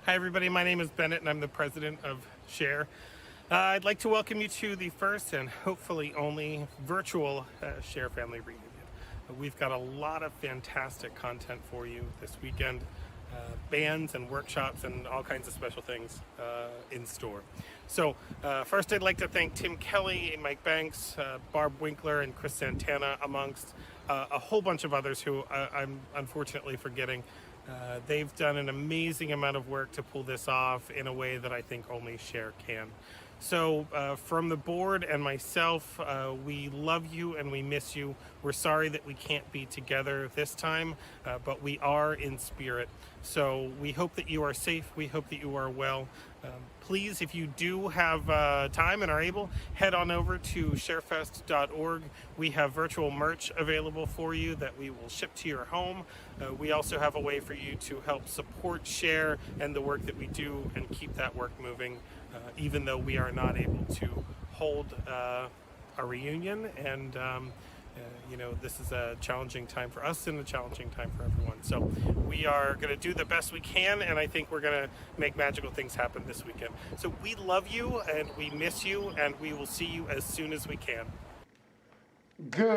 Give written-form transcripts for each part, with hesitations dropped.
Hi everybody, my name is Bennett and I'm the president of Share. I'd like to welcome you to the first and hopefully only virtual Share Family Reunion. We've got a lot of fantastic content for you this weekend. Bands and workshops and all kinds of special things in store. So first I'd like to thank Tim Kelly, Mike Banks, Barb Winkler and Chris Santana amongst a whole bunch of others who I'm unfortunately forgetting. They've done an amazing amount of work to pull this off in a way that I think only Share can. So from the board and myself, we love you and we miss you. We're sorry that we can't be together this time, but we are in spirit. So we hope that you are safe. We hope that you are well. Please, if you do have time and are able, head on over to sharefest.org. We have virtual merch available for you that we will ship to your home. We also have a way for you to help support Share and the work that we do and keep that work moving, even though we are not able to hold a reunion. And this is a challenging time for us and a challenging time for everyone. So we are going to do the best we can, and I think we're going to make magical things happen this weekend. So we love you and we miss you, and we will see you as soon as we can. Good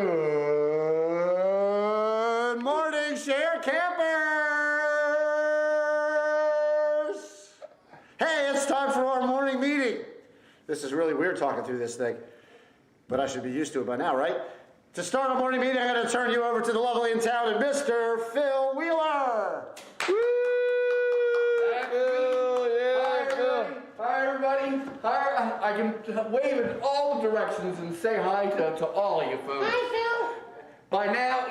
morning, Share campers! Hey, it's time for our morning meeting. This is really weird talking through this thing, but I should be used to it by now, right? To start our morning meeting, I'm going to turn you over to the lovely and talented Mr. Phil Wheeler. Woo! Hi, everybody. Hi, I can wave in all the directions and say hi to all of you folks. Hi, Phil. By now,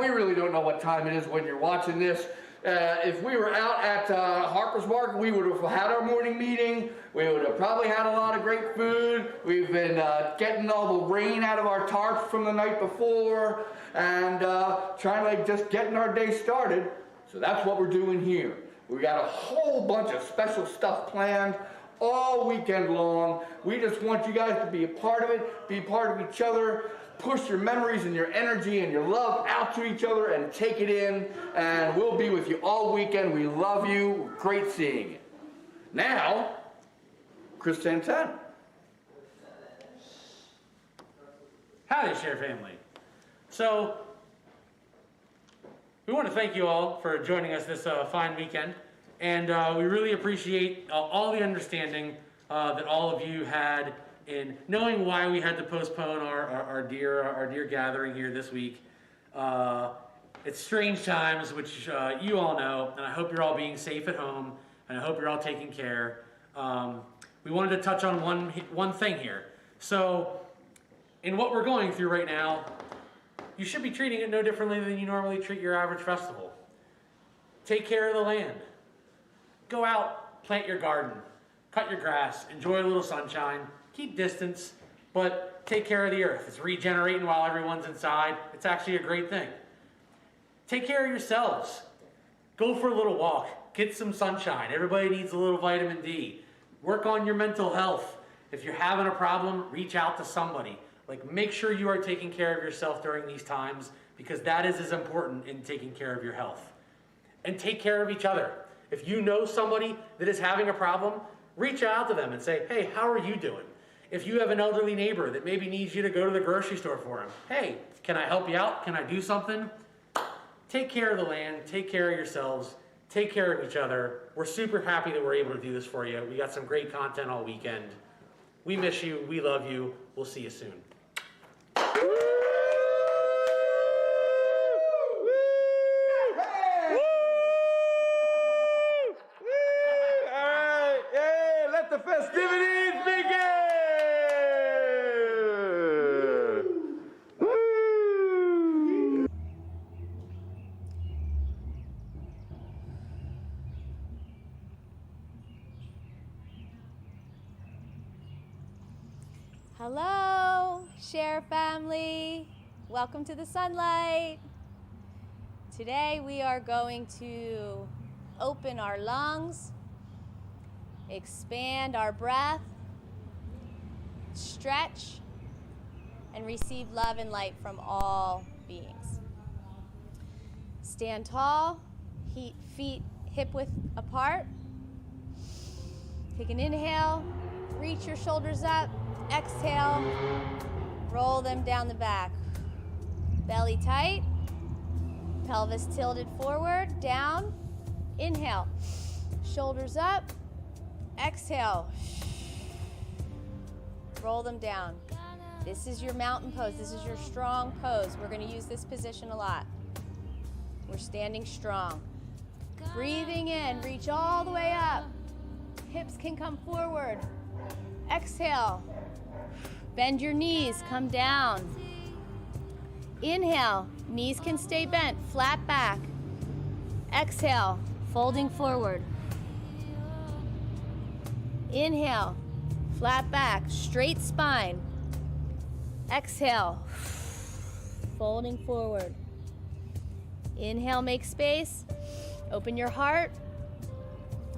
we really don't know what time it is when you're watching this. If we were out at Harper's Market, we would have had our morning meeting. We would have probably had a lot of great food. We've been getting all the rain out of our tarps from the night before and trying to just getting our day started. So that's what we're doing here. We got a whole bunch of special stuff planned all weekend long. We just want you guys to be a part of it, be part of each other, push your memories and your energy and your love out to each other and take it in, and we'll be with you all weekend. We love you. Great seeing you. Now, Chris Santana. Howdy, Share family. So, we want to thank you all for joining us this fine weekend, and we really appreciate all the understanding that all of you had in knowing why we had to postpone our dear gathering here this week. It's strange times, which you all know, and I hope you're all being safe at home, and I hope you're all taking care. We wanted to touch on one thing here. So, in what we're going through right now, you should be treating it no differently than you normally treat your average festival. Take care of the land. Go out, plant your garden, cut your grass, enjoy a little sunshine, keep distance, but take care of the earth. It's regenerating while everyone's inside. It's actually a great thing. Take care of yourselves. Go for a little walk. Get some sunshine. Everybody needs a little vitamin D. Work on your mental health. If you're having a problem, reach out to somebody. Make sure you are taking care of yourself during these times, because that is as important in taking care of your health. And take care of each other. If you know somebody that is having a problem, reach out to them and say, hey, how are you doing? If you have an elderly neighbor that maybe needs you to go to the grocery store for him, hey, can I help you out? Can I do something? Take care of the land, take care of yourselves, take care of each other. We're super happy that we're able to do this for you. We got some great content all weekend. We miss you, we love you, we'll see you soon. The festivities begin! Woo! Hello, Share family. Welcome to the sunlight. Today we are going to open our lungs, expand our breath, stretch, and receive love and light from all beings. Stand tall, feet hip width apart. Take an inhale, reach your shoulders up. Exhale, roll them down the back. Belly tight, pelvis tilted forward, down. Inhale, shoulders up. Exhale, roll them down. This is your mountain pose. This is your strong pose. We're going to use this position a lot. We're standing strong. Breathing in, reach all the way up. Hips can come forward. Exhale, bend your knees, come down. Inhale, knees can stay bent, flat back. Exhale, folding forward. Inhale, flat back, straight spine. Exhale, folding forward. Inhale, make space. Open your heart.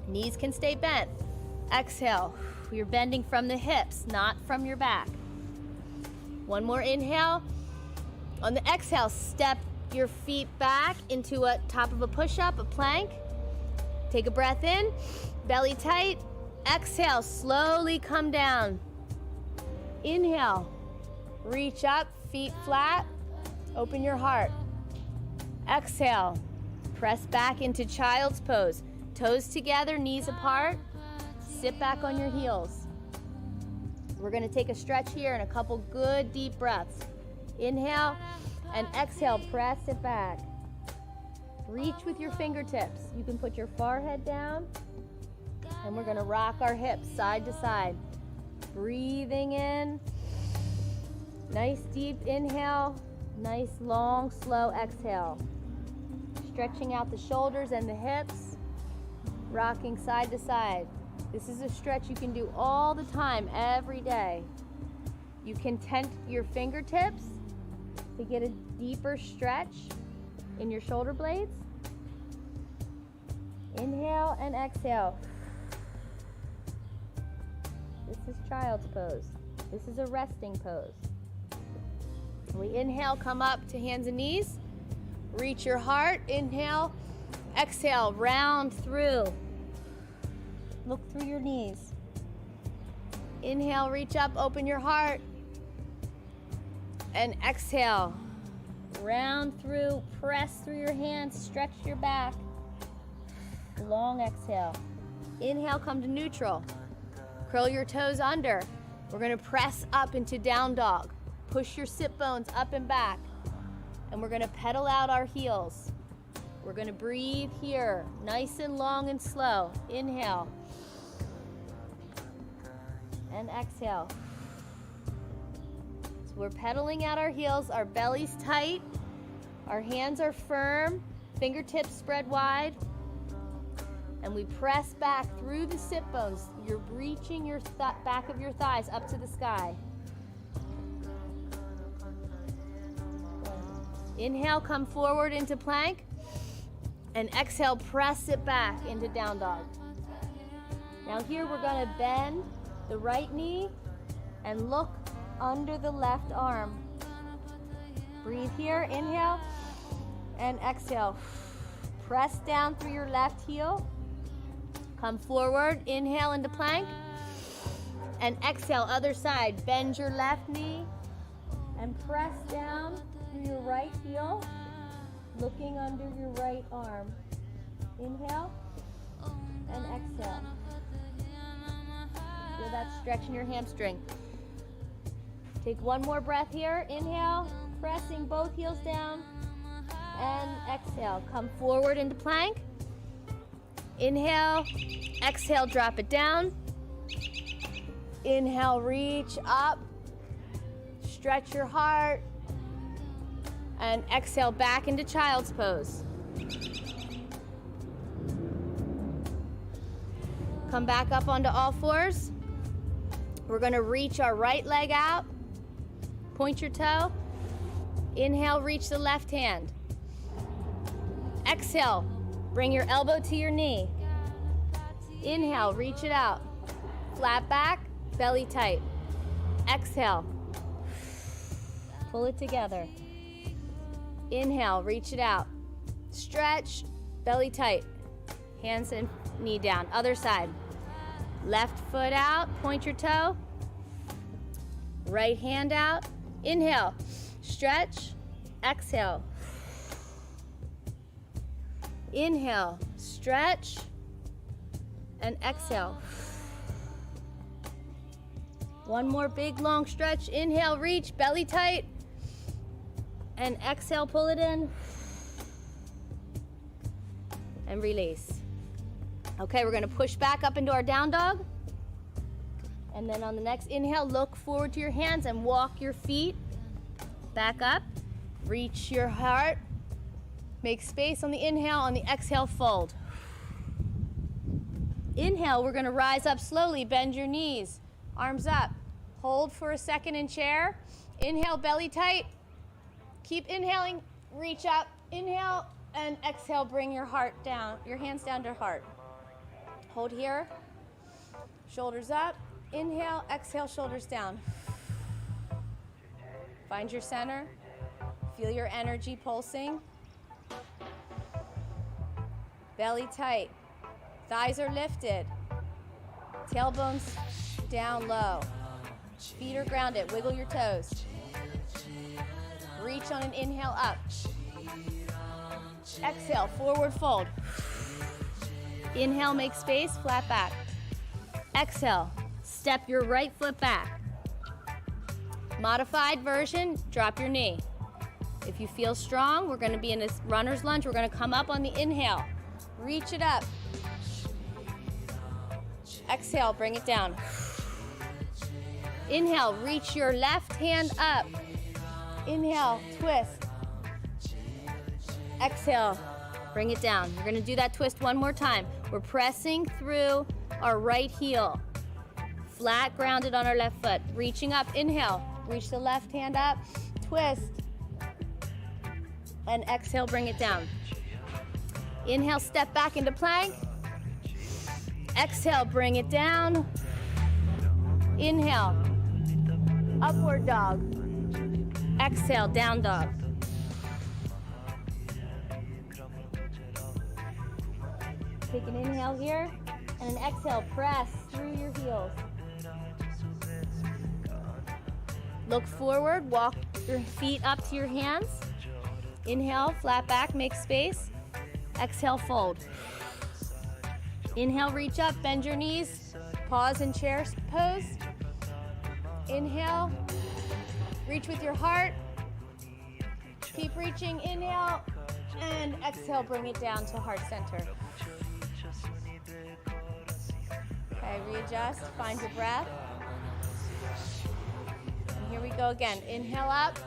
Knees can stay bent. Exhale, you're bending from the hips, not from your back. One more inhale. On the exhale, step your feet back into a top of a push-up, a plank. Take a breath in, belly tight. Exhale, slowly come down. Inhale, reach up, feet flat. Open your heart. Exhale, press back into child's pose. Toes together, knees apart. Sit back on your heels. We're gonna take a stretch here and a couple good deep breaths. Inhale and exhale, press it back. Reach with your fingertips. You can put your forehead down and we're gonna rock our hips side to side. Breathing in. Nice deep inhale, nice long slow exhale. Stretching out the shoulders and the hips, rocking side to side. This is a stretch you can do all the time, every day. You can tent your fingertips to get a deeper stretch in your shoulder blades. Inhale and exhale. This is child's pose. This is a resting pose. We inhale, come up to hands and knees. Reach your heart, inhale. Exhale, round through. Look through your knees. Inhale, reach up, open your heart. And exhale, round through, press through your hands, stretch your back. Long exhale. Inhale, come to neutral. Curl your toes under. We're gonna press up into down dog. Push your sit bones up and back. And we're gonna pedal out our heels. We're gonna breathe here, nice and long and slow. Inhale. And exhale. So we're pedaling out our heels, our belly's tight, our hands are firm, fingertips spread wide, and we press back through the sit bones. You're reaching your back of your thighs up to the sky. Inhale, come forward into plank, and exhale, press it back into down dog. Now here we're gonna bend the right knee and look under the left arm. Breathe here, inhale and exhale. Press down through your left heel. Come forward, inhale into plank and exhale, other side. Bend your left knee and press down through your right heel, looking under your right arm. Inhale and exhale. Feel that stretch in your hamstring. Take one more breath here. Inhale, pressing both heels down, and exhale. Come forward into plank. Inhale, exhale, drop it down. Inhale, reach up, stretch your heart, and exhale back into child's pose. Come back up onto all fours. We're gonna reach our right leg out. Point your toe. Inhale, reach the left hand. Exhale, bring your elbow to your knee. Inhale, reach it out. Flat back, belly tight. Exhale, pull it together. Inhale, reach it out. Stretch, belly tight. Hands and knee down. Other side. Left foot out, point your toe. Right hand out. Inhale, stretch. Exhale. Inhale, stretch. And exhale. One more big long stretch. Inhale, reach, belly tight. And exhale, pull it in. And release. Okay, we're gonna push back up into our down dog. And then on the next inhale, look forward to your hands and walk your feet back up. Reach your heart. Make space on the inhale, on the exhale, fold. Inhale, we're gonna rise up slowly, bend your knees, arms up. Hold for a second in chair. Inhale, belly tight. Keep inhaling, reach up, inhale, and exhale, bring your heart down, your hands down to heart. Hold here, shoulders up, inhale, exhale, shoulders down. Find your center, feel your energy pulsing. Belly tight, thighs are lifted, tailbones down low, feet are grounded, wiggle your toes. Reach on an inhale up. Exhale, forward fold. Inhale, make space, flat back. Exhale, step your right foot back. Modified version, drop your knee. If you feel strong, we're gonna be in this runner's lunge. We're gonna come up on the inhale. Reach it up. Exhale, bring it down. Inhale, reach your left hand up. Inhale, twist. Exhale, bring it down. We're gonna do that twist one more time. We're pressing through our right heel. Flat grounded on our left foot. Reaching up, inhale. Reach the left hand up, twist. And exhale, bring it down. Inhale, step back into plank. Exhale, bring it down. Inhale, upward dog. Exhale, down dog. Take an inhale here and an exhale, press through your heels. Look forward, walk your feet up to your hands. Inhale, flat back, make space. Exhale, fold. Inhale, reach up, bend your knees. Pause in chair pose. Inhale, reach with your heart. Keep reaching, inhale, and exhale, bring it down to heart center. Okay, readjust, find your breath. And here we go again. Inhale up,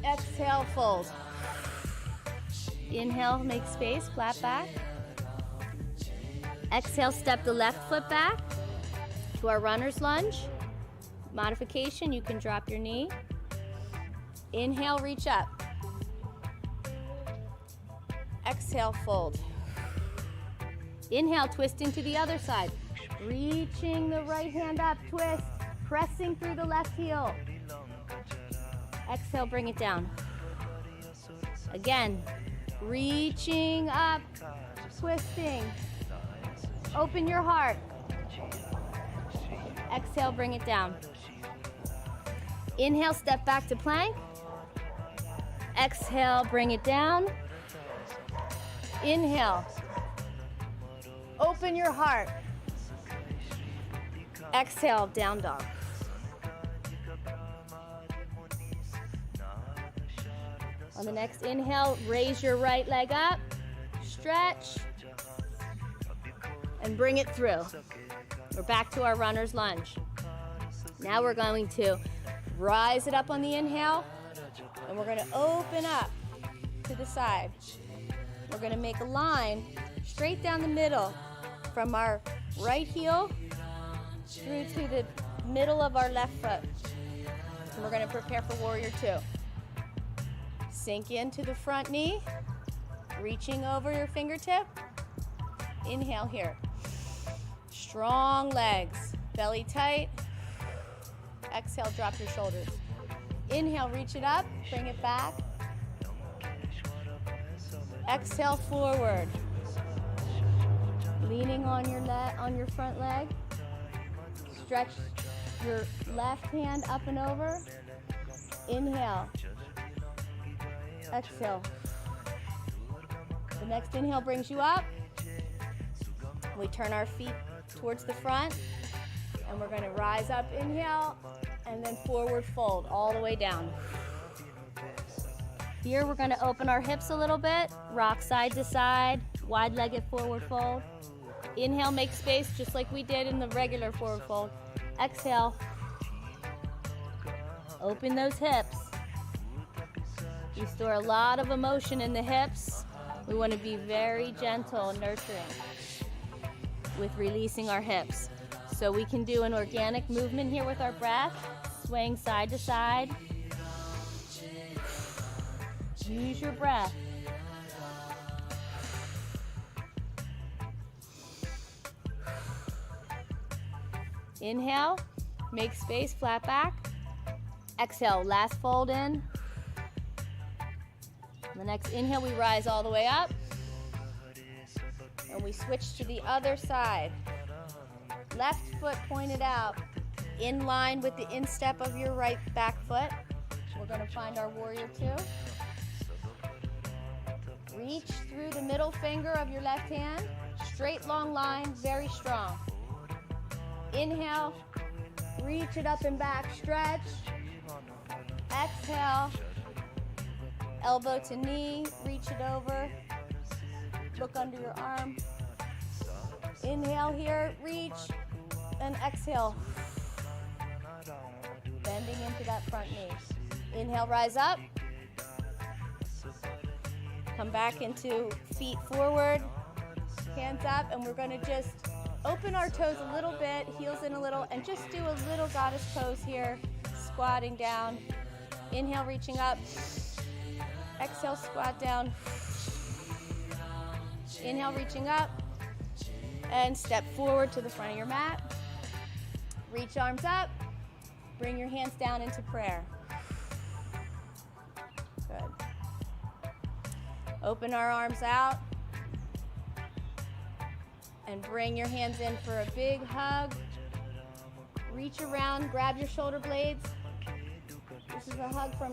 exhale, fold. Inhale, make space, flat back. Exhale, step the left foot back to our runner's lunge. Modification, you can drop your knee. Inhale, reach up. Exhale, fold. Inhale, twisting to the other side. Reaching the right hand up, twist. Pressing through the left heel. Exhale, bring it down. Again, reaching up, twisting. Open your heart. Exhale, bring it down. Inhale, step back to plank. Exhale, bring it down. Inhale. Open your heart. Exhale, down dog. On the next inhale, raise your right leg up, stretch, and bring it through. We're back to our runner's lunge. Now we're going to rise it up on the inhale, and we're going to open up to the side. We're going to make a line straight down the middle from our right heel through to the middle of our left foot. And we're going to prepare for warrior two. Sink into the front knee, reaching over your fingertip. Inhale here. Strong legs, belly tight. Exhale, drop your shoulders. Inhale, reach it up, bring it back. Exhale, forward. Leaning on your front leg. Stretch your left hand up and over. Inhale. Exhale. The next inhale brings you up. We turn our feet towards the front, and we're going to rise up, inhale, and then forward fold all the way down. Here we're going to open our hips a little bit, rock side to side, wide-legged forward fold. Inhale, make space just like we did in the regular forward fold. Exhale, open those hips. We store a lot of emotion in the hips. We want to be very gentle and nurturing with releasing our hips. So we can do an organic movement here with our breath, swaying side to side. Use your breath. Inhale, make space, flat back. Exhale, last fold in. The next inhale, we rise all the way up. And we switch to the other side. Left foot pointed out, in line with the instep of your right back foot. We're going to find our warrior two. Reach through the middle finger of your left hand. Straight, long line, very strong. Inhale, reach it up and back, stretch. Exhale, elbow to knee, reach it over. Look under your arm. Inhale here, reach, and exhale. Bending into that front knee. Inhale, rise up. Come back into feet forward, hands up, and we're going to just open our toes a little bit, heels in a little, and just do a little goddess pose here, squatting down. Inhale, reaching up. Exhale, squat down. Inhale, reaching up. And step forward to the front of your mat. Reach arms up. Bring your hands down into prayer. Good. Open our arms out. And bring your hands in for a big hug. Reach around, grab your shoulder blades. This is a hug from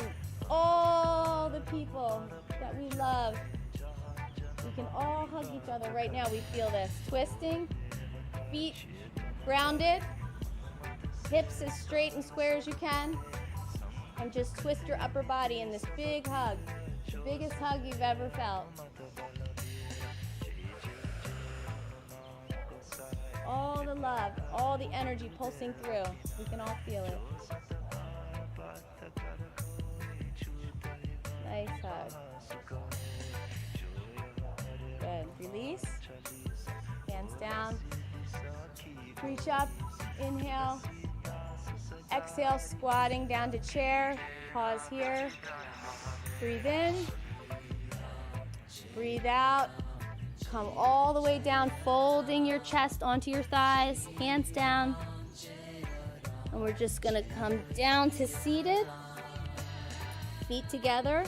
all the people that we love. We can all hug each other right now. We feel this. Twisting, feet grounded, hips as straight and square as you can. And just twist your upper body in this big hug. The biggest hug you've ever felt. All the love, all the energy pulsing through. We can all feel it. Nice hug. Good. Release. Hands down. Reach up. Inhale. Exhale, squatting down to chair. Pause here. Breathe in. Breathe out. Come all the way down, folding your chest onto your thighs, hands down. And we're just gonna come down to seated, feet together.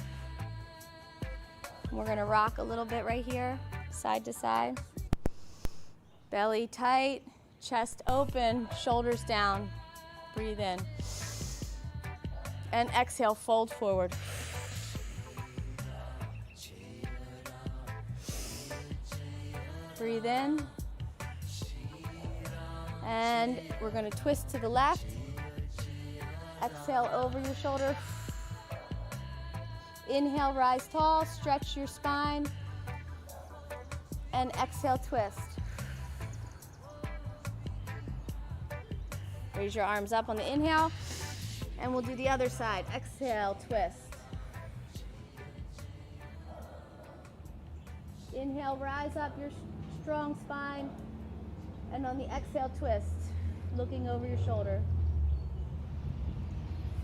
We're gonna rock a little bit right here, side to side. Belly tight, chest open, shoulders down. Breathe in. And exhale, fold forward. Breathe in. And we're going to twist to the left. Exhale over your shoulder. Inhale, rise tall, stretch your spine. And exhale, twist. Raise your arms up on the inhale. And we'll do the other side. Exhale, twist. Inhale, rise up your strong spine, and on the exhale, twist, looking over your shoulder.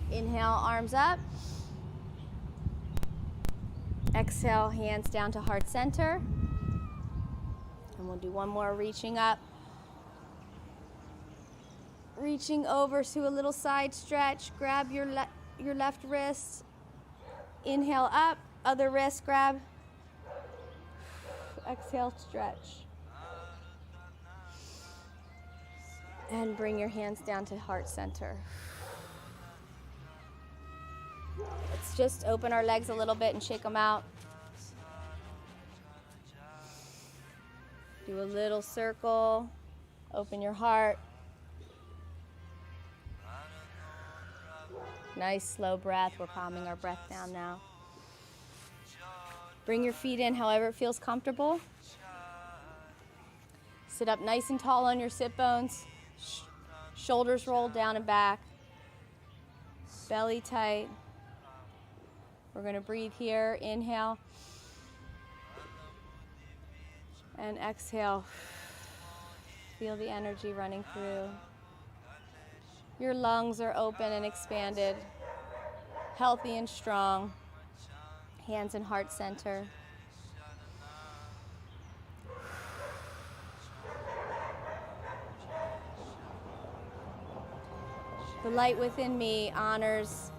Inhale, arms up. Exhale, hands down to heart center. And we'll do one more, reaching up. Reaching over to a little side stretch. Grab your left wrist. Inhale up, other wrist grab. Exhale, stretch. And bring your hands down to heart center. Let's just open our legs a little bit and shake them out. Do a little circle. Open your heart. Nice slow breath. We're calming our breath down now. Bring your feet in however it feels comfortable. Sit up nice and tall on your sit bones. Shoulders rolled down and back. Belly tight. We're going to breathe here. Inhale. And exhale. Feel the energy running through. Your lungs are open and expanded. Healthy and strong. Hands in heart center. The light within me honors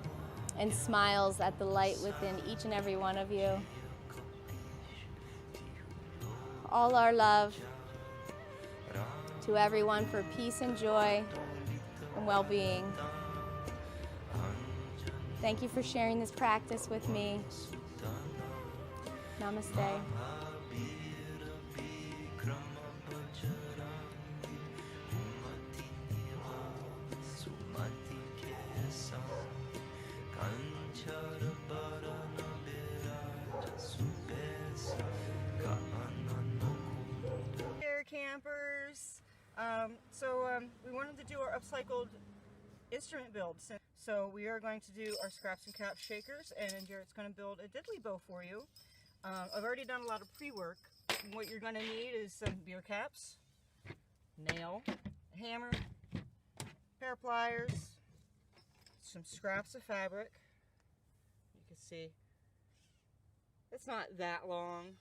and smiles at the light within each and every one of you. All our love to everyone for peace and joy and well-being. Thank you for sharing this practice with me. Namaste. Campers. We wanted to do our upcycled instrument build. So we are going to do our scraps and caps shakers, and Jarrett's going to build a diddley bow for you. I've already done a lot of pre-work. What you're going to need is some beer caps, nail, a hammer, pair of pliers, some scraps of fabric. You can see it's not that long.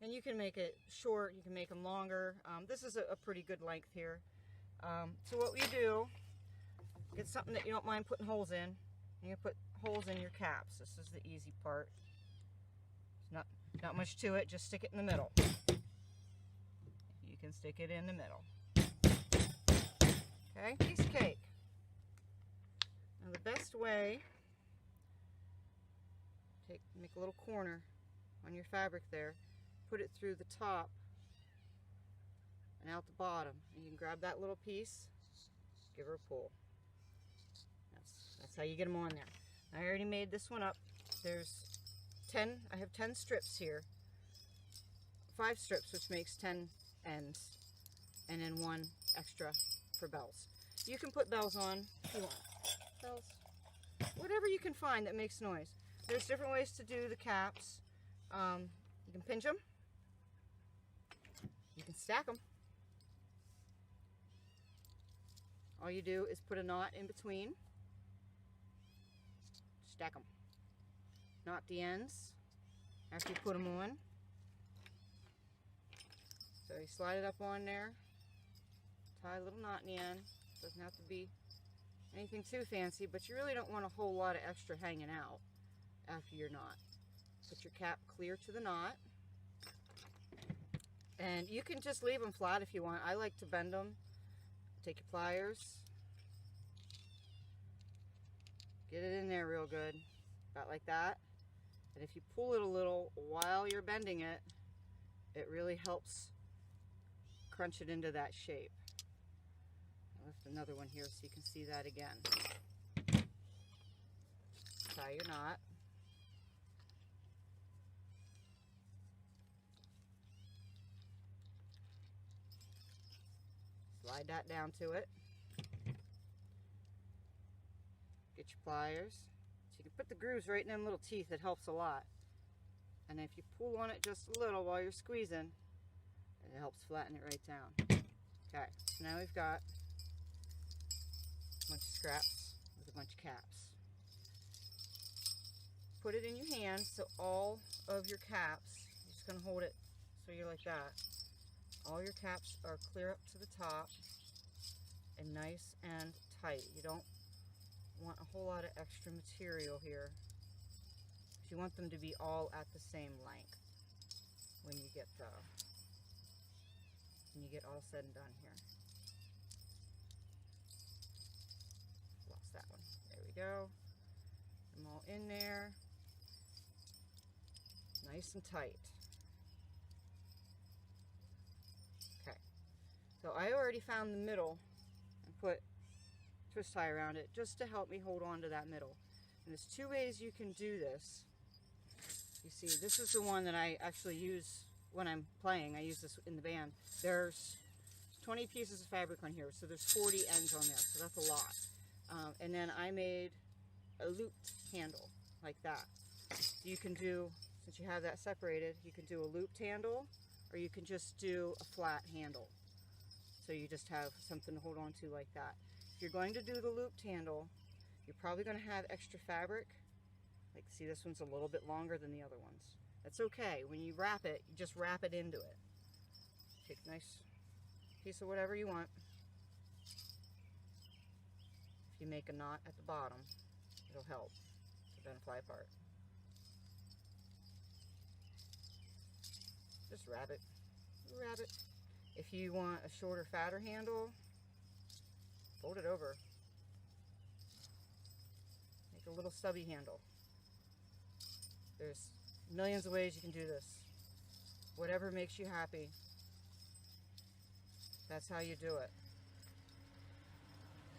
And you can make it short, you can make them longer. This is a pretty good length here. So what we do, get something that you don't mind putting holes in. You can put holes in your caps. This is the easy part. There's not much to it, just stick it in the middle. You can stick it in the middle. Okay, piece of cake. Now the best way, make a little corner on your fabric there. Put it through the top and out the bottom. And you can grab that little piece, give her a pull. That's how you get them on there. I already made this one up. There's 10, I have 10 strips here. 5 strips, which makes 10 ends. And then 1 extra for bells. You can put bells on if you want. Bells. Whatever you can find that makes noise. There's different ways to do the caps. You can pinch them. You can stack them. All you do is put a knot in between. Stack them. Knot the ends after you put them on. So you slide it up on there. Tie a little knot in the end. Doesn't have to be anything too fancy, but you really don't want a whole lot of extra hanging out after your knot. Put your cap clear to the knot. And you can just leave them flat if you want. I like to bend them. Take your pliers. Get it in there real good. About like that. And if you pull it a little while you're bending it, it really helps crunch it into that shape. I'll lift another one here so you can see that again. Tie your knot. Slide that down to it. Get your pliers. So you can put the grooves right in them little teeth. It helps a lot. And if you pull on it just a little while you're squeezing, it helps flatten it right down. Okay, so now we've got a bunch of scraps with a bunch of caps. Put it in your hand so all of your caps, you're just going to hold it so you're like that. All your caps are clear up to the top and nice and tight. You don't want a whole lot of extra material here. You want them to be all at the same length when you get all said and done here. we go. Them all in there. Nice and tight. Okay. So I already found the middle and put twist tie around it just to help me hold on to that middle. And there's two ways you can do this. You see, this is the one that I actually use when I'm playing. I use this in the band. There's 20 pieces of fabric on here, so there's 40 ends on there, so that's a lot. And then I made a looped handle like that. You can do, since you have that separated, you can do a looped handle, or you can just do a flat handle. So you just have something to hold on to like that. If you're going to do the looped handle, you're probably going to have extra fabric. Like, see, this one's a little bit longer than the other ones. That's okay. When you wrap it, you just wrap it into it. Take a nice piece of whatever you want. If you make a knot at the bottom, it'll help. It doesn't fly apart. Just wrap it. Wrap it. If you want a shorter, fatter handle, fold it over. Make a little stubby handle. There's millions of ways you can do this. Whatever makes you happy, that's how you do it.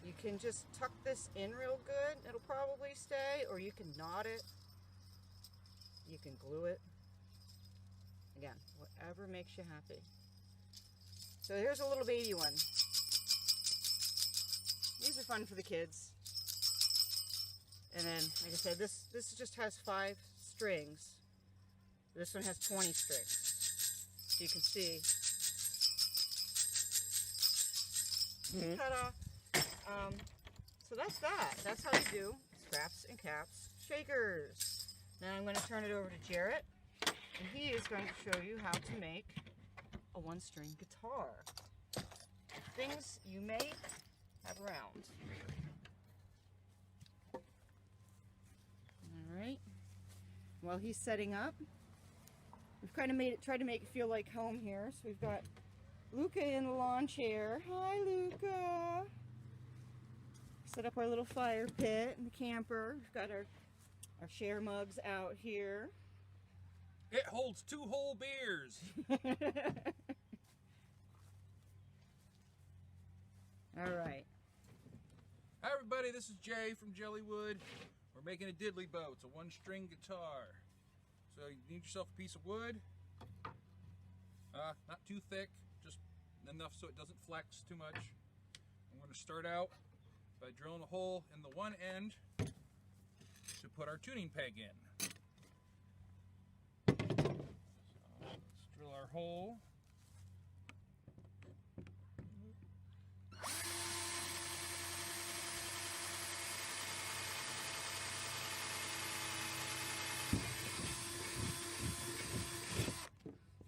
You can just tuck this in real good, it'll probably stay, or you can knot it. You can glue it. Again, whatever makes you happy. So here's a little baby one. These are fun for the kids. And then, like I said, this just has 5 strings. This one has 20 strings. So you can see. Ta-da! So that's that. That's how you do scraps and caps shakers. Now I'm going to turn it over to Jarrett, and he is going to show you how to make a 1-string guitar. Things you may have around. Alright. While he's setting up, we've kind of tried to make it feel like home here. So we've got Luca in the lawn chair. Hi, Luca. Set up our little fire pit in the camper. We've got our share mugs out here. It holds 2 whole beers. All right. Hi everybody, this is Jay from Jellywood. We're making a diddly bow. It's a 1-string guitar. So you need yourself a piece of wood. Not too thick, just enough so it doesn't flex too much. I'm going to start out by drilling a hole in the one end to put our tuning peg in. So let's drill our hole.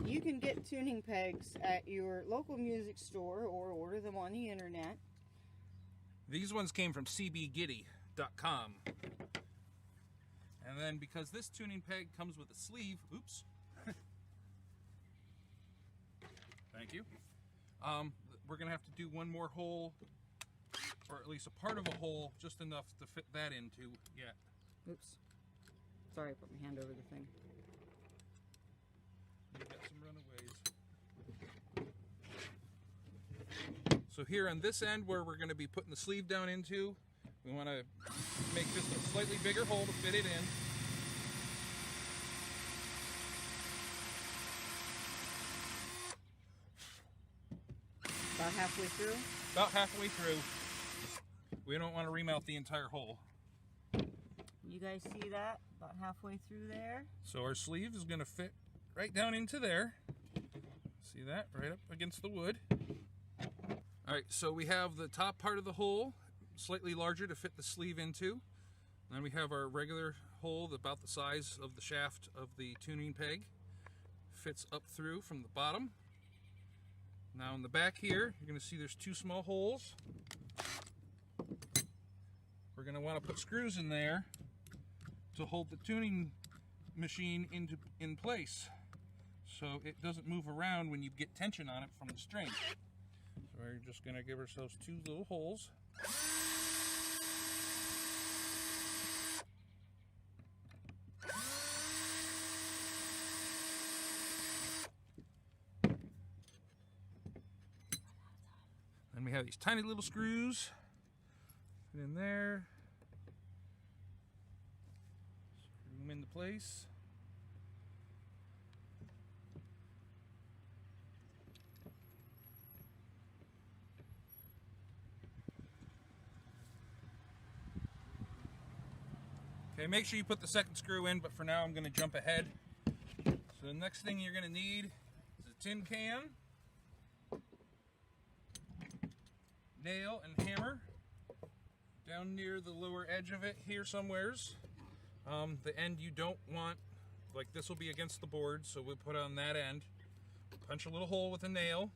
You can get tuning pegs at your local music store or order them on the internet. These ones came from cbgiddy.com. And then because this tuning peg comes with a sleeve, oops. Thank you. We're gonna have to do one more hole, or at least a part of a hole, just enough to fit that into yet. Oops. Sorry, I put my hand over the thing. We've got some runaways. So here on this end where we're going to be putting the sleeve down into, we want to make just a slightly bigger hole to fit it in. About halfway through? About halfway through. We don't want to remount the entire hole. You guys see that? About halfway through there. So our sleeve is going to fit right down into there. See that? Right up against the wood. Alright, so we have the top part of the hole slightly larger to fit the sleeve into. Then we have our regular hole about the size of the shaft of the tuning peg. Fits up through from the bottom. Now in the back here, you're going to see there's 2 small holes. We're going to want to put screws in there to hold the tuning machine in place, so it doesn't move around when you get tension on it from the string. So we're just going to give ourselves 2 little holes. have these tiny little screws in there. Screw them into place. Okay, make sure you put the second screw in, but for now I'm going to jump ahead. So the next thing you're going to need is a tin can, nail and hammer down near the lower edge of it here somewheres. The end you don't want, like this will be against the board, so we'll put it on that end. Punch a little hole with a nail,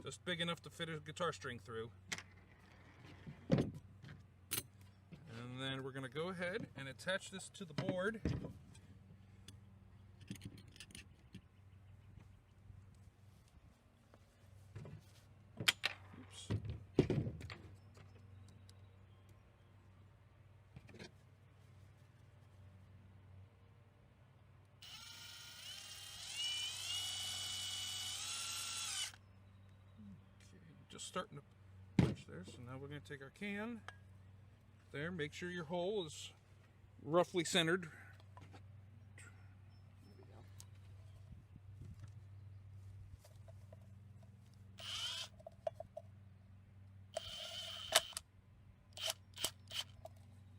just big enough to fit a guitar string through. And then we're going to go ahead and attach this to the board. Oops. Okay, just starting to punch there. So now we're going to take our can. There, make sure your hole is roughly centered.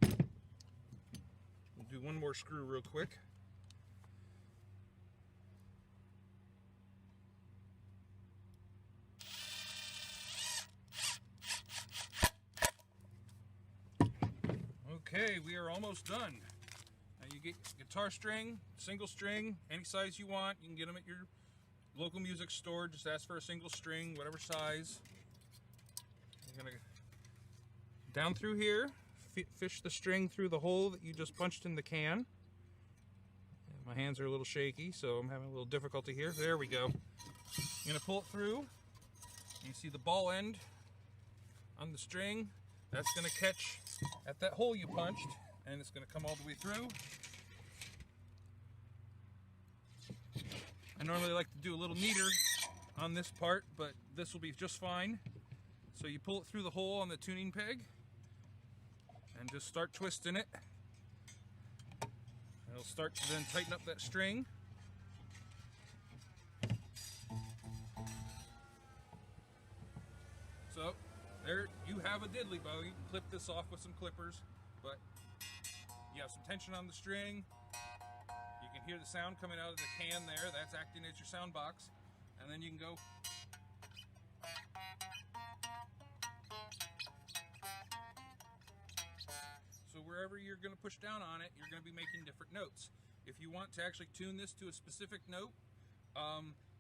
We'll do one more screw real quick. Okay, we are almost done. Now you get guitar string, single string, any size you want. You can get them at your local music store. Just ask for a single string, whatever size. You're gonna down through here, fish the string through the hole that you just punched in the can. And my hands are a little shaky, so I'm having a little difficulty here. There we go. You're gonna pull it through. You see the ball end on the string. That's going to catch at that hole you punched, and it's going to come all the way through. I normally like to do a little neater on this part, but this will be just fine. So you pull it through the hole on the tuning peg, and just start twisting it. It'll start to then tighten up that string. So there you have a diddly bow. You can clip this off with some clippers, but you have some tension on the string. You can hear the sound coming out of the can there. That's acting as your sound box. And then you can go. So wherever you're going to push down on it, you're going to be making different notes. If you want to actually tune this to a specific note,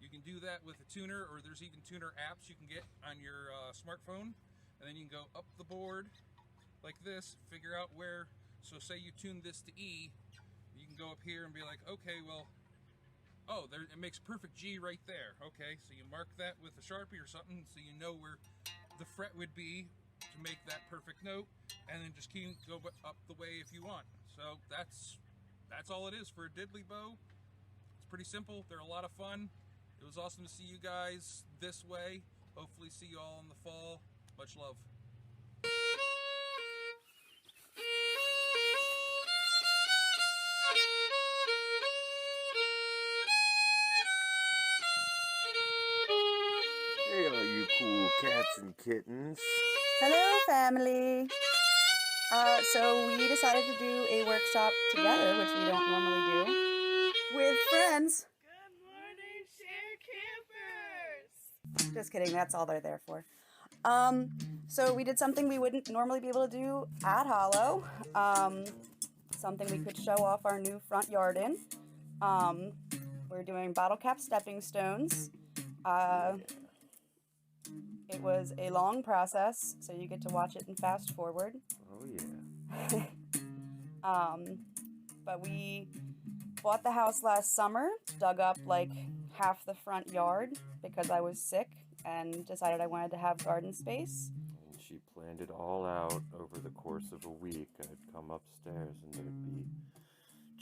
you can do that with a tuner, or there's even tuner apps you can get on your smartphone. And then you can go up the board like this, figure out where, so say you tune this to E, you can go up here and be like, okay, well, oh, there, it makes perfect G right there. Okay, so you mark that with a Sharpie or something so you know where the fret would be to make that perfect note, and then just keep go up the way if you want. So that's all it is for a diddly bow. It's pretty simple. They're a lot of fun. It was awesome to see you guys this way. Hopefully see you all in the fall. Much love. Hey, all you cool cats and kittens. Hello, family. So we decided to do a workshop together, which we don't normally do, with friends. Good morning, Share Campers! Just kidding, that's all they're there for. So we did something we wouldn't normally be able to do at Hollow. Something we could show off our new front yard in. We're doing bottle cap stepping stones. It was a long process, so you get to watch it and fast forward. Oh yeah. But we bought the house last summer, dug up like half the front yard because I was sick and decided I wanted to have garden space. And she planned it all out over the course of a week. I'd come upstairs and there'd be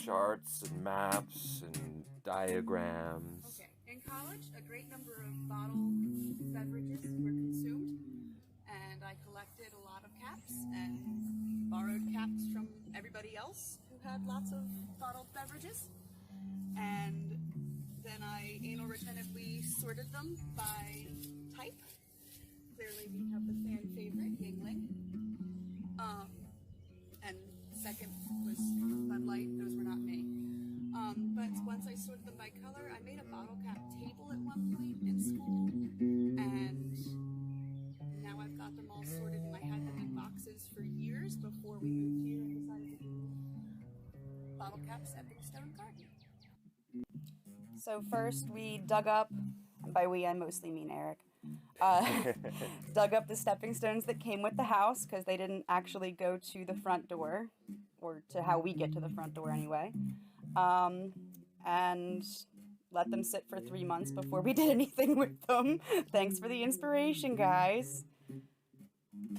charts and maps and diagrams. Okay, In college, a great number of bottled beverages were consumed, and I collected a lot of caps and borrowed caps from everybody else who had lots of bottled beverages. And then I anal retentively sorted them by type. Clearly we have the fan favorite, Yingling. And second was Bud Light. Those were not me. But once I sorted them by color, I made a bottle cap table at one point in school, and now I've got them all sorted, and I had them in boxes for years before we moved here and decided to do bottle cap stepping stone garden. So first we dug up, and by we I mostly mean Eric, dug up the stepping stones that came with the house because they didn't actually go to the front door, or to how we get to the front door anyway. And let them sit for 3 months before we did anything with them. Thanks for the inspiration, guys.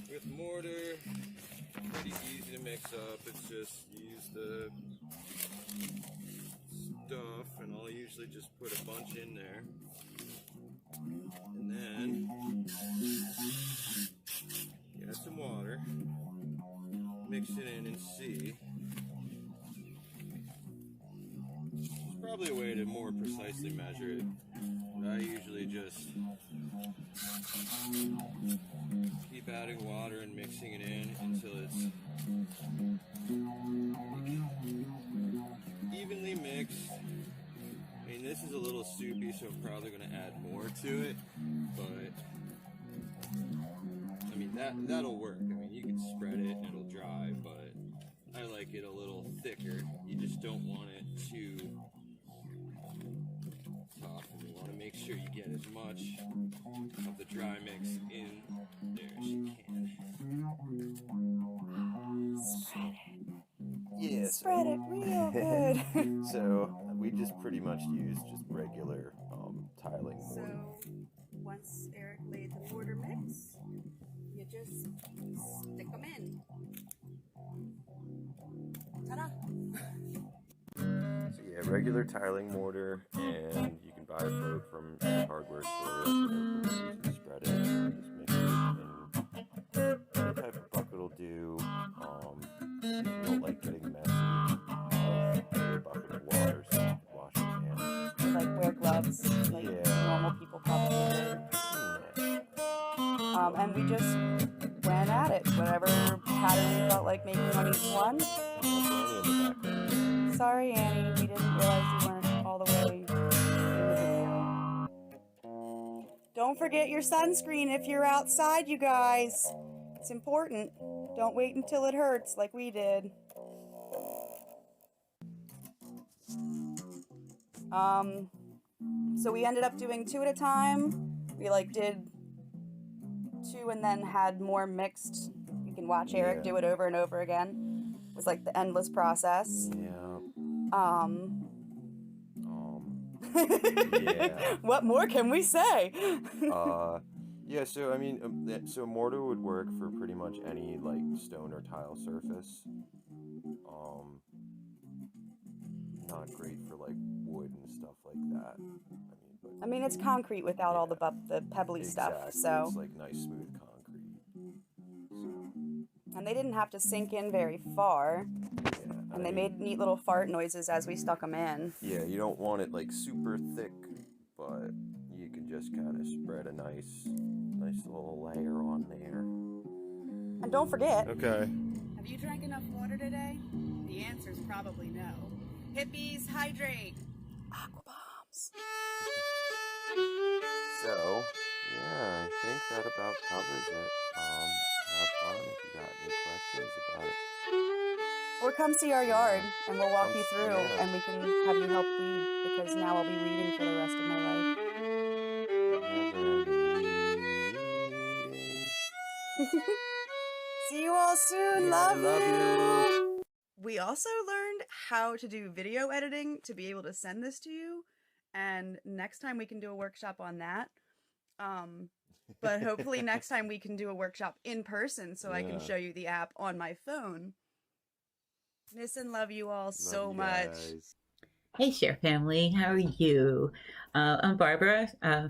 With mortar, pretty easy to mix up. It's just use the stuff, and I'll usually just put a bunch in there. And then add some water, mix it in and see. There's probably a way to more precisely measure it, but I usually just keep adding water and mixing it in until it's evenly mixed. I mean, this is a little soupy, so I'm probably going to add more to it, but I mean, that'll work. I mean, you can spread it and it'll dry, but I like it a little thicker. You just don't want it too tough, and you want to make sure you get as much of the dry mix in there as you can. Yeah, Spread it real good. so we just pretty much use just regular tiling mortar. So once Eric laid the mortar mix, you just stick them in. Ta-da! So yeah, regular tiling mortar, and you can buy a float from any hardware store. You can spread it, just mix it, and any type of bucket will do. If you don't like getting messy, a bucket of water so you can wash your hands. Like wear gloves, like normal people probably do. And we just went at it, whatever pattern we felt like making on each one. Sorry, Annie, we didn't realize you weren't all the way in the video. Don't forget your sunscreen if you're outside, you guys. It's important. Don't wait until it hurts like we did. So we ended up doing 2 at a time. We did 2 and then had more mixed. You can watch Eric do it over and over again. It was like the endless process. Yeah. Yeah. What more can we say? Yeah, so I mean, so mortar would work for pretty much any stone or tile surface. Not great for wood and stuff like that. I mean, it's concrete without all the pebbly stuff. So it's nice smooth concrete. And they didn't have to sink in very far. Yeah, and they made neat little fart noises as we stuck them in. Yeah, you don't want it super thick, but you can just kind of spread a nice little layer on there. And don't forget. Okay. Have you drank enough water today? The answer's probably no. Hippies, hydrate. Aqua bombs. So, yeah, I think that about covers it. Have fun if you got any questions about it. Or come see our yard, and we'll walk you through, and we can have you help weed, because now I'll be weeding for the rest of my life. See you all soon. Love you. We also learned how to do video editing to be able to send this to you, and next time we can do a workshop on that. But hopefully next time we can do a workshop in person so I can show you the app on my phone. Miss and love you all so much. Hey, Share family, how are you? I'm Barbara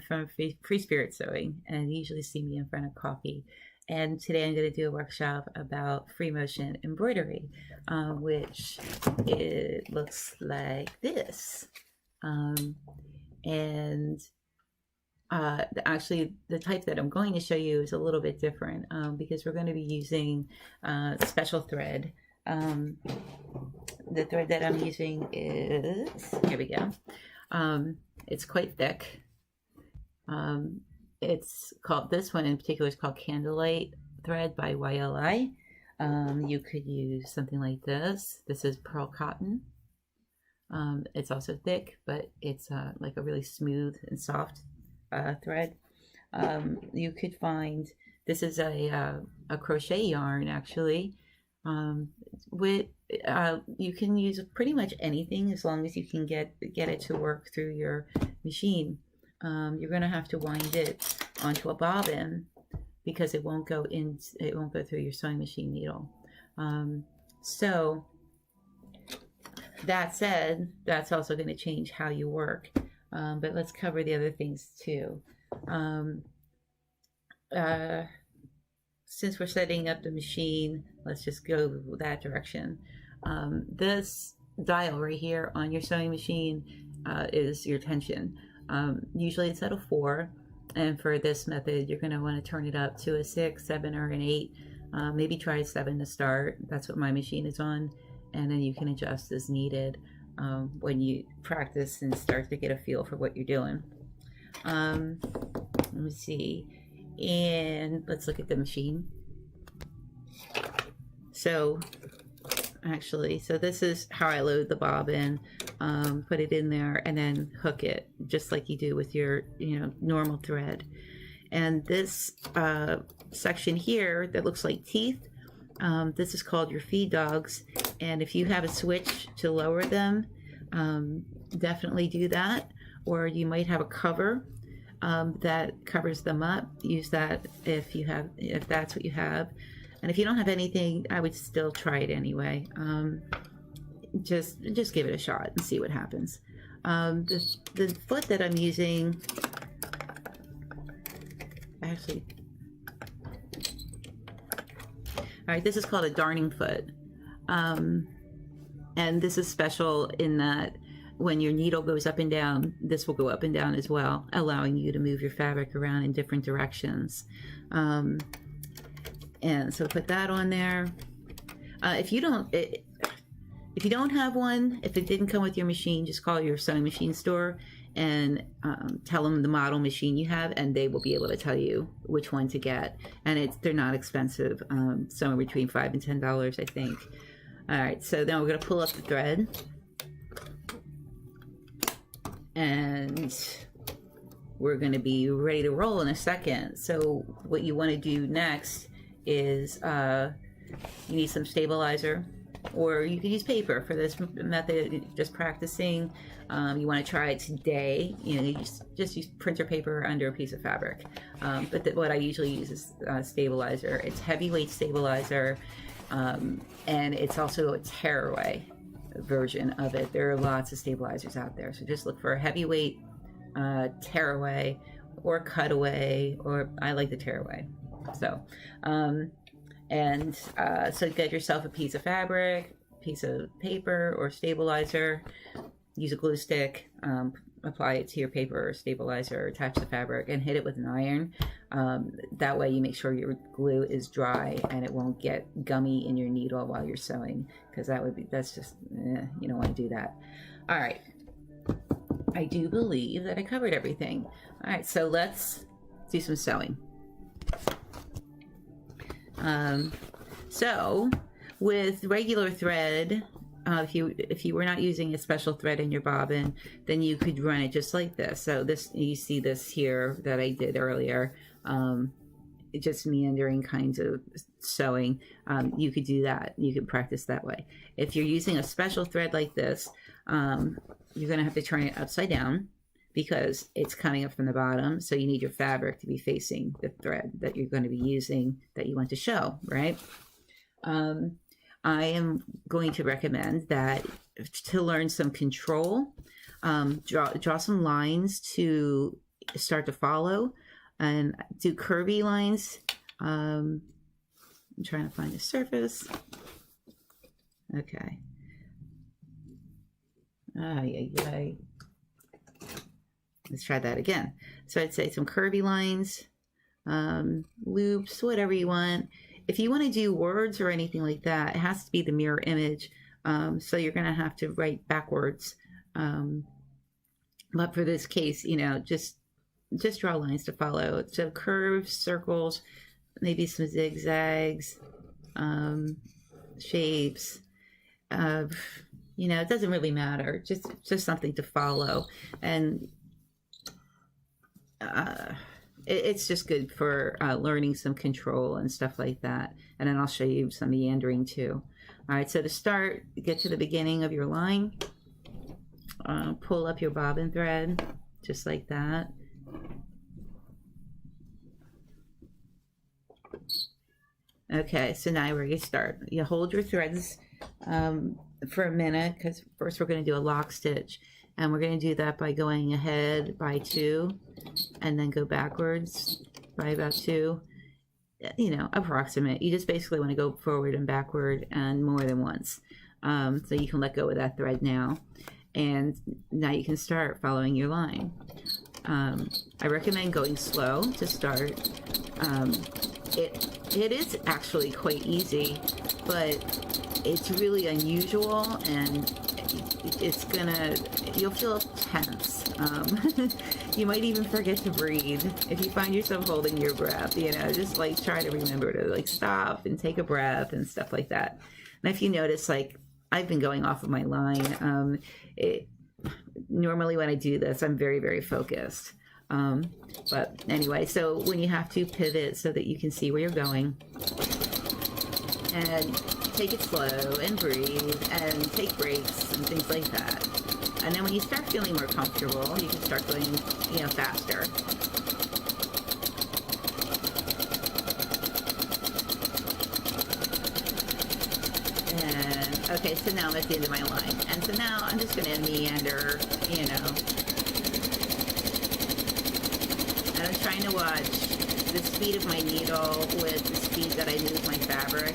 from Free Spirit Sewing, and you usually see me in front of coffee. And today I'm going to do a workshop about free motion embroidery, which it looks like this. Actually, the type that I'm going to show you is a little bit different because we're going to be using special thread. The thread that I'm using is, here we go. It's quite thick. It's called, this one in particular is called Candlelight thread by YLI. You could use something like this. This is pearl cotton. It's also thick, but it's like a really smooth and soft thread. You could find, this is a crochet yarn actually. You can use pretty much anything as long as you can get it to work through your machine. You're going to have to wind it onto a bobbin because it won't go through your sewing machine needle. So that said, that's also going to change how you work. But let's cover the other things too. Since we're setting up the machine, let's just go that direction. This dial right here on your sewing machine is your tension. Usually it's at a 4, and for this method you're going to want to turn it up to a 6, 7, or an 8. Maybe try 7 to start. That's what my machine is on, and then you can adjust as needed when you practice and start to get a feel for what you're doing. Let me see. And let's look at the machine. So this is how I load the bobbin, put it in there, and then hook it just like you do with your normal thread. And this section here that looks like teeth, this is called your feed dogs. And if you have a switch to lower them, definitely do that. Or you might have a cover that covers them up. Use that if that's what you have. And if you don't have anything, I would still try it anyway. Just give it a shot and see what happens. The foot that I'm using, actually, all right, this is called a darning foot. And this is special in that when your needle goes up and down, this will go up and down as well, allowing you to move your fabric around in different directions. And so put that on there. If you don't have one, if it didn't come with your machine, just call your sewing machine store and tell them the model machine you have, and they will be able to tell you which one to get. And they're not expensive, somewhere between $5 and $10, I think. All right, so then we're going to pull up the thread. And we're going to be ready to roll in a second. So what you want to do next is you need some stabilizer, or you can use paper for this method, just practicing. You want to try it today. You just use printer paper under a piece of fabric. But what I usually use is stabilizer. It's heavyweight stabilizer, and it's also a tearaway version of it. There are lots of stabilizers out there, so just look for a heavyweight tearaway or cutaway, or I like the tearaway. So so get yourself a piece of fabric, piece of paper or stabilizer, use a glue stick, apply it to your paper or stabilizer, attach the fabric, and hit it with an iron. That way you make sure your glue is dry and it won't get gummy in your needle while you're sewing, because that's just, you don't want to do that. All right, I do believe that I covered everything. All right, so let's do some sewing. So with regular thread, if you were not using a special thread in your bobbin, then you could run it just like this. So this, you see this here that I did earlier, just meandering kinds of sewing. You could do that. You could practice that way. If you're using a special thread like this, you're going to have to turn it upside down because it's coming up from the bottom. So you need your fabric to be facing the thread that you're going to be using, that you want to show, right? I am going to recommend that to learn some control. Draw some lines to start to follow, and do curvy lines. I'm trying to find the surface. Okay. Let's try that again. So I'd say some curvy lines, loops, whatever you want. If you want to do words or anything like that, it has to be the mirror image. So you're going to have to write backwards. But for this case, you know, just draw lines to follow. So curves, circles, maybe some zigzags, shapes. You know, it doesn't really matter. Just something to follow. And it's just good for learning some control and stuff like that. And then I'll show you some meandering too. All right, so to start, get to the beginning of your line. Pull up your bobbin thread, just like that. Okay, so now we're ready to start. You hold your threads for a minute, because first we're going to do a lock stitch. And we're going to do that by going ahead by 2 and then go backwards by about 2. You know, approximate. You just basically want to go forward and backward and more than once. So you can let go of that thread now. And now you can start following your line. I recommend going slow to start. It is actually quite easy, but it's really unusual, and you'll feel tense. You might even forget to breathe. If you find yourself holding your breath, you know, just like try to remember to like stop and take a breath and stuff like that. And if you notice, like I've been going off of my line, normally when I do this, I'm very, very focused. But anyway, so when you have to pivot so that you can see where you're going, and take it slow and breathe and take breaks and things like that. And then when you start feeling more comfortable, you can start going, you know, faster. And okay, so now I'm at the end of my line. And so now I'm just going to meander, you know. And I'm trying to watch the speed of my needle with the speed that I move my fabric.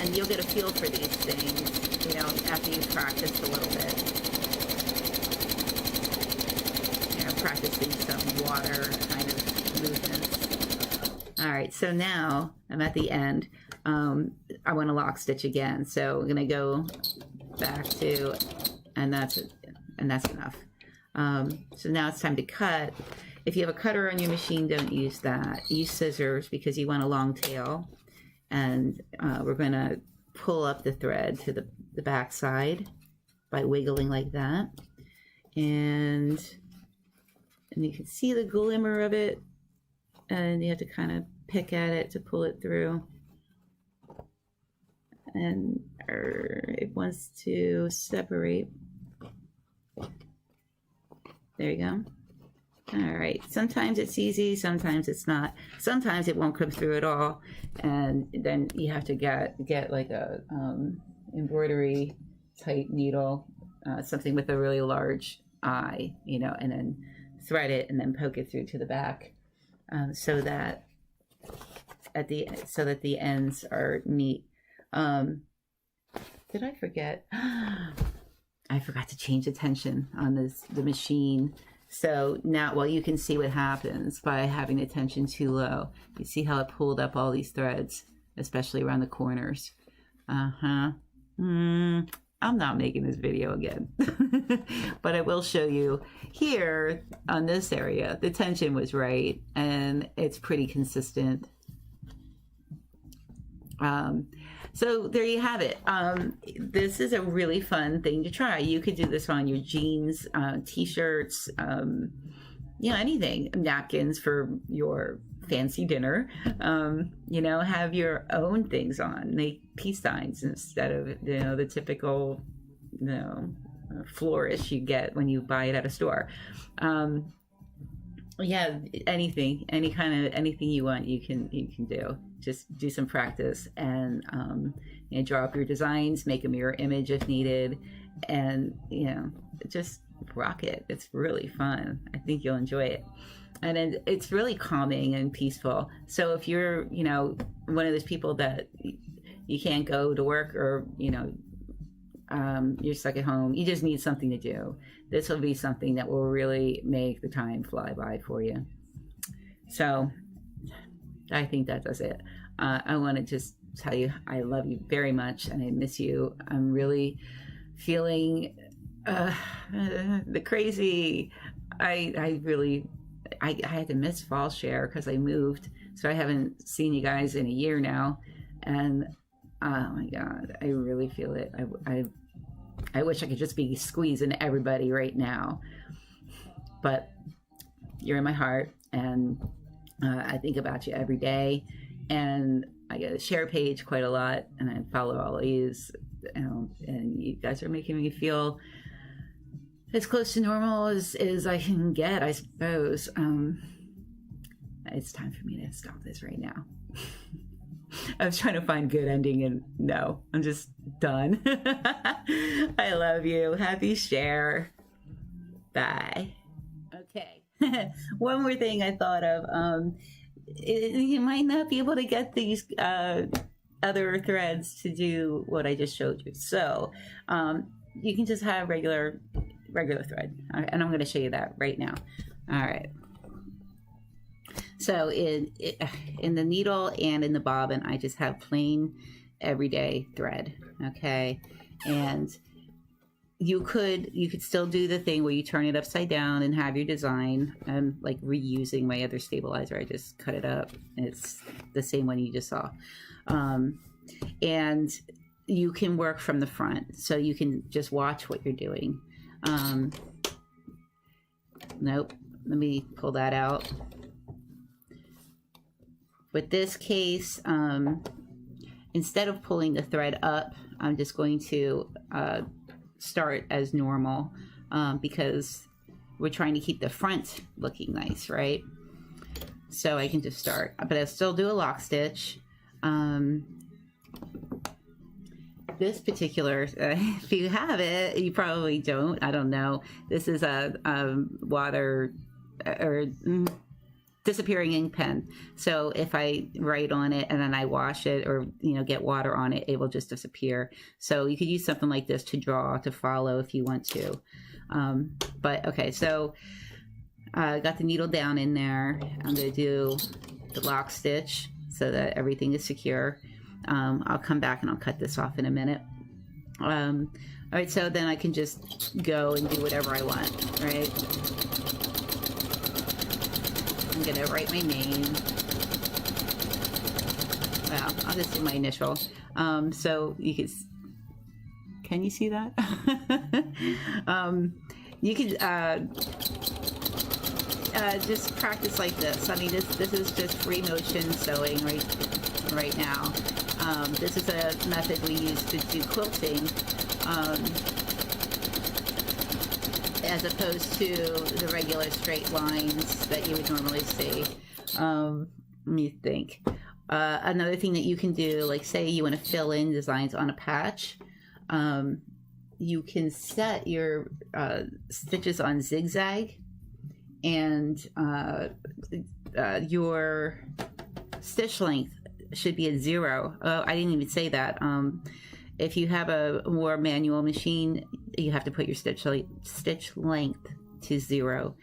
And you'll get a feel for these things, you know, after you've practiced a little bit. You know, practicing some water kind of movements. All right, so now I'm at the end. I want to lock stitch again, so I'm gonna go back to, and that's it, and that's enough. So now it's time to cut. If you have a cutter on your machine, don't use that. Use scissors because you want a long tail. And we're going to pull up the thread to the back side by wiggling like that. And you can see the glimmer of it. And you have to kind of pick at it to pull it through. And it wants to separate. There you go. All right, sometimes it's easy, sometimes it's not. Sometimes it won't come through at all, and then you have to get like a embroidery type needle, something with a really large eye, you know, and then thread it and then poke it through to the back, so that the ends are neat. Did I forget? I forgot to change the tension on the machine. So now, well, you can see what happens by having the tension too low. You see how it pulled up all these threads, especially around the corners. I'm not making this video again. But I will show you here on this area, the tension was right, and it's pretty consistent. So there you have it. This is a really fun thing to try. You could do this on your jeans, t-shirts, you know, anything. Napkins for your fancy dinner. You know, have your own things on. Make peace signs instead of, you know, the typical, you know, flourish you get when you buy it at a store. Yeah, anything, anything you want, you can do. Just do some practice and draw up your designs, make a mirror image if needed, and just rock it. It's really fun. I think you'll enjoy it, and it's really calming and peaceful. So if you're one of those people that you can't go to work, or you're stuck at home, you just need something to do, this will be something that will really make the time fly by for you. So I think that does it. I want to just tell you I love you very much and I miss you. I'm really feeling the crazy. I had to miss fall share because I moved, so I haven't seen you guys in a year now, and oh my god, I really feel it. I wish I could just be squeezing everybody right now, but you're in my heart, and I think about you every day, and I get a share page quite a lot, and I follow all these, and you guys are making me feel as close to normal as I can get, I suppose. It's time for me to stop this right now. I was trying to find good ending, and no, I'm just done. I love you. Happy share. Bye. Okay. One more thing I thought of. You might not be able to get these other threads to do what I just showed you. So you can just have regular thread. And I'm going to show you that right now. All right. So in the needle and in the bobbin, I just have plain everyday thread. Okay. And you could still do the thing where you turn it upside down and have your design. I'm like reusing my other stabilizer. I just cut it up. It's the same one you just saw. And you can work from the front, so you can just watch what you're doing. Nope. Let me pull that out. With this case, instead of pulling the thread up, I'm just going to start as normal because we're trying to keep the front looking nice, right? So I can just start, but I'll still do a lock stitch. This particular, if you have it, you probably don't. I don't know. This is a water or disappearing ink pen. So if I write on it and then I wash it or get water on it, it will just disappear. So you could use something like this to draw, to follow if you want to. But okay, so I got the needle down in there. I'm going to do the lock stitch so that everything is secure. I'll come back and I'll cut this off in a minute. All right, so then I can just go and do whatever I want, right? I'm gonna write my name. Well, I'll just do my initial. So you can you see that? You could just practice like this. I mean, this is just free motion sewing right now. This is a method we use to do quilting, as opposed to the regular straight lines that you would normally see. Let me think. Another thing that you can do, like say you want to fill in designs on a patch, you can set your stitches on zigzag, and your stitch length should be at 0. Oh, I didn't even say that. If you have a more manual machine, you have to put your stitch length to 0.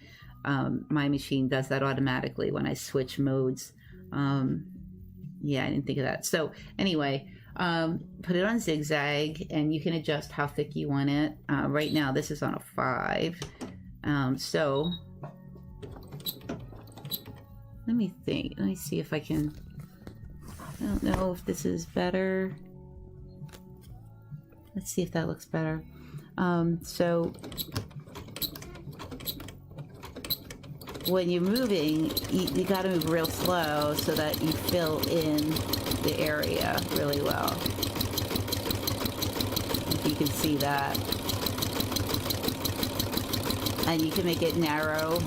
My machine does that automatically when I switch modes. Yeah, I didn't think of that. So anyway, put it on zigzag, and you can adjust how thick you want it. Right now, this is on a 5. So let me think. Let me see if I can. I don't know if this is better. Let's see if that looks better. So when you're moving, you got to move real slow so that you fill in the area really well. If you can see that. And you can make it narrow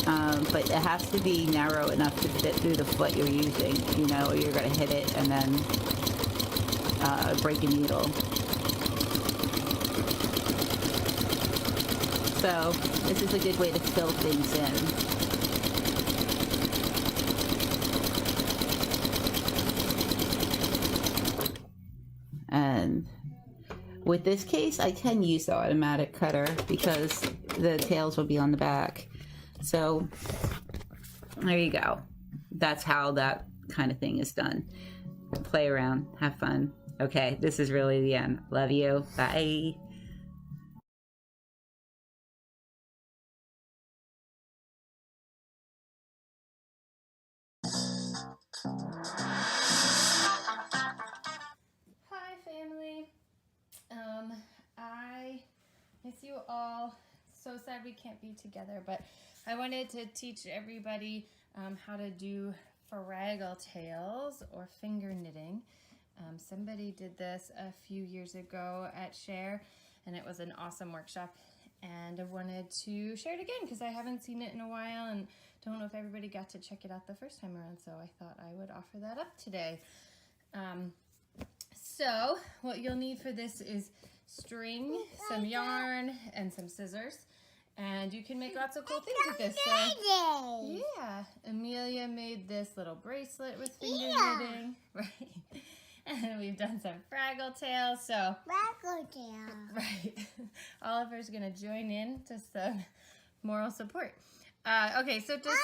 but it has to be narrow enough to fit through the foot you're using, you know, or you're going to hit it and then break a needle. So this is a good way to fill things in. And with this case, I can use the automatic cutter because the tails will be on the back. So there you go. That's how that kind of thing is done. Play around, have fun. Okay, this is really the end. Love you. Bye. Hi, family. I miss you all. So sad we can't be together, but I wanted to teach everybody how to do Fraggle tails or finger knitting. Somebody did this a few years ago at Share, and it was an awesome workshop, and I wanted to share it again because I haven't seen it in a while and don't know if everybody got to check it out the first time around, so I thought I would offer that up today. So what you'll need for this is string, some yarn, and some scissors. And you can make lots of cool things with this. So, yeah, Amelia made this little bracelet with finger knitting, right? And we've done some Fraggle tails. So Fraggle tail. Right. Oliver's gonna join in to some moral support. Okay, so just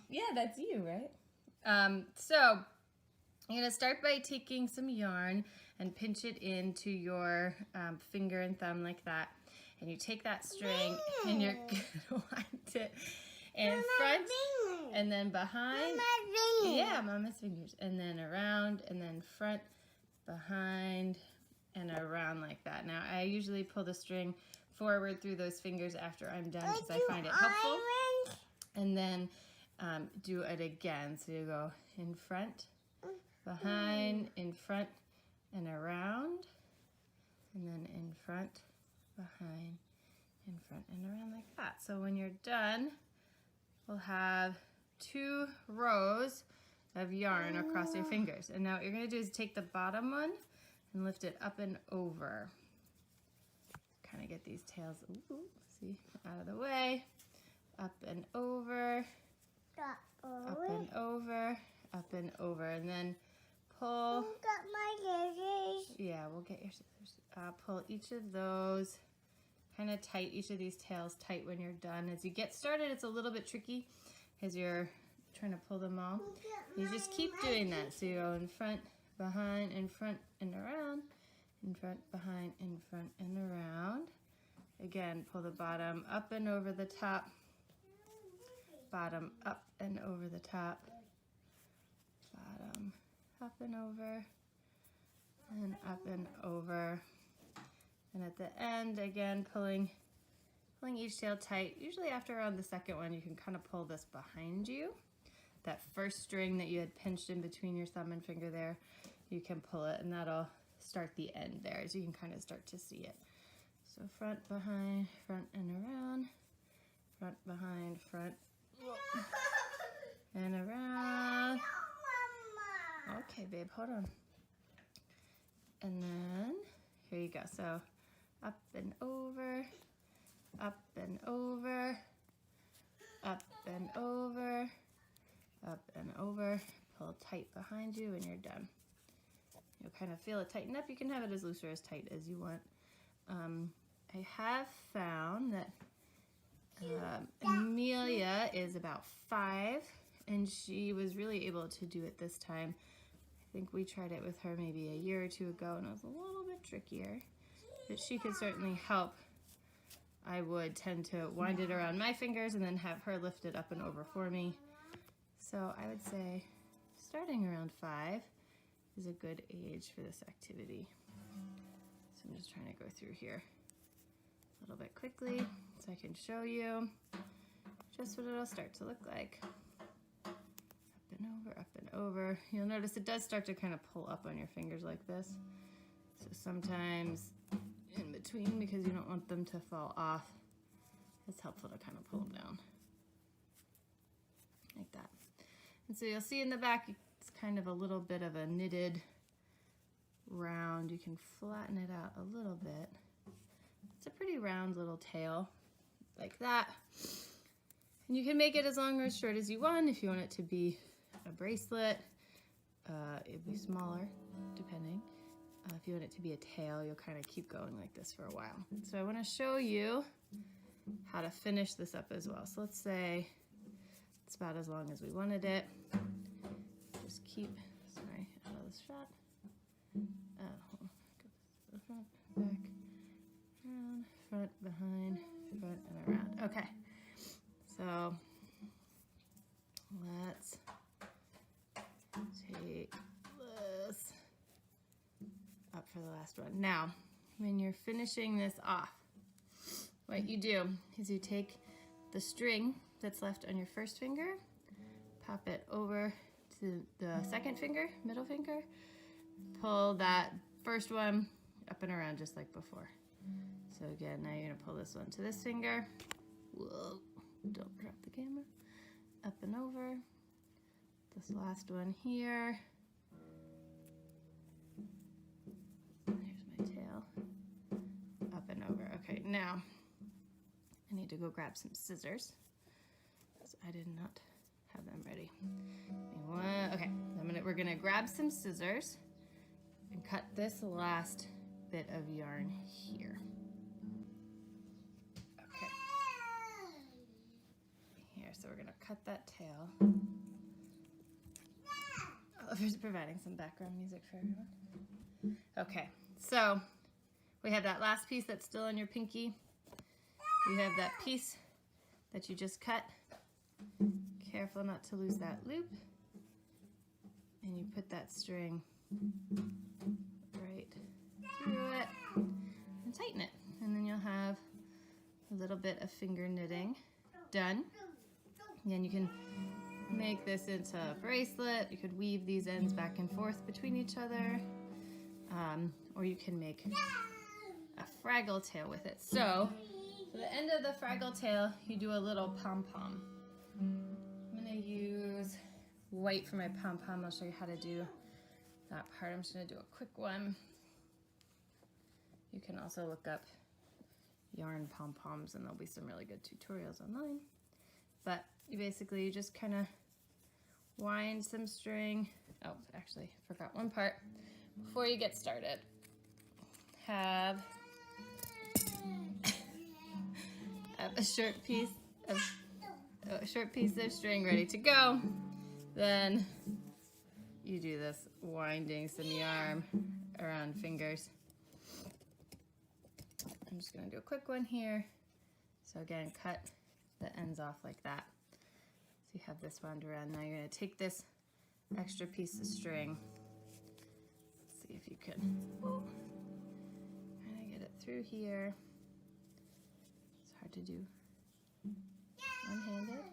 yeah, that's you, right? So you're gonna start by taking some yarn and pinch it into your finger and thumb like that. And you take that string and you're gonna wind it in front and then behind. Yeah, Mama's fingers. And then around and then front, behind, and around like that. Now I usually pull the string forward through those fingers after I'm done because I find it helpful. And then do it again. So you go in front, behind, in front, and around. And then in front, behind, in front, and around like that. So when you're done, we'll have 2 rows of yarn across your fingers. And now what you're gonna do is take the bottom one and lift it up and over. Kind of get these tails, ooh, see, out of the way. Up and over, up and over, up and over. And then pull. Got my scissors. Yeah, we'll get your scissors. Pull each of those kind of tight, each of these tails tight when you're done. As you get started, it's a little bit tricky because you're trying to pull them all. You just keep doing that. So you go in front, behind, in front, and around. In front, behind, in front, and around. Again, pull the bottom up and over the top. Bottom up and over the top. Bottom up and over. And up and over. And at the end, again, pulling each tail tight. Usually after around the second one, you can kind of pull this behind you. That first string that you had pinched in between your thumb and finger there, you can pull it and that'll start the end there, so you can kind of start to see it. So front, behind, front and around, front, behind, front, and around. Okay, babe, hold on. And then, here you go. So up and over, up and over, up and over, up and over. Pull tight behind you and you're done. You'll kind of feel it tighten up. You can have it as loose or as tight as you want. I have found that Amelia is about 5 and she was really able to do it this time. I think we tried it with her maybe a year or 2 ago and it was a little bit trickier, but she could certainly help. I would tend to wind it around my fingers and then have her lift it up and over for me. So I would say starting around 5 is a good age for this activity. So I'm just trying to go through here a little bit quickly so I can show you just what it'll start to look like. Up and over, up and over. You'll notice it does start to kind of pull up on your fingers like this. So sometimes in between, because you don't want them to fall off, it's helpful to kind of pull them down. like that. And so you'll see in the back, it's kind of a little bit of a knitted round. You can flatten it out a little bit. It's a pretty round little tail, like that. And you can make it as long or as short as you want. If you want it to be a bracelet, it'd be smaller, depending. If you want it to be a tail, you'll kind of keep going like this for a while. So I want to show you how to finish this up as well. So let's say it's about as long as we wanted it. Just keep, sorry, out of the shot. Hold on. Front, back, around, front, behind, front, and around. Okay, so let's take this up for the last one. Now, when you're finishing this off, what you do is you take the string that's left on your first finger, pop it over to the second finger, middle finger, pull that first one up and around just like before. So again, now you're gonna pull this one to this finger. Whoa, don't drop the camera. Up and over. This last one here. Here's my tail. Up and over. Okay, now I need to go grab some scissors because I did not have them ready. Okay, we're gonna grab some scissors and cut this last bit of yarn here. Okay. Here, so we're gonna cut that tail. Oliver's providing some background music for everyone. Okay, so we have that last piece that's still on your pinky. We have that piece that you just cut. Careful not to lose that loop. And you put that string right through it and tighten it. And then you'll have a little bit of finger knitting done. And you can make this into a bracelet. You could weave these ends back and forth between each other. Or you can make a Fraggle tail with it. So, for the end of the Fraggle tail, you do a little pom-pom. I'm gonna use white for my pom-pom. I'll show you how to do that part. I'm just gonna do a quick one. You can also look up yarn pom-poms and there'll be some really good tutorials online. But you just kind of wind some string. Oh, actually, forgot one part. Before you get started, have a short piece of string ready to go. Then you do this winding some yarn around fingers. I'm just gonna do a quick one here. So again, cut the ends off like that. So you have this wound around. Now you're gonna take this extra piece of string. Let's see if you can kind of get it through here. It's hard to do one-handed.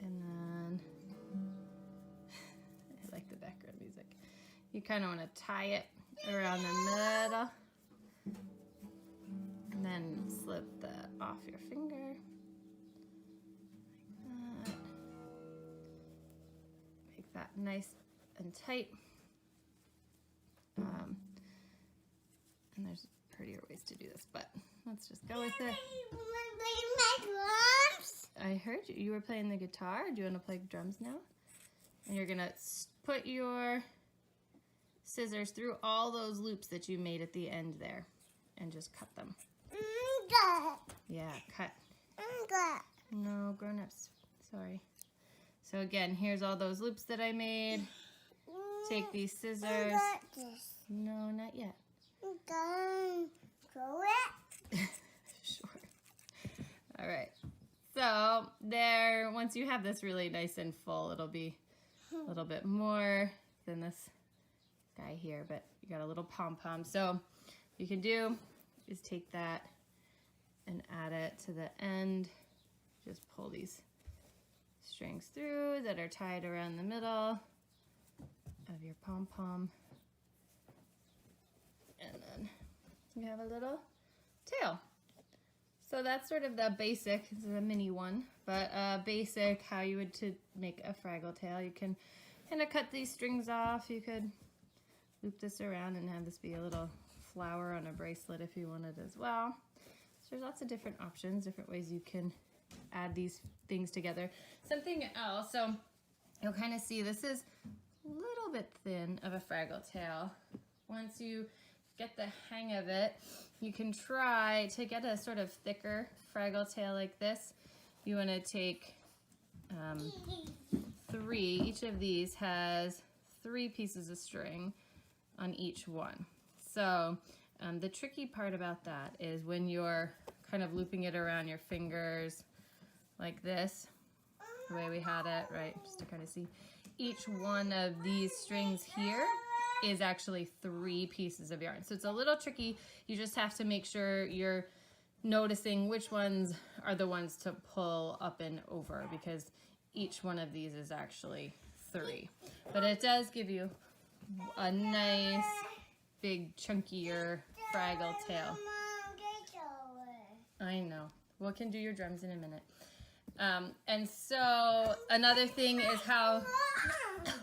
And then, I like the background music. You kind of want to tie it around the middle. And then slip that off your finger. Like that. Make that nice and tight. And there's prettier ways to do this, but let's just go with it. I heard you. You were playing the guitar. Do you want to play drums now? And you're gonna put your scissors through all those loops that you made at the end there and just cut them. Yeah, cut. No, grown-ups. Sorry. So again, here's all those loops that I made. Take these scissors. No, not yet. Sure. All right. So there, once you have this really nice and full, it'll be a little bit more than this guy here, but you got a little pom-pom. So what you can do is take that and add it to the end. Just pull these strings through that are tied around the middle of your pom-pom. And then you have a little tail. So that's sort of the basic, this is a mini one, but basic how you would to make a Fraggle tail. You can kind of cut these strings off. You could loop this around and have this be a little flower on a bracelet if you wanted as well. So there's lots of different options, different ways you can add these things together. Something else, so you'll kind of see this is a little bit thin of a Fraggle tail. Once you get the hang of it, you can try to get a sort of thicker Fraggle tail like this. You want to take 3. Each of these has 3 pieces of string on each one. So the tricky part about that is when you're kind of looping it around your fingers like this, the way we had it, right? Just to kind of see. Each one of these strings here is actually 3 pieces of yarn. So it's a little tricky. You just have to make sure you're noticing which ones are the ones to pull up and over, because each one of these is actually 3. But it does give you a nice, big, chunkier Fraggle tail. I know. We can do your drums in a minute. And so another thing is how,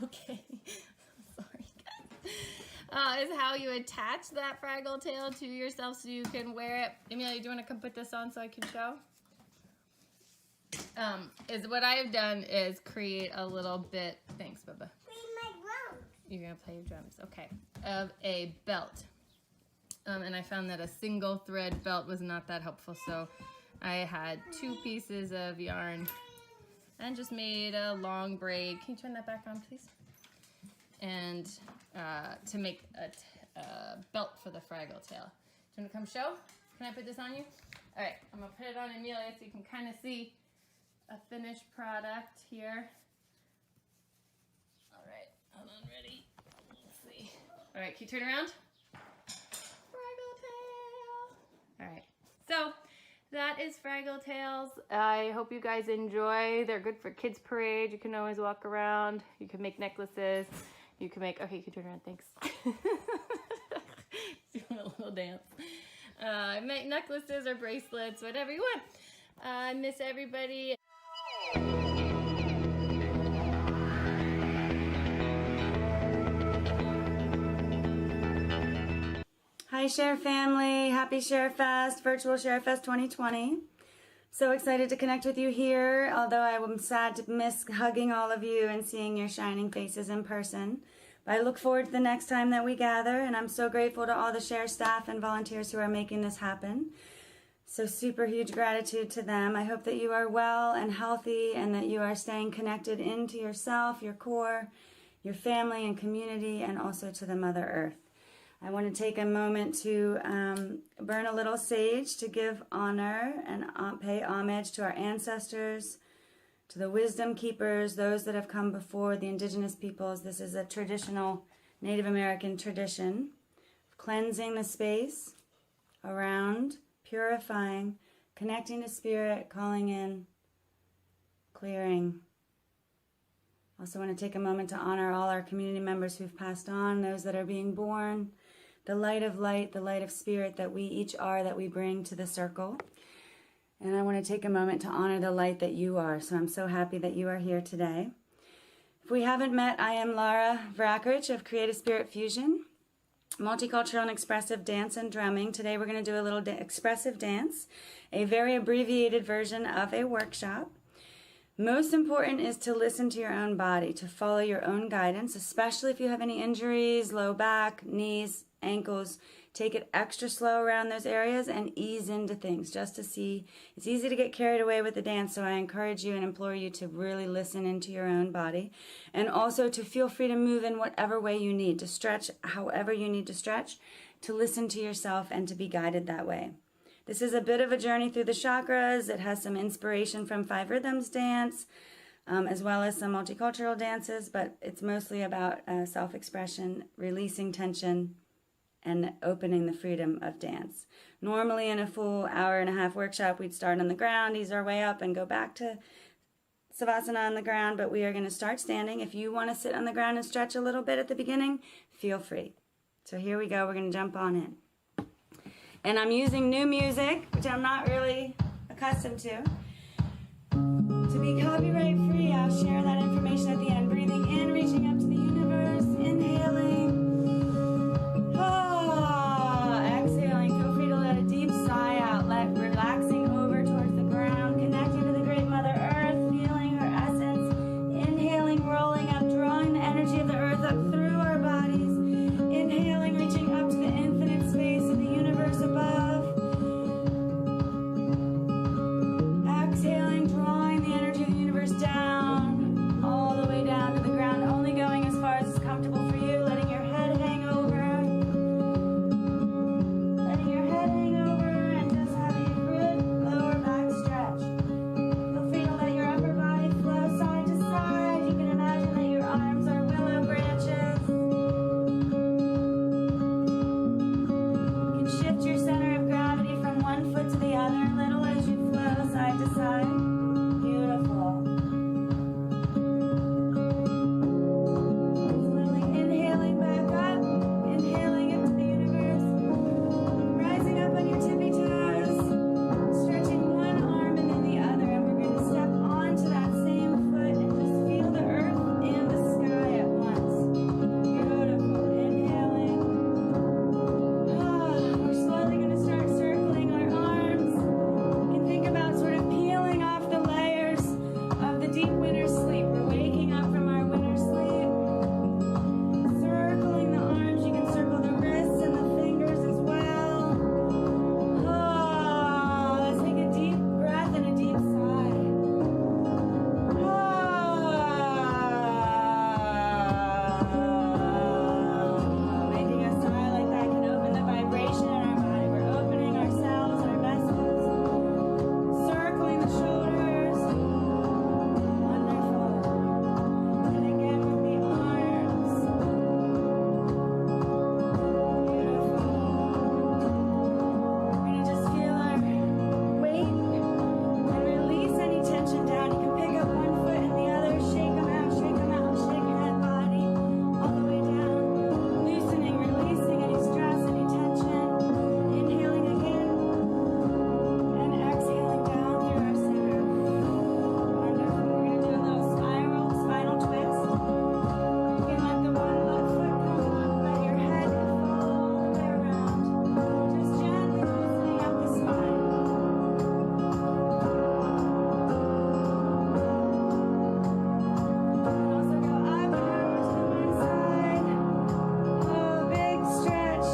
okay, sorry guys, is how you attach that Fraggle tail to yourself so you can wear it. Amelia, do you want to come put this on so I can show? Is what I've done is create a little bit, thanks Bubba. You're gonna play your drums, okay, of a belt. And I found that a single thread belt was not that helpful, so I had 2 pieces of yarn and just made a long braid. Can you turn that back on, please? And to make a belt for the Fraggle tail. Do you want to come show? Can I put this on you? All right, I'm gonna put it on Amelia so you can kind of see a finished product here. All right, hold on, ready? Let's see. All right, can you turn around? Fraggle tail. All right, so that is Fraggle tails. I hope you guys enjoy. They're good for kids' parade. You can always walk around. You can make necklaces. You can make, okay, you can turn around, thanks. Doing a little dance. Make necklaces or bracelets, whatever you want. I miss everybody. Hi Share family, happy Sharefest, virtual Sharefest 2020. So excited to connect with you here, although I am sad to miss hugging all of you and seeing your shining faces in person. But I look forward to the next time that we gather, and I'm so grateful to all the Share staff and volunteers who are making this happen. So super huge gratitude to them. I hope that you are well and healthy and that you are staying connected into yourself, your core, your family and community, and also to the Mother Earth. I want to take a moment to burn a little sage to give honor and pay homage to our ancestors, to the wisdom keepers, those that have come before the indigenous peoples. This is a traditional Native American tradition of cleansing the space around, purifying, connecting to spirit, calling in, clearing. Also want to take a moment to honor all our community members who've passed on, those that are being born, the light of light, the light of spirit that we each are, that we bring to the circle. And I want to take a moment to honor the light that you are. So I'm so happy that you are here today. If we haven't met, I am Lara Vrackrich of Creative Spirit Fusion, multicultural and expressive dance and drumming. Today we're going to do a little expressive dance, a very abbreviated version of a workshop. Most important is to listen to your own body, to follow your own guidance, especially if you have any injuries, low back, knees, ankles. Take it extra slow around those areas and ease into things just to see. It's easy to get carried away with the dance, so I encourage you and implore you to really listen into your own body, and also to feel free to move in whatever way you need, to stretch however you need to stretch, to listen to yourself and to be guided that way. This is a bit of a journey through the chakras. It has some inspiration from 5 Rhythms dance, as well as some multicultural dances, but it's mostly about self-expression, releasing tension, and opening the freedom of dance. Normally in a full hour-and-a-half workshop, we'd start on the ground, ease our way up, and go back to Savasana on the ground, but we are going to start standing. If you want to sit on the ground and stretch a little bit at the beginning, feel free. So here we go. We're going to jump on in. And I'm using new music, which I'm not really accustomed to. To be copyright free, I'll share that information at the end. Breathing in, reaching up to the universe, inhaling. Exhaling, feel free to let a deep sigh out, relaxing over towards the ground, connecting to the great Mother Earth, feeling her essence. Inhaling, rolling up, drawing the energy of the earth up through our bodies. Inhaling, reaching up to the infinite space of the universe above. Exhaling, drawing the energy of the universe down, all the way down to the ground, only going as far as is comfortable for you, letting your head hang over. Letting your head hang over and just having a good lower back stretch. Feel free to let your upper body flow side to side. You can imagine that your arms are willow branches. You can shift your center of gravity from one foot to the other a little as you flow side to side. Beautiful. Slowly inhaling back up, inhaling into the universe, rising up on your tippy toes, stretching one arm and then the other, and we're going to step onto that same foot and just feel the earth and the sky at once. Beautiful. Inhaling. We're slowly going to start circling our arms. You can think about sort of peeling off the layers of the deep winter sleep. We're waking up from our winter sleep. Circling the arms. You can circle the wrists and the fingers as well. Let's take a deep breath and a deep sigh. Making a sigh like that can open the vibration in our body. We're opening ourselves, our vessels, circling the shoulders. Wonderful. And again with the arms. Beautiful. We're going to just feel our weight and release any tension down. You can pick up one foot and the other, shake them out, shake head, body, all the way down. Loosening, releasing any stress, any tension. Inhaling again and exhaling down through our center. Wonderful. We're going to do a little spinal twist. You can let the one left foot come up, let your head fall all the way around. Just gently loosening up the spine. Also go up and over to the one side. Big stretch.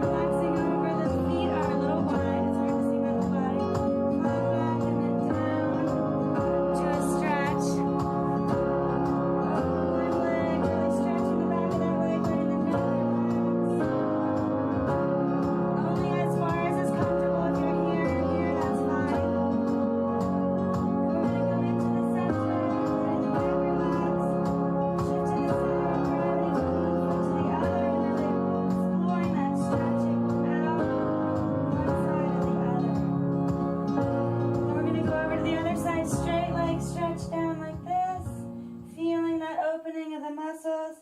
Relaxing over. The feet are a little wide. It's hard to see by the body. Flat back and then down to a stretch. One leg, really stretching the back of that leg, letting the neck relax. Only as far as is comfortable. If you're here, that's fine. We're going to go into the center, letting the back relax. Shift to the center of gravity from one foot to the other, and really exploring that stretching out one side and the other. Then we're going to go over to the other side, straight leg stretch down like this, feeling that opening of the muscles,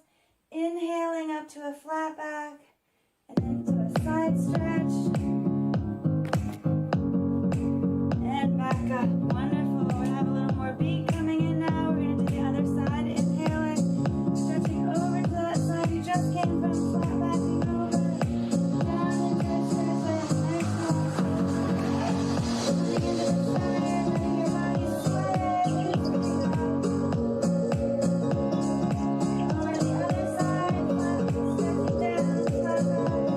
inhaling up to a flat back, and then to a side stretch, and back up. Wonderful. We have a little more beat coming in now. We're going to do the other side, inhaling, stretching over to that side you just came from, flat backing over, down into a stretch, nice long coming into the center, letting your body sway, lifting up. Over to the other side, stretching down, flat back.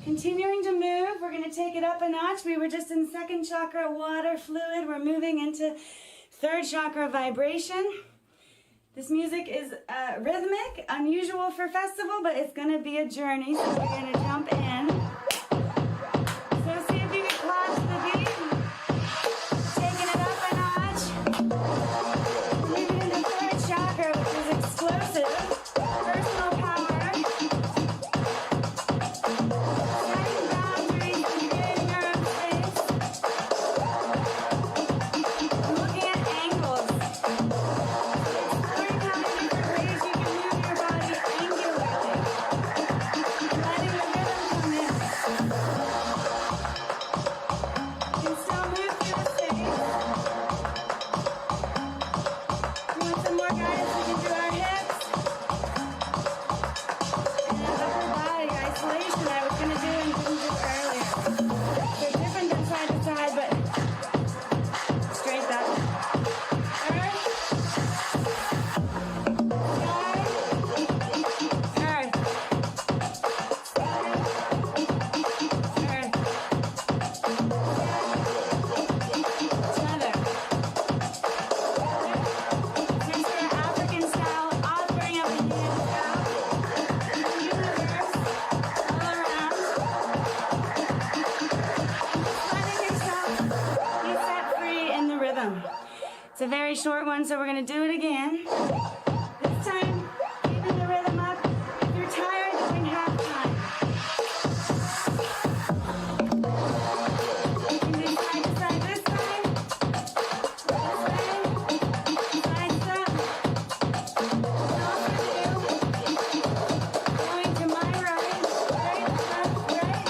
Continuing to move, we're going to take it up a notch. We were just in second chakra water fluid. We're moving into third chakra vibration. This music is rhythmic, unusual for festival, but it's going to be a journey, so we're going to jump in. So see if you can clap to the beat. Taking it up a notch. Moving into third chakra, which is explosive. Personal power. Setting boundaries and creating your own space. Looking at angles. Exploring how many different ways you can move your body angularly. Letting the rhythm come in. You can still move through the space. If you want some more guidance, we can do our hips. And upper body isolation I was going to do and didn't do earlier. They're different than side to side, but straight up. Earth. Sky. Earth. Sky. Earth. Tether. Next to our African style, offering up the hands out. Universe all around. Letting yourself be set free in the rhythm. It's a very short one, so we're going to do it again. This time, keeping the rhythm up. If you're tired, going half time. You can do side to side this side. This way. Side step. And also do going to my right, left, right,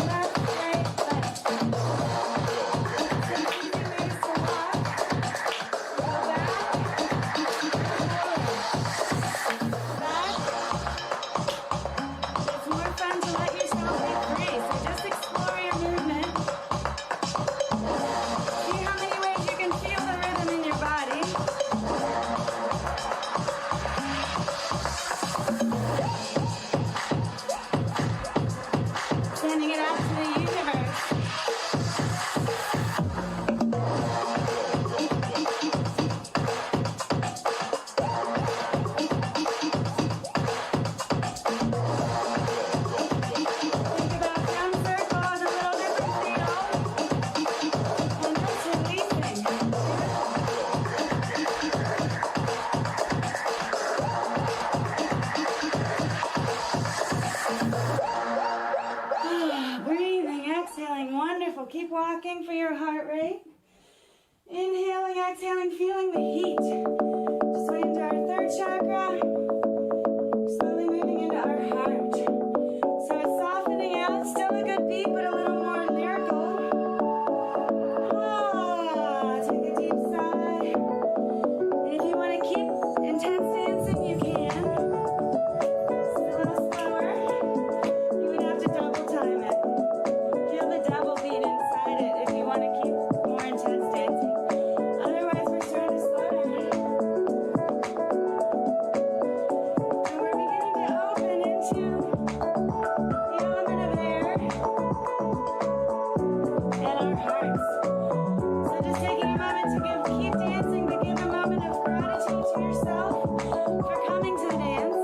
left, right, left. Some easy ways to walk. Go back, back. It's more fun to let yourself be free, so just explore your movement. See how many ways you can feel the rhythm in your body. Sending it out to the universe. Think about drum circles, a little different feel. And just releasing. Breathing, exhaling, wonderful. Keep walking for your heart rate. Inhaling, exhaling, feeling the heat. Just went into our third chakra. Slowly moving into our heart. So it's softening out. Still a good beat, but a little more lyrical. Take a deep sigh. And if you want to keep intense dancing, you can. Just a little slower. You would have to double time it. Feel the double beat inside it if you want to keep more intense dancing. Otherwise, we're starting to slow down. And we're beginning to open into the element of air and our hearts. So just taking a moment to keep dancing, but give a moment of gratitude to yourself for coming to the dance.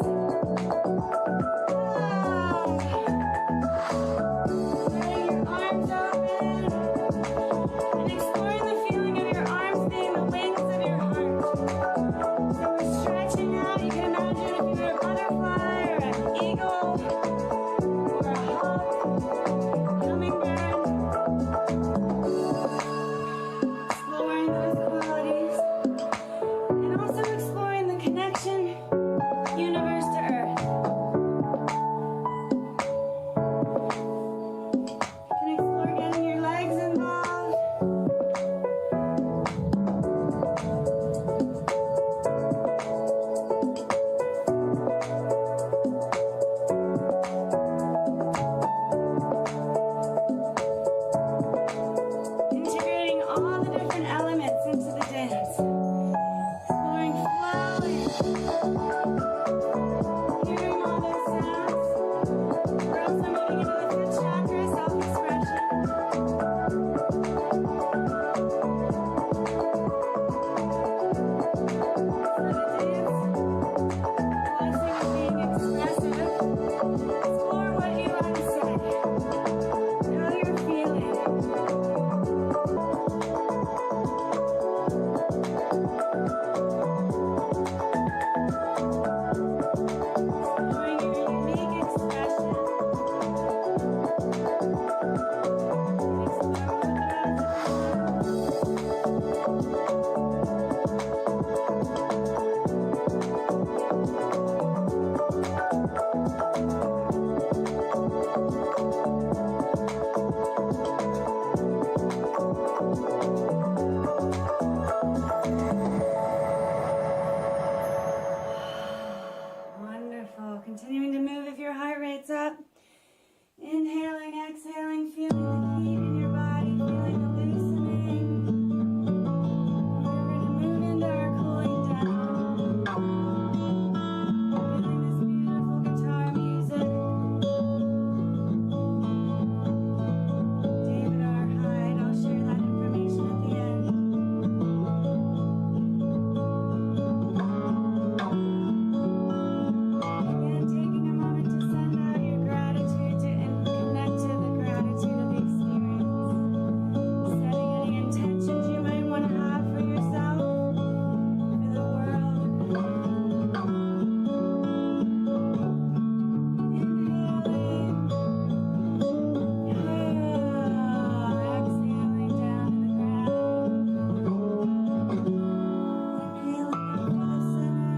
Letting your arms open and exploring the feeling of your arms being the wings of your heart. So we're stretching out. You can imagine if you were a butterfly or an eagle or a hawk, hummingbird. Exploring those qualities and also exploring the connection universe to earth. You can explore getting your legs involved. Integrating all the different elements into the dance. Exploring flow and hearing all those sounds. We're also moving into the fifth Inhaling, exhaling, feeling the heat in your body, feeling the loosening. We're going to move into our cooling down. Feeling this beautiful guitar music. David R. Hyde, I'll share that information at the end. Again, taking a moment to send out your gratitude and connect to the gratitude of the experience. Setting any intentions you might want to have for yourself, for the world. Inhaling. Exhaling down to the ground. Inhaling up to the center.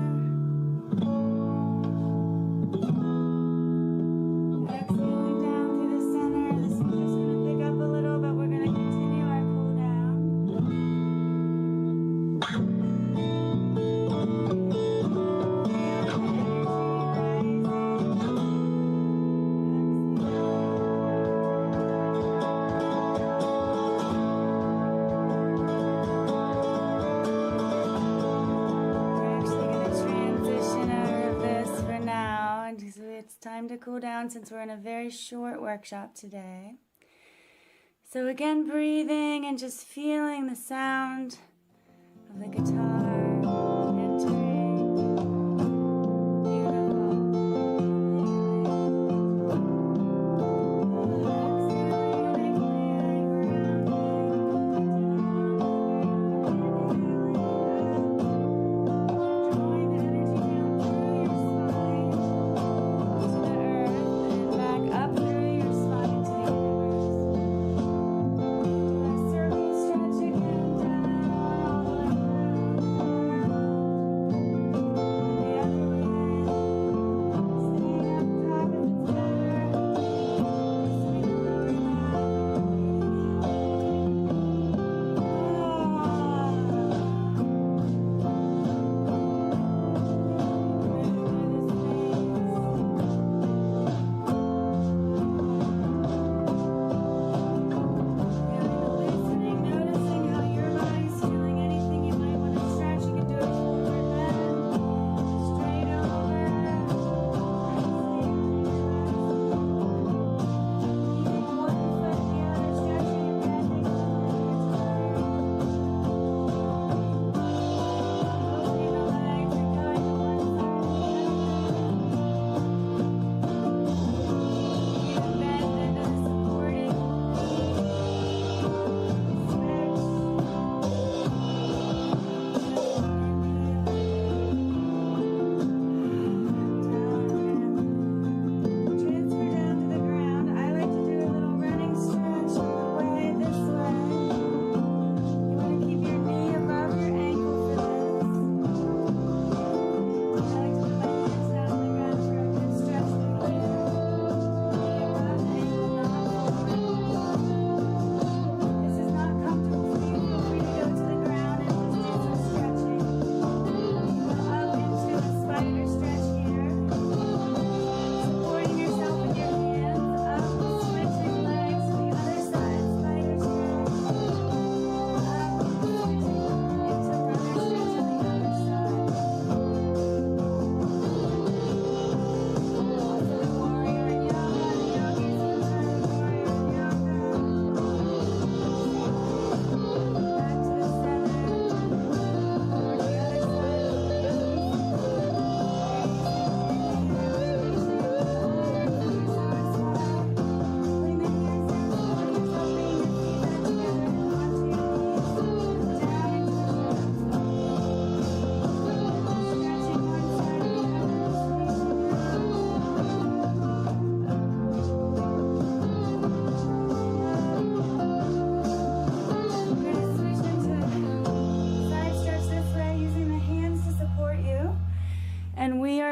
Exhaling down through the center. The speaker's going to pick up a little, but we're going to continue our cool down. We're actually going to transition out of this for now, and so it's time to cool down since we're in a very short workshop today. So again, breathing and just feeling the sound of the guitar entering. Beautiful. Drawing the energy down through your spine to the earth and back up through your spine to the universe. Do a circle stretch again down all the way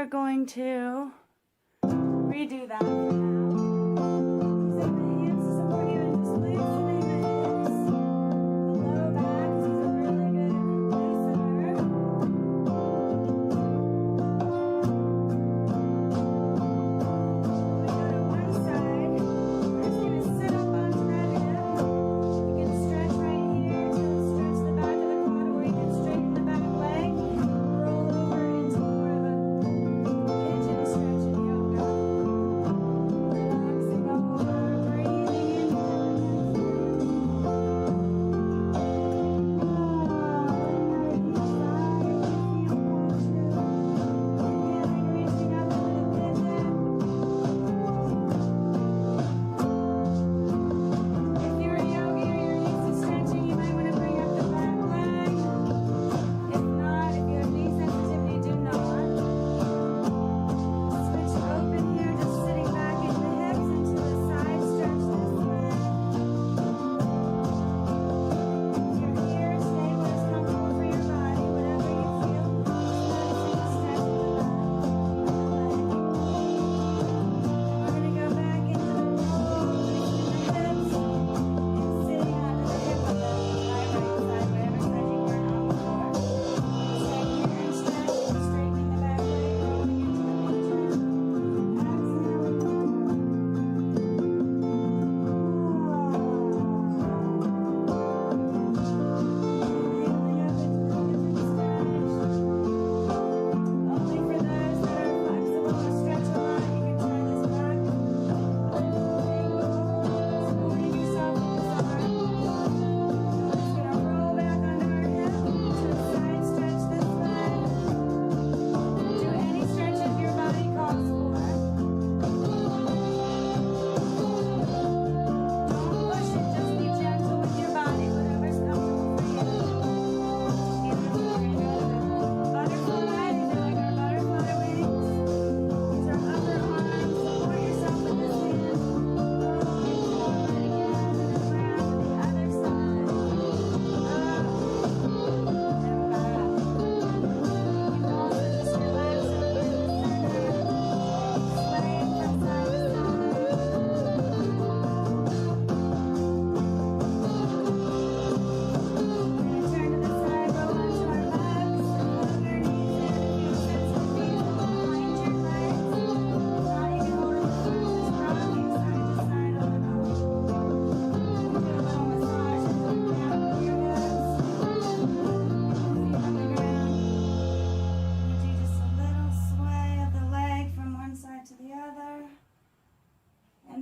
going to redo that for now. Using the hands to support you and just loosening the hips. The low back is a really good loosener. We go to one side.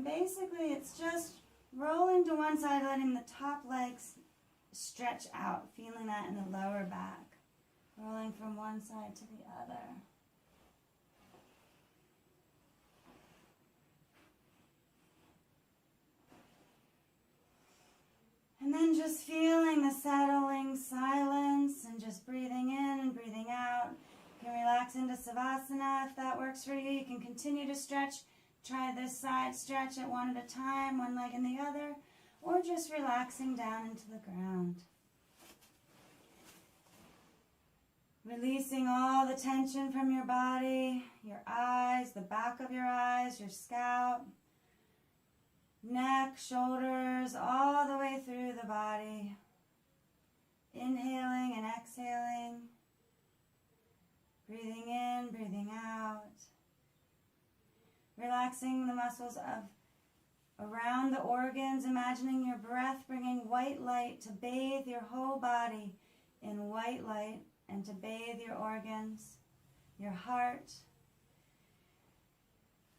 basically it's just rolling to one side, letting the top legs stretch out, feeling that in the lower back. Rolling from one side to the other. And then just feeling the settling silence and just breathing in and breathing out. You can relax into Savasana if that works for you. You can continue to stretch. Try this side, stretch it one at a time, one leg and the other, or just relaxing down into the ground. Releasing all the tension from your body, your eyes, the back of your eyes, your scalp, neck, shoulders, all the way through the body. Inhaling and exhaling. Breathing in, breathing out. Relaxing the muscles of around the organs, imagining your breath bringing white light to bathe your whole body in white light and to bathe your organs, your heart,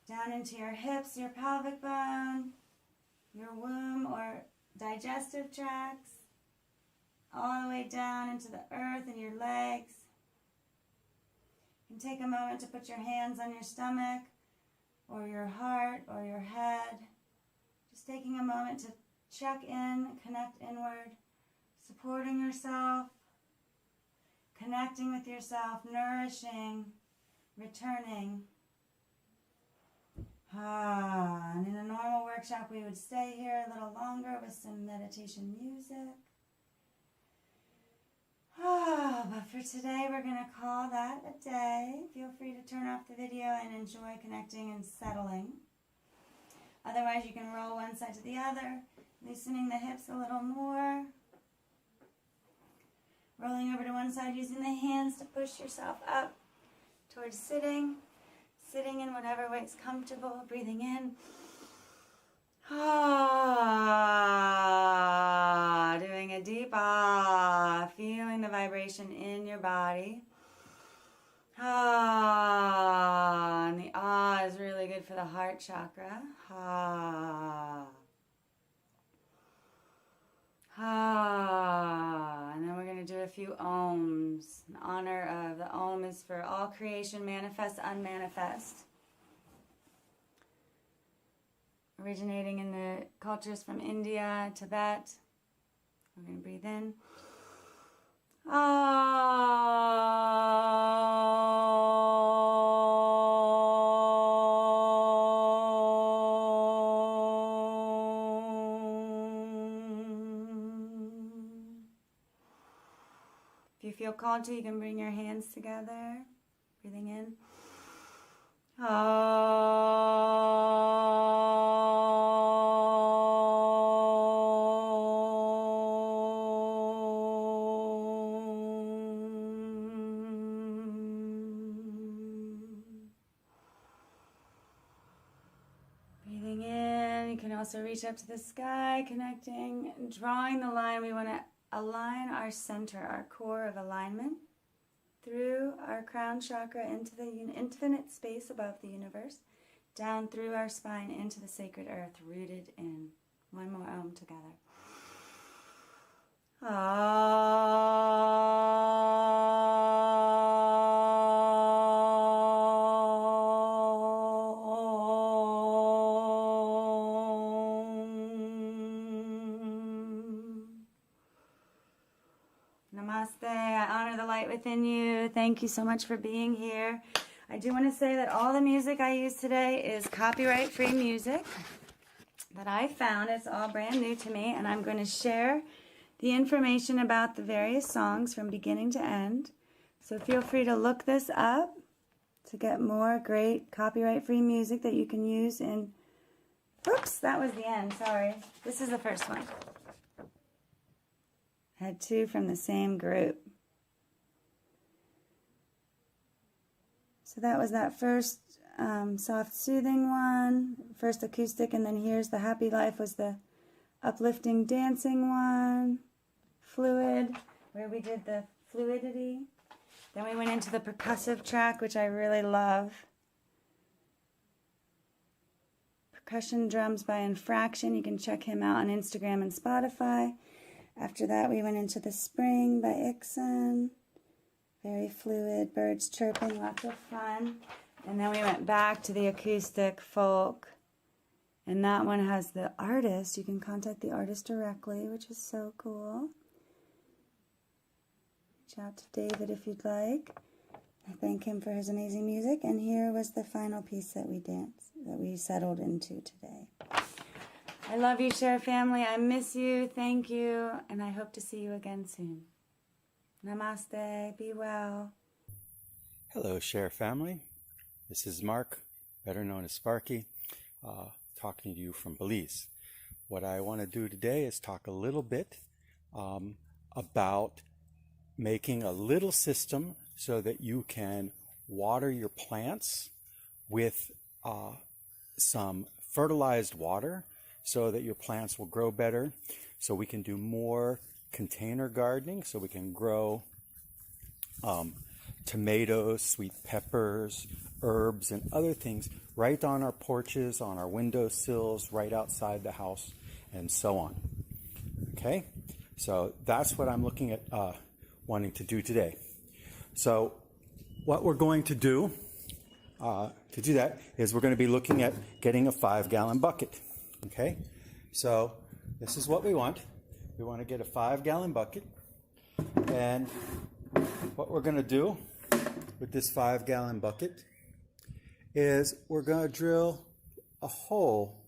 down into your hips, your pelvic bone, your womb or digestive tracts, all the way down into the earth and your legs. You can take a moment to put your hands on your stomach or your heart or your head. Just taking a moment to check in, connect inward, supporting yourself, connecting with yourself, nourishing, returning. And in a normal workshop, we would stay here a little longer with some meditation music. But for today, we're going to call that a day. Feel free to turn off the video and enjoy connecting and settling. Otherwise, you can roll one side to the other, loosening the hips a little more. Rolling over to one side, using the hands to push yourself up towards sitting. Sitting in whatever way is comfortable, breathing in. Doing a deep feeling the vibration in your body. And the is really good for the heart chakra. And then we're going to do a few ohms in honor of the Om is for all creation, manifest, unmanifest. Originating in the cultures from India, Tibet. We're going to breathe in. If you feel called to, you can bring your hands together. Breathing in. Breathing in. You can also reach up to the sky, connecting, drawing the line. We want to align our center, our core of alignment, through our crown chakra into the infinite space above the universe, down through our spine into the sacred earth, rooted in. One more Om together. Namaste. I honor the light within you. Thank you so much for being here. I do want to say that all the music I use today is copyright-free music that I found. It's all brand new to me, and I'm going to share the information about the various songs from beginning to end. So feel free to look this up to get more great copyright-free music that you can use in... Oops, that was the end. Sorry. This is the first one. Had two from the same group. So that was that first soft soothing one, first acoustic, and then here's the Happy Life was the uplifting dancing one, Fluid, where we did the fluidity. Then we went into the percussive track, which I really love. Percussion Drums by Infraction. You can check him out on Instagram and Spotify. After that, we went into The Spring by Ixon. Very fluid, birds chirping, lots of fun. And then we went back to the acoustic folk. And that one has the artist. You can contact the artist directly, which is so cool. Reach out to David if you'd like. I thank him for his amazing music. And here was the final piece that we settled into today. I love you, Share family. I miss you. Thank you. And I hope to see you again soon. Namaste. Be well. Hello, Share family. This is Mark, better known as Sparky, talking to you from Belize. What I want to do today is talk a little bit about making a little system so that you can water your plants with some fertilized water so that your plants will grow better, so we can do more container gardening, so we can grow tomatoes, sweet peppers, herbs, and other things right on our porches, on our windowsills, right outside the house, and so on. Okay, so that's what I'm looking at wanting to do today. So what we're going to do that is we're going to be looking at getting a 5-gallon bucket. Okay, so this is what we want. We want to get a 5-gallon bucket, and what we're going to do with this 5-gallon bucket is we're going to drill a hole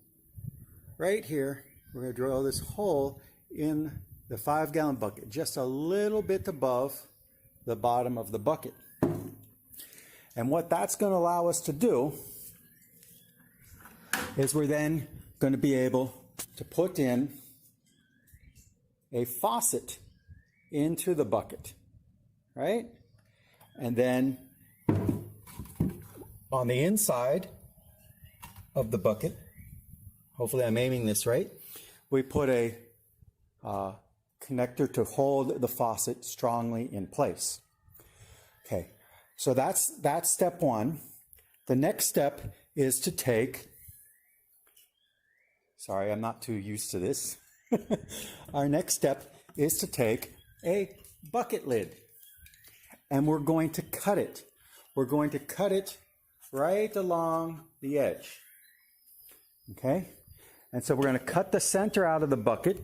right here. We're going to drill this hole in the 5-gallon bucket, just a little bit above the bottom of the bucket. And what that's going to allow us to do is we're then going to be able to put in a faucet into the bucket, right? And then on the inside of the bucket, hopefully I'm aiming this right, we put a connector to hold the faucet strongly in place. Okay, so that's step one. The next step is to take, sorry, I'm not too used to this. Our next step is to take a bucket lid, and we're going to cut it. We're going to cut it right along the edge. Okay? And so we're going to cut the center out of the bucket.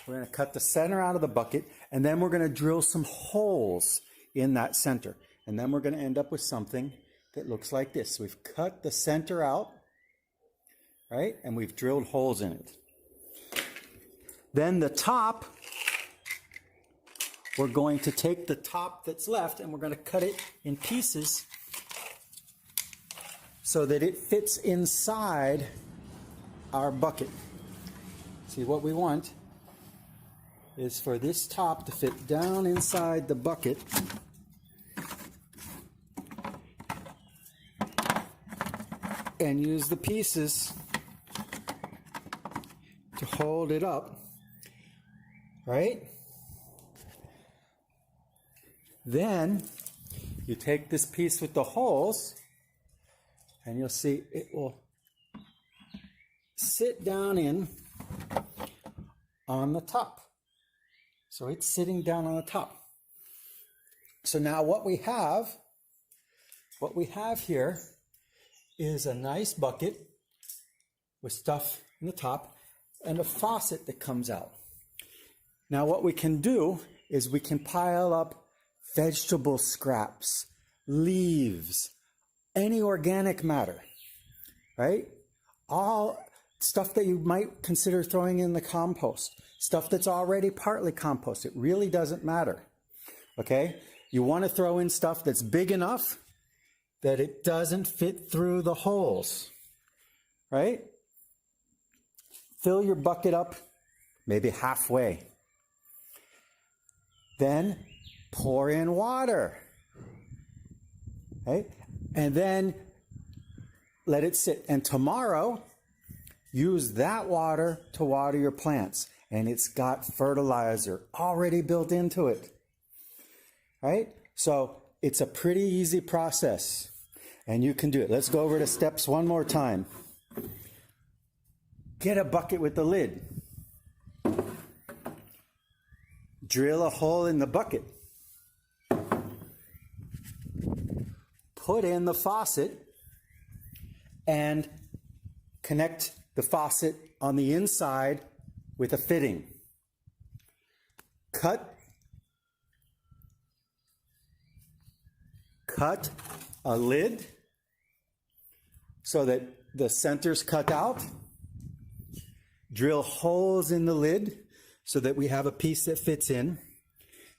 We're going to cut the center out of the bucket, and then we're going to drill some holes in that center. And then we're going to end up with something that looks like this. We've cut the center out, right? And we've drilled holes in it. Then the top, we're going to take the top that's left and we're going to cut it in pieces so that it fits inside our bucket. See, what we want is for this top to fit down inside the bucket. And use the pieces to hold it up, right? Then you take this piece with the holes and you'll see it will sit down in on the top. So it's sitting down on the top. So now what we have here is a nice bucket with stuff in the top and a faucet that comes out. Now what we can do is we can pile up vegetable scraps, leaves, any organic matter, right? All stuff that you might consider throwing in the compost, stuff that's already partly compost. It really doesn't matter, okay? You want to throw in stuff that's big enough that it doesn't fit through the holes, right? Fill your bucket up maybe halfway. Then pour in water, okay? And then let it sit. And tomorrow, use that water to water your plants. And it's got fertilizer already built into it, right? So it's a pretty easy process, and you can do it. Let's go over the steps one more time. Get a bucket with the lid. Drill a hole in the bucket. Put in the faucet and connect the faucet on the inside with a fitting. Cut a lid so that the center's cut out. Drill holes in the lid so that we have a piece that fits in.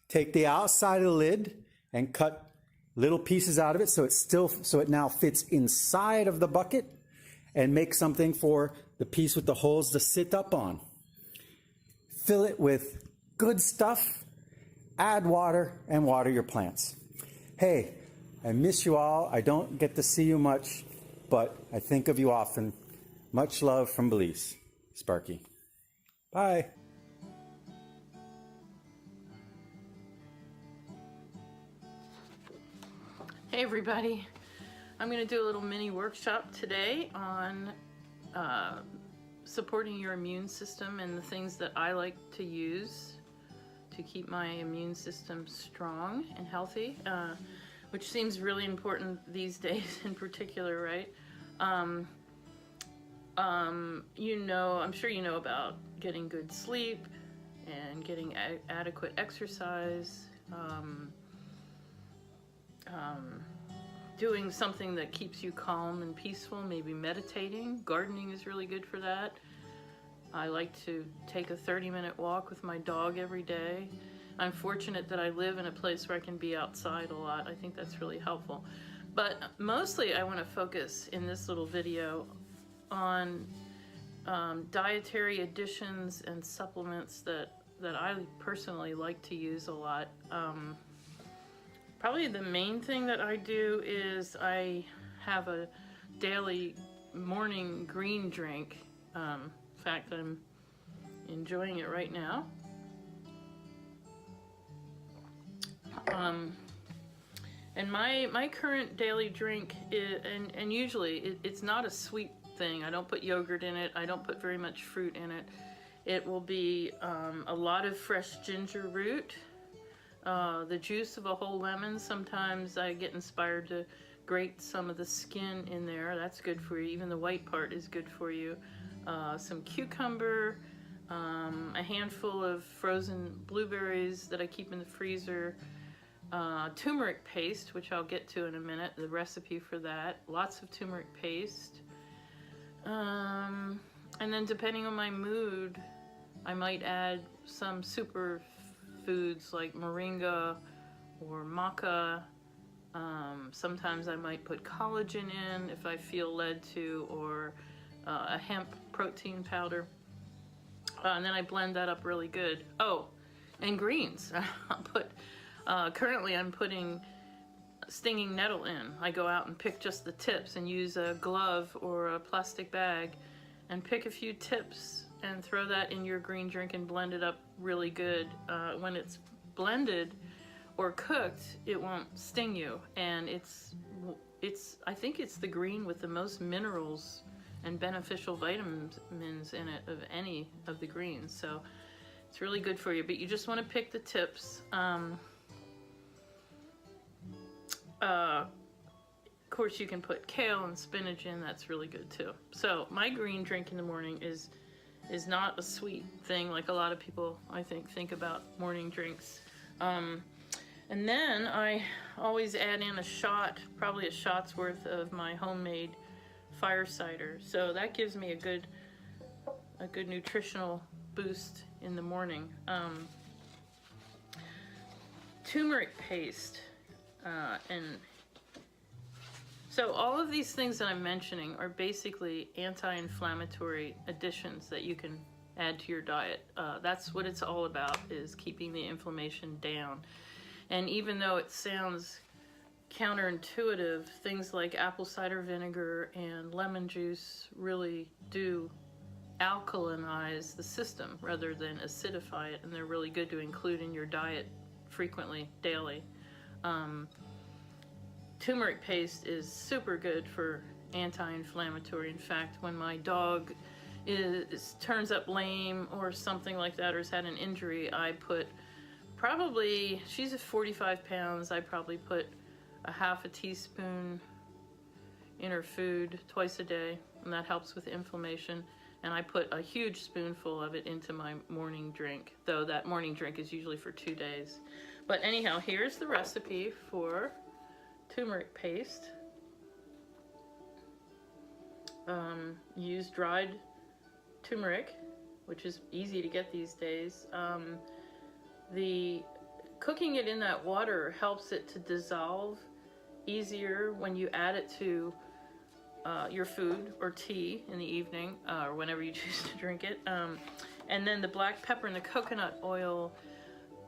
Take the outside of the lid and cut little pieces out of it so it now fits inside of the bucket, and make something for the piece with the holes to sit up on. Fill it with good stuff, add water, and water your plants. Hey, I miss you all. I don't get to see you much, but I think of you often. Much love from Belize. Sparky. Bye. Hey everybody, I'm going to do a little mini workshop today on supporting your immune system and the things that I like to use to keep my immune system strong and healthy, which seems really important these days in particular, right? You know, I'm sure you know about getting good sleep and getting adequate exercise, doing something that keeps you calm and peaceful, maybe meditating. Gardening is really good for that. I like to take a 30-minute walk with my dog every day. I'm fortunate that I live in a place where I can be outside a lot. I think that's really helpful. But mostly I want to focus in this little video on dietary additions and supplements that I personally like to use a lot. Probably the main thing that I do is I have a daily morning green drink. In fact, I'm enjoying it right now. And my current daily drink is, and usually it's not a sweet thing. I don't put yogurt in it. I don't put very much fruit in it. It will be a lot of fresh ginger root, the juice of a whole lemon. Sometimes I get inspired to grate some of the skin in there. That's good for you. Even the white part is good for you. Some cucumber, a handful of frozen blueberries that I keep in the freezer, turmeric paste, which I'll get to in a minute, the recipe for that. Lots of turmeric paste. And then depending on my mood, I might add some super foods like moringa or maca. Sometimes I might put collagen in if I feel led to, or a hemp protein powder. And then I blend that up really good. Oh, and greens. I'll put, currently I'm putting stinging nettle in. I go out and pick just the tips and use a glove or a plastic bag and pick a few tips and throw that in your green drink and blend it up really good. When it's blended or cooked, it won't sting you. And I think it's the green with the most minerals and beneficial vitamins in it of any of the greens. So it's really good for you, but you just want to pick the tips. Of course, you can put kale and spinach in. That's really good too. So my green drink in the morning is not a sweet thing like a lot of people, I think about morning drinks. And then I always add in a shot, probably a shot's worth of my homemade fire cider. So that gives me a good nutritional boost in the morning. Turmeric paste. And so all of these things that I'm mentioning are basically anti-inflammatory additions that you can add to your diet. That's what it's all about, is keeping the inflammation down. And even though it sounds counterintuitive, things like apple cider vinegar and lemon juice really do alkalinize the system rather than acidify it, and they're really good to include in your diet frequently, daily. Turmeric paste is super good for anti-inflammatory. In fact, when my dog turns up lame or something like that, or has had an injury, I put probably, she's at 45 pounds, I probably put a half a teaspoon in her food twice a day, and that helps with inflammation. And I put a huge spoonful of it into my morning drink, though that morning drink is usually for 2 days. But anyhow, here's the recipe for turmeric paste. Use dried turmeric, which is easy to get these days. The cooking it in that water helps it to dissolve easier when you add it to your food or tea in the evening, or whenever you choose to drink it. And then the black pepper and the coconut oil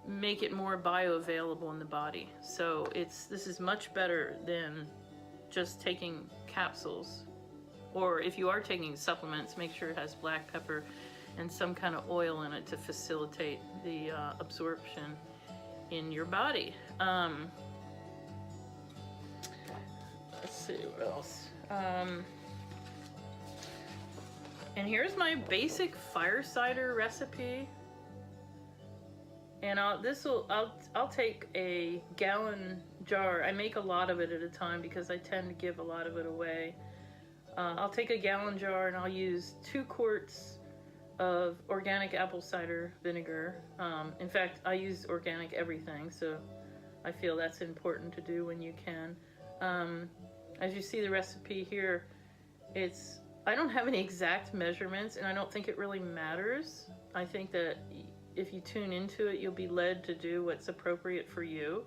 make it more bioavailable in the body. So this is much better than just taking capsules. Or if you are taking supplements, make sure it has black pepper and some kind of oil in it to facilitate the absorption in your body. Let's see what else. And here's my basic fire cider recipe. And I'll take a gallon jar. I make a lot of it at a time because I tend to give a lot of it away. I'll take a gallon jar and I'll use 2 quarts of organic apple cider vinegar. In fact, I use organic everything, so I feel that's important to do when you can. As you see the recipe here, I don't have any exact measurements, and I don't think it really matters. I think that if you tune into it, you'll be led to do what's appropriate for you.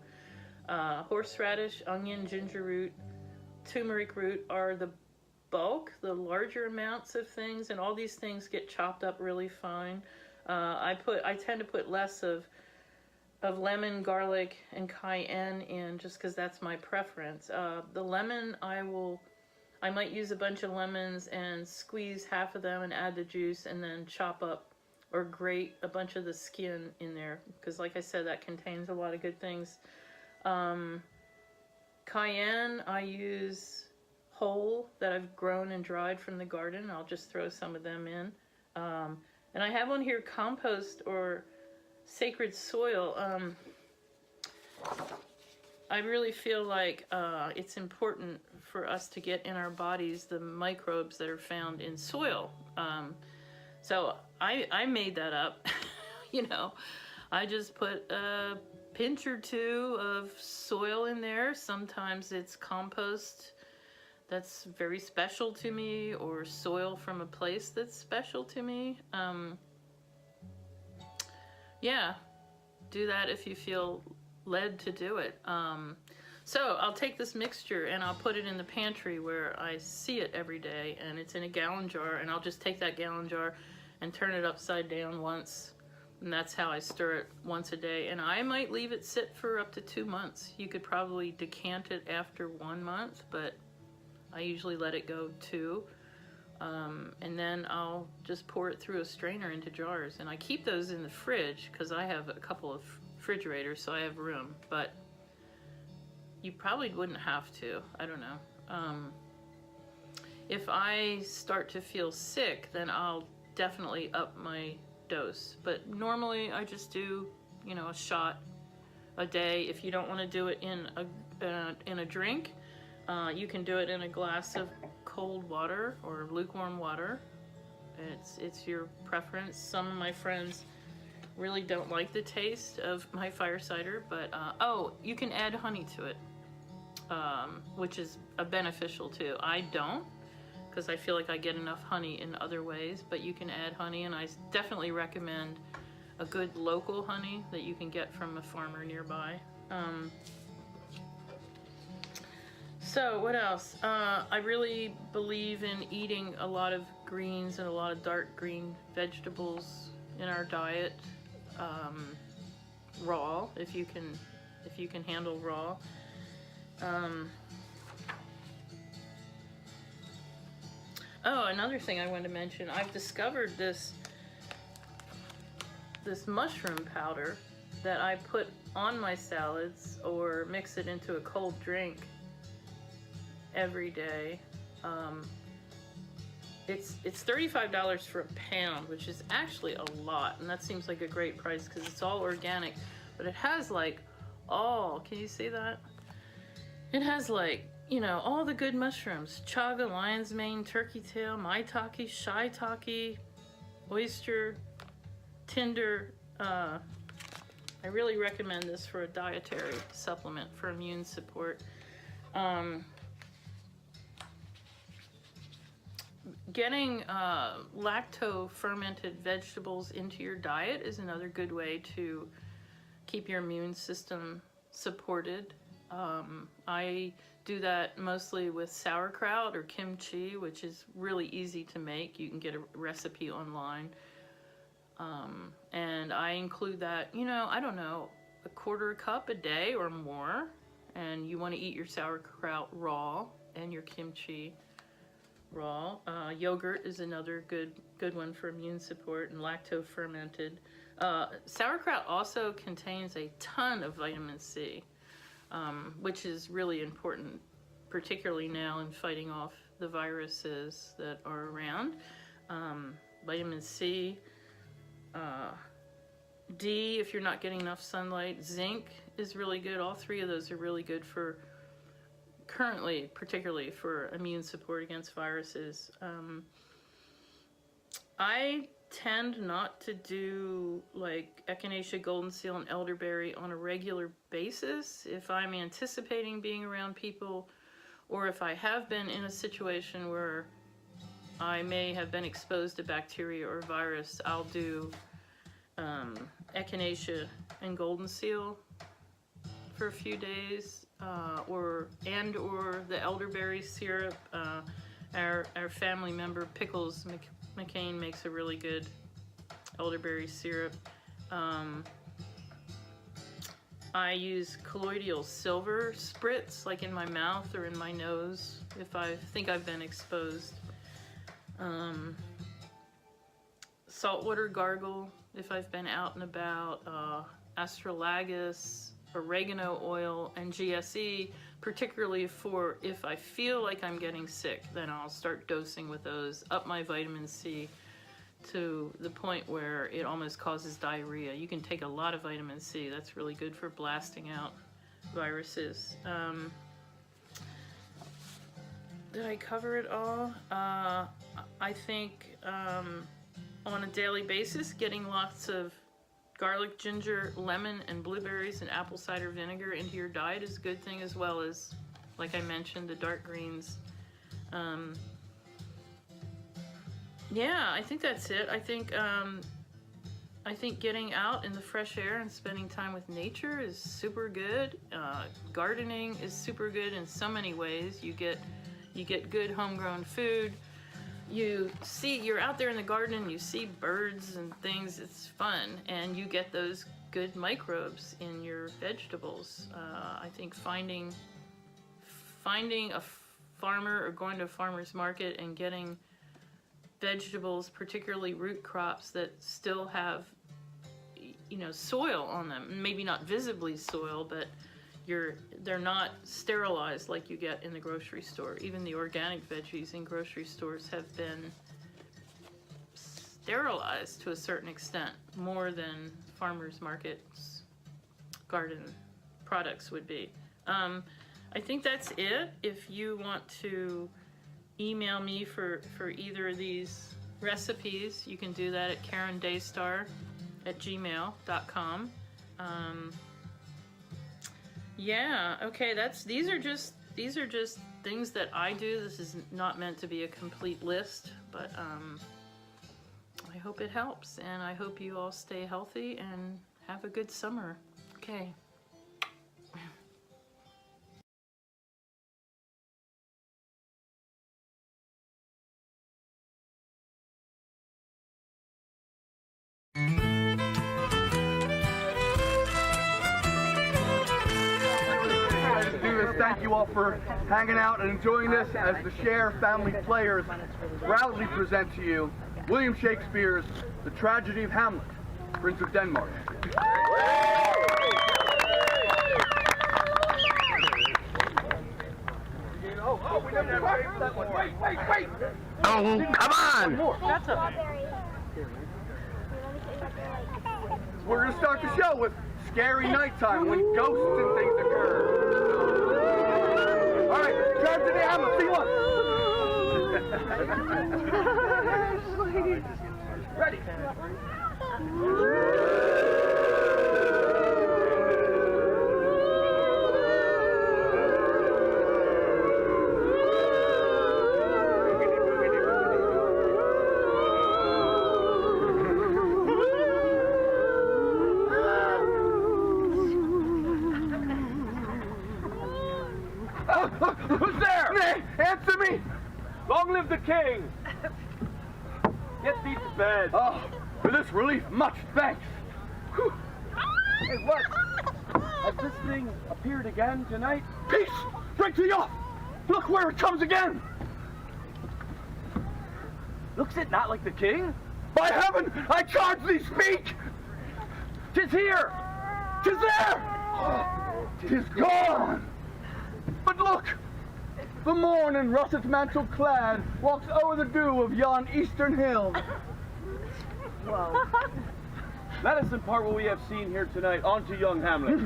Horseradish, onion, ginger root, turmeric root are the bulk, the larger amounts of things, and all these things get chopped up really fine. I tend to put less of lemon, garlic, and cayenne in, just because that's my preference. The lemon, I might use a bunch of lemons and squeeze half of them and add the juice, and then chop up or grate a bunch of the skin in there, because like I said, that contains a lot of good things. Cayenne, I use whole that I've grown and dried from the garden. I'll just throw some of them in. And I have on here compost or sacred soil. I really feel like it's important for us to get in our bodies the microbes that are found in soil. So I made that up. I just put a pinch or 2 of soil in there. Sometimes it's compost that's very special to me, or soil from a place that's special to me. Yeah, do that if you feel led to do it. So I'll take this mixture and I'll put it in the pantry where I see it every day, and it's in a gallon jar, and I'll just take that gallon jar and turn it upside down once, and that's how I stir it once a day. And I might leave it sit for up to 2 months. You could probably decant it after 1 month, but I usually let it go 2. And then I'll just pour it through a strainer into jars, and I keep those in the fridge because I have a couple of refrigerators, so I have room. But you probably wouldn't have to. I don't know. If I start to feel sick, then I'll definitely up my dose. But normally I just do, a shot a day. If you don't want to do it in a drink, you can do it in a glass of cold water or lukewarm water. It's your preference. Some of my friends really don't like the taste of my fire cider, but you can add honey to it, which is beneficial too. I don't, because I feel like I get enough honey in other ways, but you can add honey, and I definitely recommend a good local honey that you can get from a farmer nearby. So what else? I really believe in eating a lot of greens and a lot of dark green vegetables in our diet, raw, if you can handle raw. Another thing I wanted to mention, I've discovered this mushroom powder that I put on my salads or mix it into a cold drink every day. it's $35 for a pound, which is actually a lot, and that seems like a great price because it's all organic. But it has like can you see that? It has like, you know, all the good mushrooms: chaga, lion's mane, turkey tail, maitake, shiitake, oyster, tinder. I really recommend this for a dietary supplement for immune support. Getting lacto-fermented vegetables into your diet is another good way to keep your immune system supported. I do that mostly with sauerkraut or kimchi, which is really easy to make. You can get a recipe online. And I include that, you know, I don't know, a quarter cup a day or more. And you want to eat your sauerkraut raw and your kimchi raw. Yogurt is another good one for immune support, and lacto-fermented. Sauerkraut also contains a ton of vitamin C, which is really important, particularly now in fighting off the viruses that are around. Vitamin C, D if you're not getting enough sunlight, zinc is really good. All three of those are really good for currently, particularly for immune support against viruses. I tend not to do like echinacea, golden seal, and elderberry on a regular basis. If I'm anticipating being around people, or if I have been in a situation where I may have been exposed to bacteria or virus, I'll do echinacea and golden seal for a few days, or the elderberry syrup. Our family member Pickles McCain makes a really good elderberry syrup. I use colloidal silver spritz, like in my mouth or in my nose, if I think I've been exposed. Saltwater gargle if I've been out and about. Astragalus, oregano oil, and GSE, particularly for if I feel like I'm getting sick, then I'll start dosing with those, up my vitamin C to the point where it almost causes diarrhea. You can take a lot of vitamin C. That's really good for blasting out viruses. Did I cover it all? I think on a daily basis, getting lots of garlic, ginger, lemon, and blueberries and apple cider vinegar into your diet is a good thing, as well as, like I mentioned, the dark greens. Yeah, I think that's it. I think getting out in the fresh air and spending time with nature is super good. Gardening is super good in so many ways. You get good homegrown food. You're out there in the garden and you see birds and things. It's fun, and you get those good microbes in your vegetables. I think finding a farmer or going to a farmer's market and getting vegetables, particularly root crops that still have, you know, soil on them. Maybe not visibly soil, but they're not sterilized like you get in the grocery store. Even the organic veggies in grocery stores have been sterilized to a certain extent, more than farmers markets garden products would be. I think that's it. If you want to email me for either of these recipes, you can do that at karendaystar@gmail.com. Yeah, okay, these are just things that I do. This is not meant to be a complete list, but I hope it helps, and I hope you all stay healthy and have a good summer. Okay. Thank you all for hanging out and enjoying this as the Share family players proudly present to you William Shakespeare's The Tragedy of Hamlet, Prince of Denmark. Oh, we never that one. Wait! Oh, come on! That's We're gonna start the show with Scary Nighttime when ghosts and things occur. All right, tragedy Hamlet, see you. Ready? Who's there? Answer me! Long live the king! Get thee to bed. Oh, for this relief, much thanks. Whew. Hey, what? Has this thing appeared again tonight? Peace! Break thee off! Look where it comes again! Looks it not like the king? By heaven, I charge thee, speak! 'Tis here! 'Tis there! 'Tis gone! But look! The morn in russet mantle clad walks o'er the dew of yon eastern hill. Whoa. Let us impart what we have seen here tonight onto young Hamlet.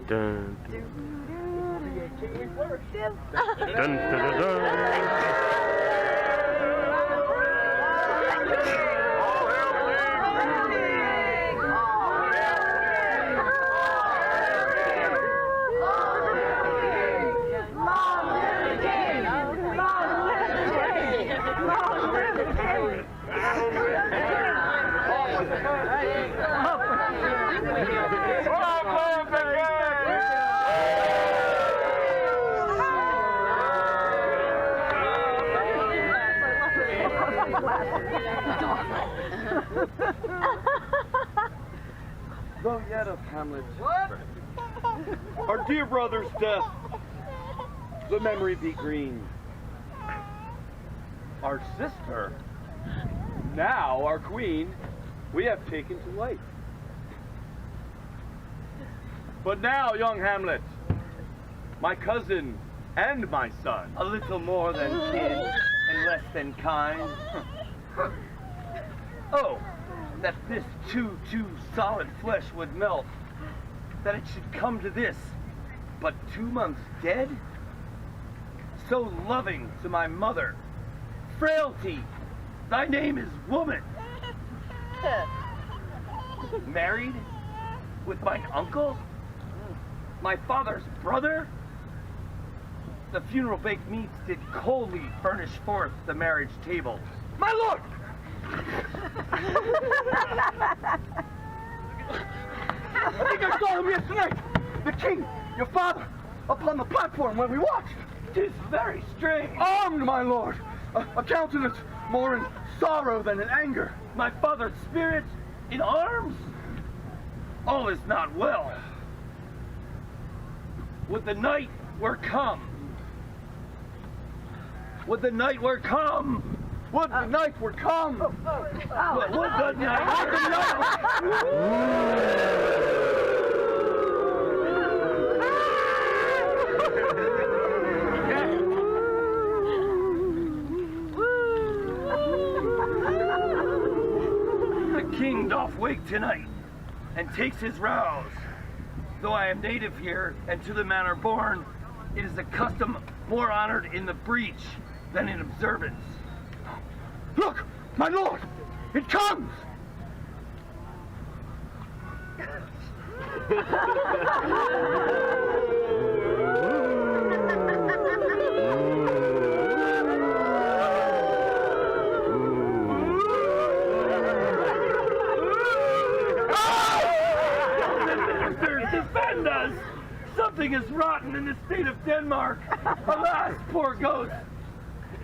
Dun. Dun, dun, dun, dun. Though yet of Hamlet, our dear brother's death, the memory be green. Our sister, now our queen, we have taken to wife. But now, young Hamlet, my cousin and my son, a little more than kin and less than kind. Oh, that this too solid flesh would melt, that it should come to this, but 2 months dead? So loving to my mother, frailty, thy name is woman. Married with mine uncle, my father's brother? The funeral baked meats did coldly furnish forth the marriage table. My lord! I think I saw him yesterday. The king, your father, upon the platform when we watched. 'Tis very strange. Armed, my lord. A countenance more in sorrow than in anger. My father's spirit in arms? All is not well. Would the night were come. Would the night were come. Would the night were come. Would the night The king doth wake tonight and takes his rouse. Though I am native here and to the manor born, it is a custom more honored in the breach than in observance. Look, my lord, it comes! Defend us! Something is rotten in the state of Denmark. Alas, poor ghost.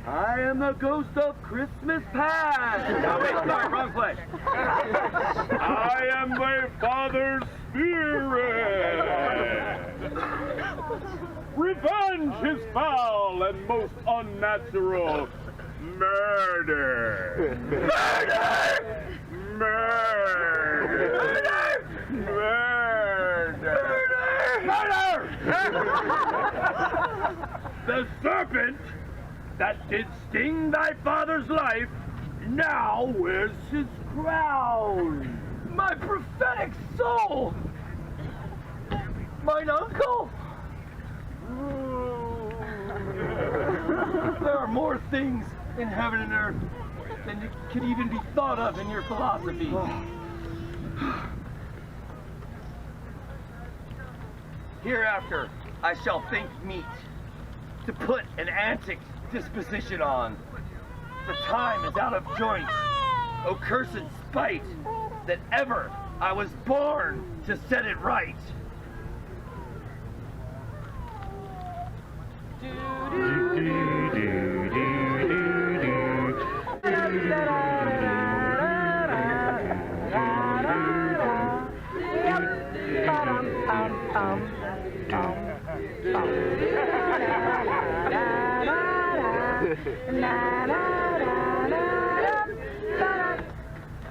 I am the ghost of Christmas past. No, wait, sorry, wrong place. I am my father's spirit. Revenge is foul and most unnatural. Murder. Murder. Murder. Murder. The serpent that did sting thy father's life now wears his crown. My prophetic soul! Mine uncle! There are more things in heaven and earth than could even be thought of in your philosophy. Hereafter, I shall think meet to put an antic disposition on. The time is out of joint. O cursed spite, that ever I was born to set it right.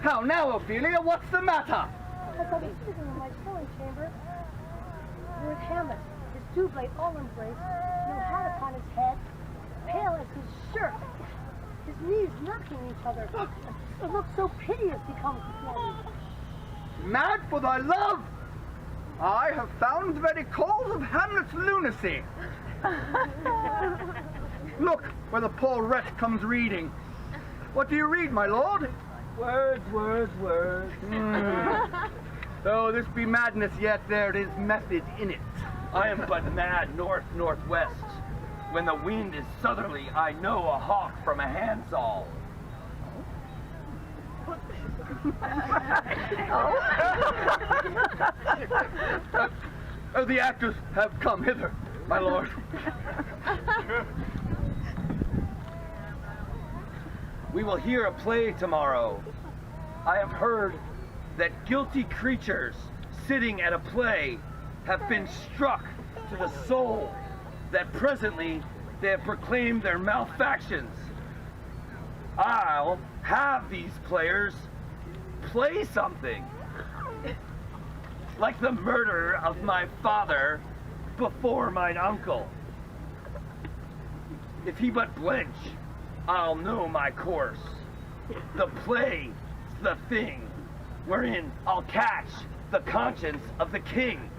How now, Ophelia? What's the matter? I thought he was sitting in my sewing chamber with Hamlet, his two-blade all embraced, no hat upon his head, pale as his shirt, his knees knocking each other. A look so piteous he comes before me. Mad for thy love! I have found the very cause of Hamlet's lunacy. Look where the poor wretch comes reading. What do you read, my lord? Words, words, words. Though this be madness, yet there is method in it. I am but mad north-northwest. When the wind is southerly, I know a hawk from a handsaw. The actors have come hither, my lord. We will hear a play tomorrow. I have heard that guilty creatures sitting at a play have been struck to the soul, that presently they have proclaimed their malefactions. I'll have these players play something. Like the murder of my father before mine uncle. If he but blench, I'll know my course. The play's the thing wherein I'll catch the conscience of the king.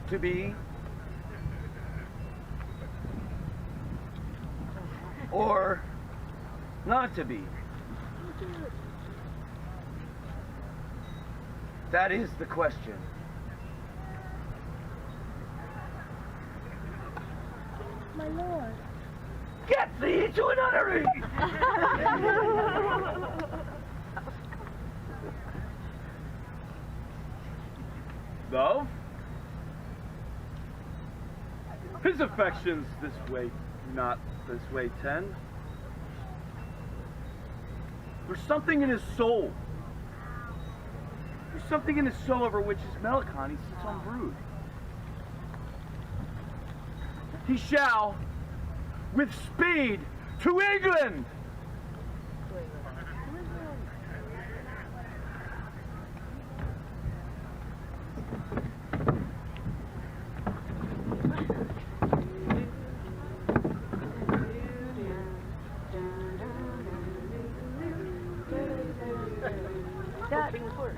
To be or not to be? That is the question. My lord. Get thee to an nunnery! Love? His affections this way, not this way, 10. There's something in his soul. There's something in his soul over which his melancholy sits on brood. He shall, with speed, to England!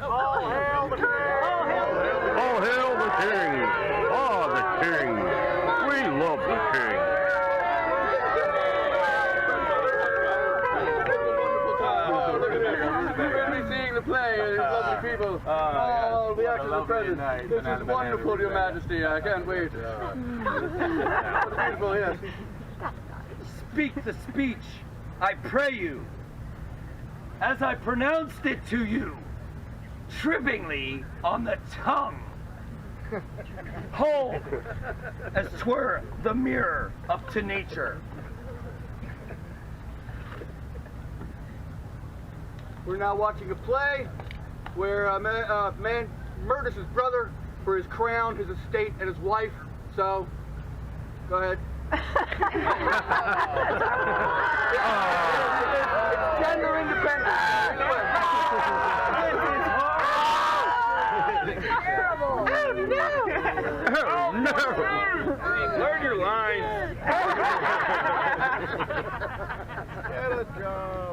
All hail the king! All hail the king! Ah, the king! We love the king! We're going to be seeing the play and lovely people. All the actors are present. This is wonderful, Your Majesty. I can't wait. Beautiful, yes. Speak the speech, I pray you, as I pronounced it to you, trippingly on the tongue. Hold, as 'twere the mirror up to nature. We're now watching a play where a man murders his brother for his crown, his estate, and his wife. So, go ahead. It's Extend their independence. Oh, no! Learn your lines.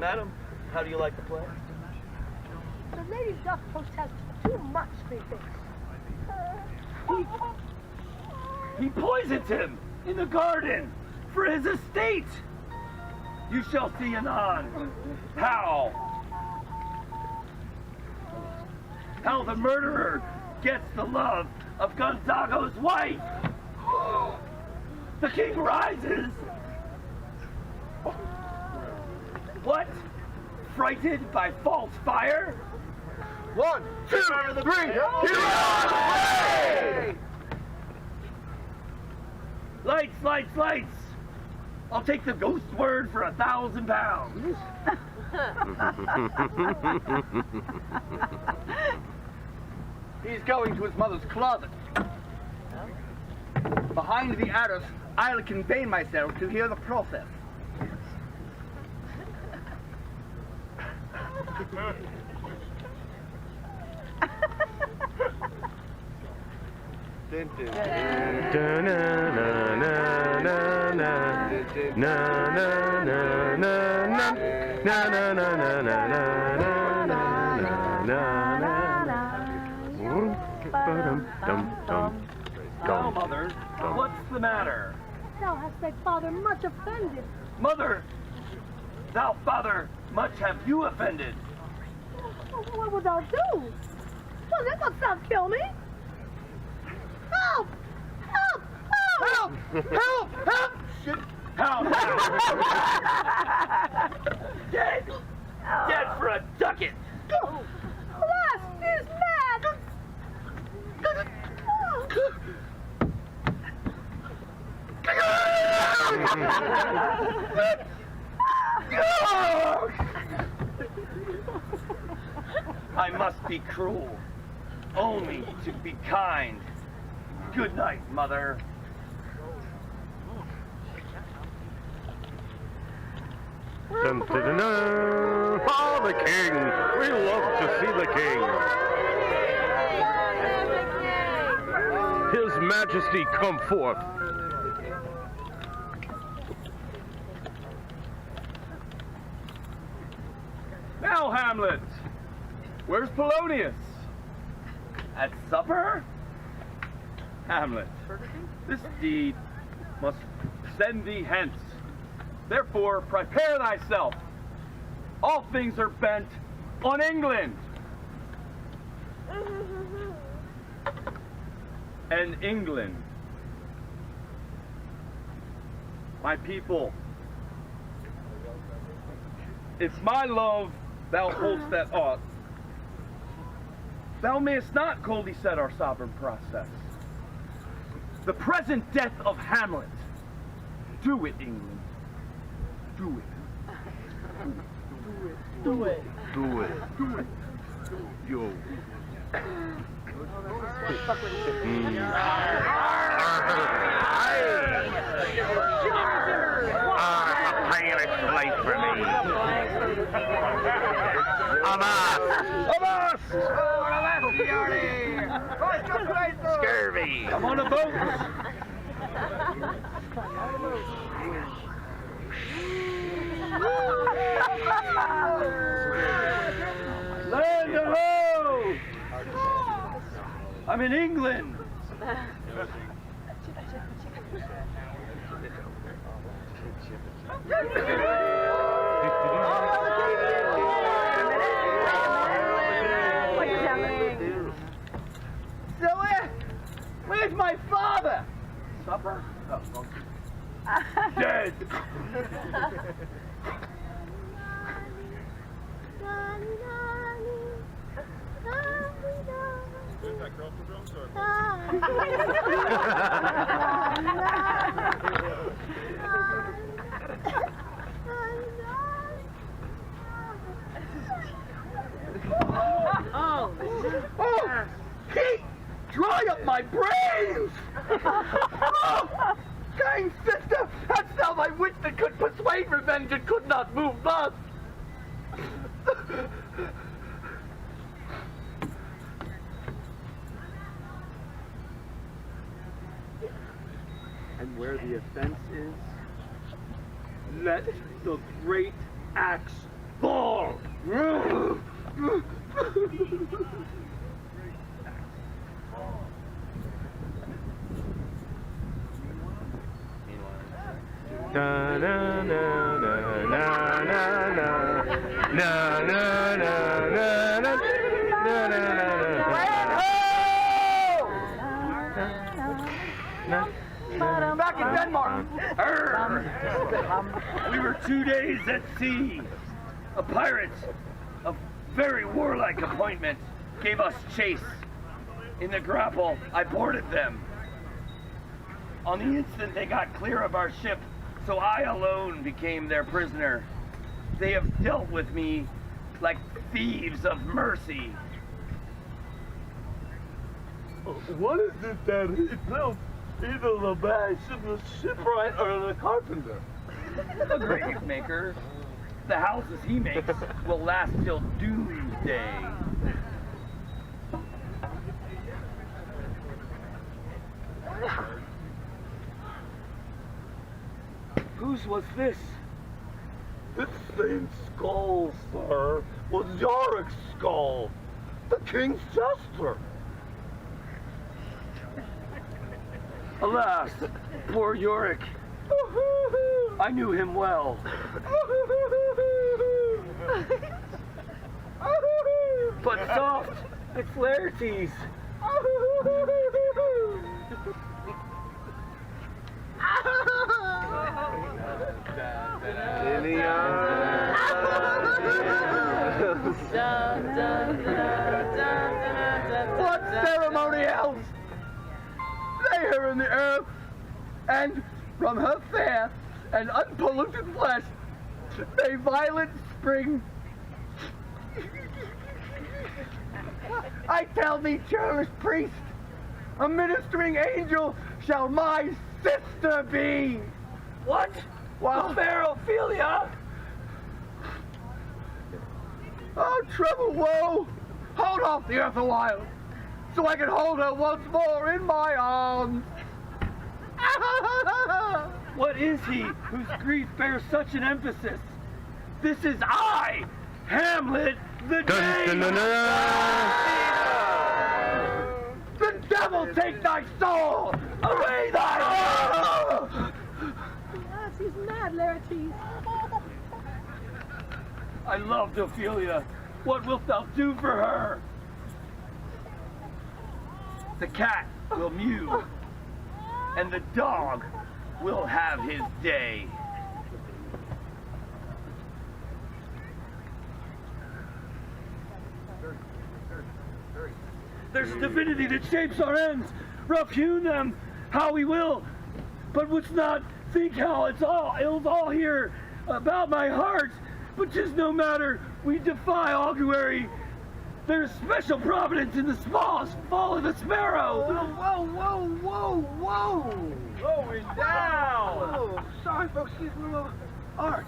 Madam, how do you like the play? The lady does protest too much, methinks. He poisons him in the garden for his estate. You shall see anon how the murderer gets the love of Gonzago's wife. The king rises. What? Frightened by false fire? 1, 2, 3, hooray! Lights, lights, lights! I'll take the ghost word for 1,000 pounds. He's going to his mother's closet. Behind the arras, I'll convey myself to hear the process. Now, mother, what's the matter? Thou hast thy father much offended. Mother, thou father, much have you offended. What would thou do? Well, that must not kill me. Help! Help! Help! Help! Help! Shit! Help! Dead! Dead for a ducat! Alas, he is mad! I must be cruel, only to be kind. Good night, mother. Dun, dun, dun, dun. Oh, the king! We love to see the king. His Majesty come forth. Now, Hamlet, where's Polonius? At supper? Hamlet, this deed must send thee hence. Therefore, prepare thyself. All things are bent on England. And England. My people, if my love thou holdst at aught, thou mayest not coldly set our sovereign process. The present death of Hamlet. Do it, England. Do it. Do it. Do it. Do it. Yo. A pirate's life for me. Avast! Avast! Scurvy! I'm on a boat! Land ho! I'm in England! So where's my father? Supper? Oh, okay. Dead! Is that girl from Drums or? Oh! Heat! Dry up my brains! Oh! Kind sister! Hadst thou thy wits that could persuade revenge and could not move thus! And where the offense is, let the great axe fall. Na na na na na na na na na na na na. Back in Denmark. We were 2 days at sea. A pirate of very warlike appointment gave us chase. In the grapple, I boarded them. On the instant, they got clear of our ship, so I alone became their prisoner. They have dealt with me like thieves of mercy. What is it that he built? Either the bash of the shipwright or the carpenter? A grave maker. The houses he makes will last till doomsday. Whose was this? This same skull, sir, was Yorick's skull, the king's jester. Alas, poor Yorick. I knew him well. But soft, it's Laertes. What ceremony else? Lay her in the earth, and from her fair and unpolluted flesh may violence spring. I tell thee, cherished priest, a ministering angel shall my sister be. What? The fair Ophelia? Oh, trouble, woe! Hold off the earth a while, so I can hold her once more in my arms. What is he whose grief bears such an emphasis? This is I, Hamlet, the The devil take thy soul! Away thy soul! Yes, he's mad, Laertes. I loved Ophelia. What wilt thou do for her? The cat will mew, and the dog will have his day. There's a divinity that shapes our ends, rough-hewn them how we will, but wouldst not think how it's all here about my heart, but 'tis no matter, we defy augury. There's special providence in the smallest fall of the sparrow. Whoa, whoa, whoa, whoa! Going down! Oh, sorry, folks, excuse me. All right.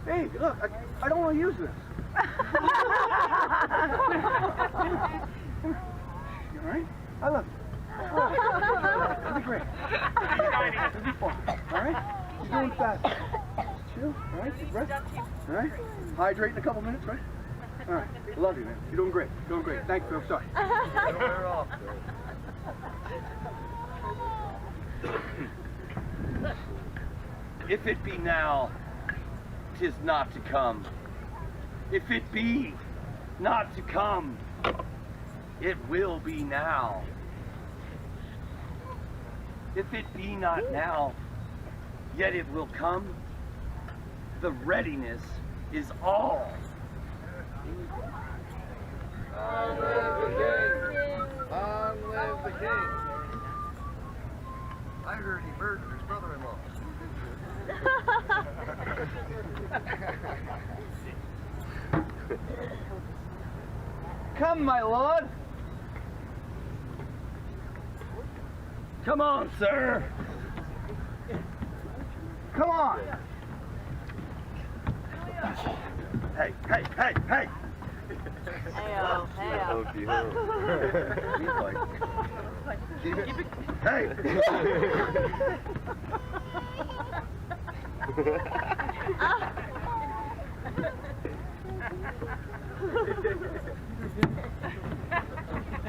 Hey, look, I don't want to use this. You all right? I love you. It'll be great. It'll be fun. All right? You're doing fast. Chill. All right? Deep breath. All right? Hydrate in a couple minutes, right? All right. I love you, man. You're doing great. Doing great. Thanks, Phil. Sorry. Don't wear off, If it be now, 'tis not to come. If it be not to come, it will be now. If it be not now, yet it will come. The readiness is all. Long live the king! Long live the king! I heard he murdered his brother-in-law. Come, my lord. Come on, sir. Come on. Hey, hey, hey, hey! Oh, He's like, keep it. Hey!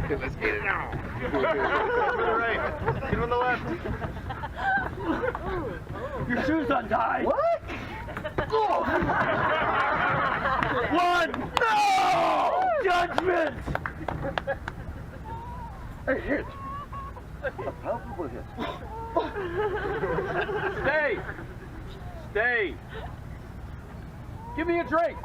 Let's get it on. All right. Get on the left. Your shoes untied. What? One. No! Judgment. A hit. A palpable hit. Stay. Stay. Give me a drink.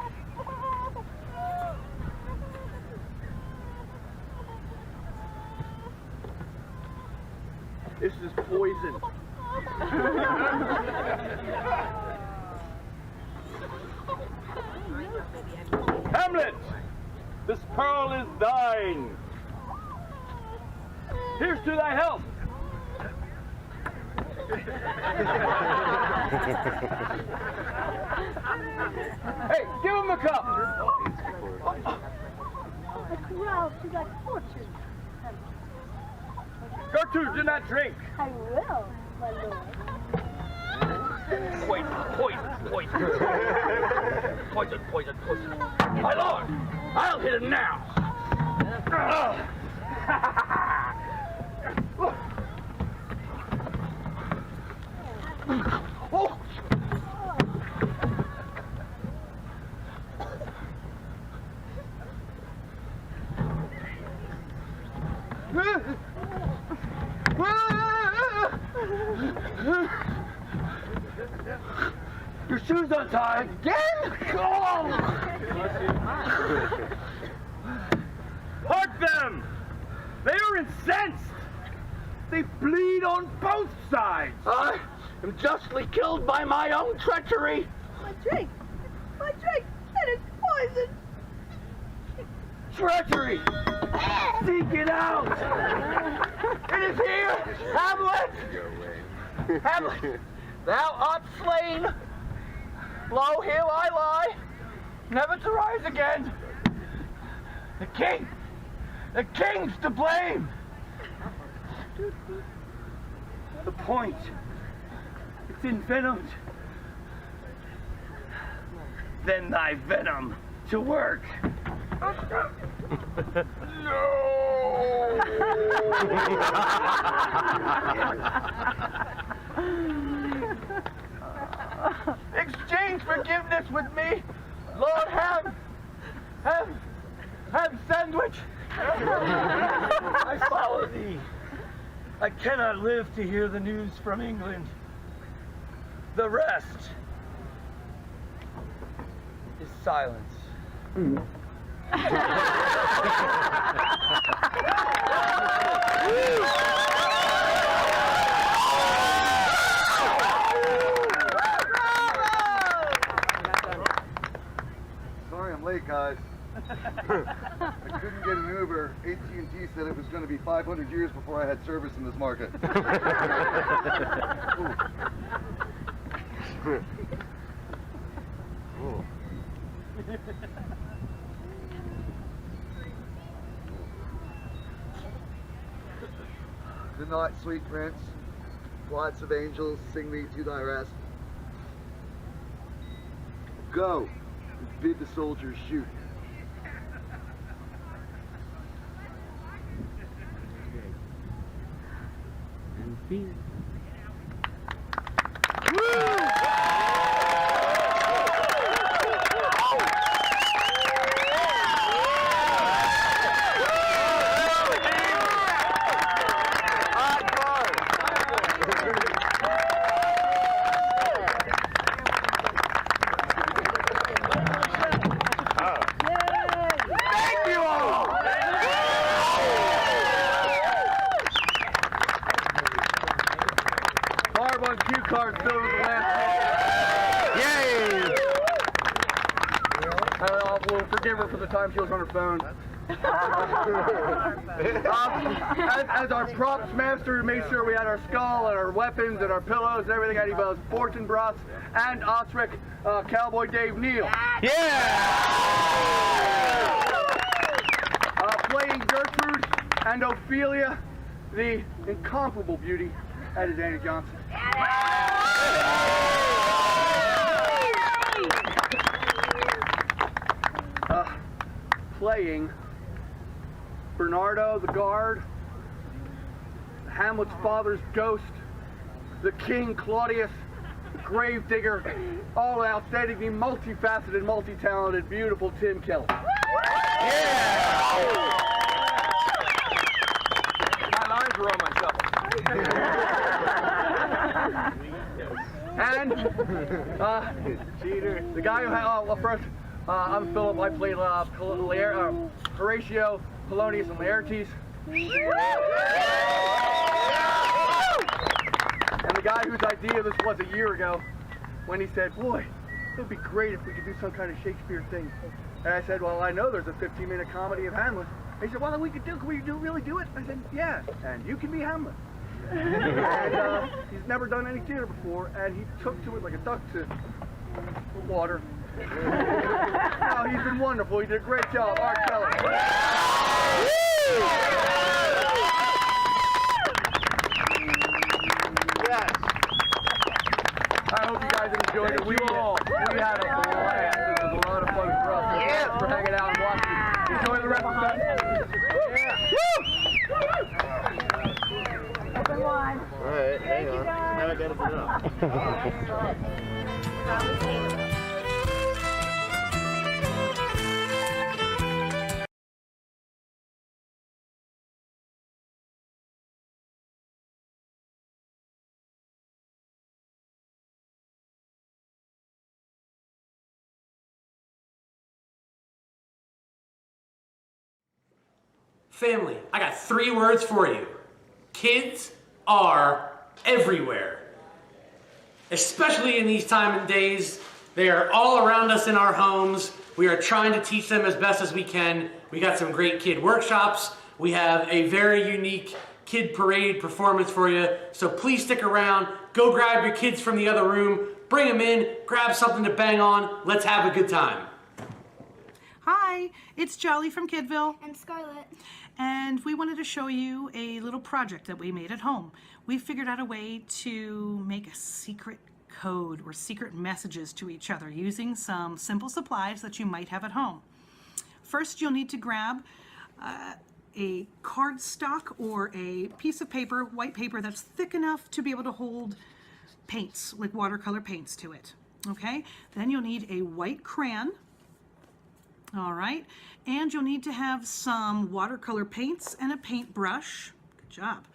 This is poison. Hamlet, this pearl is thine. Here's to thy health. Hey, give him a cup. A crowd to thy fortune. Gertrude, do not drink. I will, my lord. Poison, poison, poison. Poison, poison, poison. My lord, I'll hit him now. Oh. Your shoes untied again? Oh. Hurt them! They are incensed! They bleed on both sides! I am justly killed by my own treachery! My drink! My drink! It is poison! Treachery! Seek it out! It is here! Hamlet! Hamlet! Thou art slain! Lo, here I lie, never to rise again! The king! The king's to blame! The point, it's envenomed. Then thy venom to work. Exchange forgiveness with me, Lord. Have sandwich. I follow thee. I cannot live to hear the news from England. The rest is silence. Sorry I'm late, guys. I couldn't get an Uber. AT&T said it was going to be 500 years before I had service in this market. Cool. Good night, sweet prince. Flights of angels, sing thee to thy rest. Go and bid the soldiers shoot. We'll forgive her for the time she was on her phone. As our props master, who made sure we had our skull and our weapons and our pillows and everything, and he was Fortune Brass and Osric, Cowboy Dave Neal. Playing Gertrude and Ophelia, the incomparable beauty, that is Annie Johnson. Playing Bernardo the guard, Hamlet's father's ghost, the King Claudius, the gravedigger, all outstanding, the multifaceted, multi-talented, beautiful Tim Keller. My lines were on myself. And the guy who had, well, first, I'm Philip. I played Horatio, Polonius, and Laertes. And the guy whose idea this was a year ago, when he said, boy, it would be great if we could do some kind of Shakespeare thing. And I said, well, I know there's a 15-minute comedy of Hamlet. He said, well, then can we really do it? I said, yeah, and you can be Hamlet. And he's never done any theater before, and he took to it like a duck to the water. Oh, he's been wonderful. He did a great job. Art Keller. Yes. I hope you guys enjoyed it. We had a blast. This was a lot of fun for us. Thanks for hanging out and watching. Enjoy the rest of the Open wide. All right, Thank you, guys. Now I gotta put it up. Family, I got 3 words for you. Kids are everywhere. Especially in these time and days, they are all around us in our homes. We are trying to teach them as best as we can. We got some great kid workshops. We have a very unique kid parade performance for you. So please stick around. Go grab your kids from the other room. Bring them in. Grab something to bang on. Let's have a good time. Hi, it's Jolly from Kidville. And Scarlett. And we wanted to show you a little project that we made at home. We figured out a way to make a secret code or secret messages to each other using some simple supplies that you might have at home. First, you'll need to grab a cardstock or a piece of paper, white paper, that's thick enough to be able to hold paints, like watercolor paints to it. Okay? Then you'll need a white crayon. All right, and you'll need to have some watercolor paints and a paintbrush. Good job.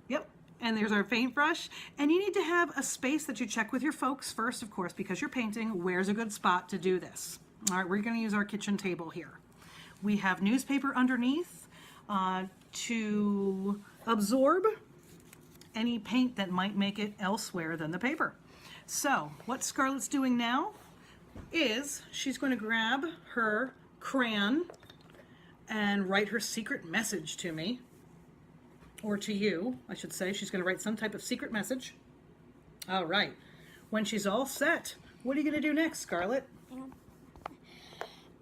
Yep, and there's our paintbrush. And you need to have a space that you check with your folks first, of course, because you're painting. Where's a good spot to do this? All right, we're going to use our kitchen table here. We have newspaper underneath to absorb any paint that might make it elsewhere than the paper. So what Scarlett's doing now is she's going to grab her crayon and write her secret message to me, or to you, I should say. She's going to write some type of secret message. All right. When she's all set, what are you going to do next, Scarlett?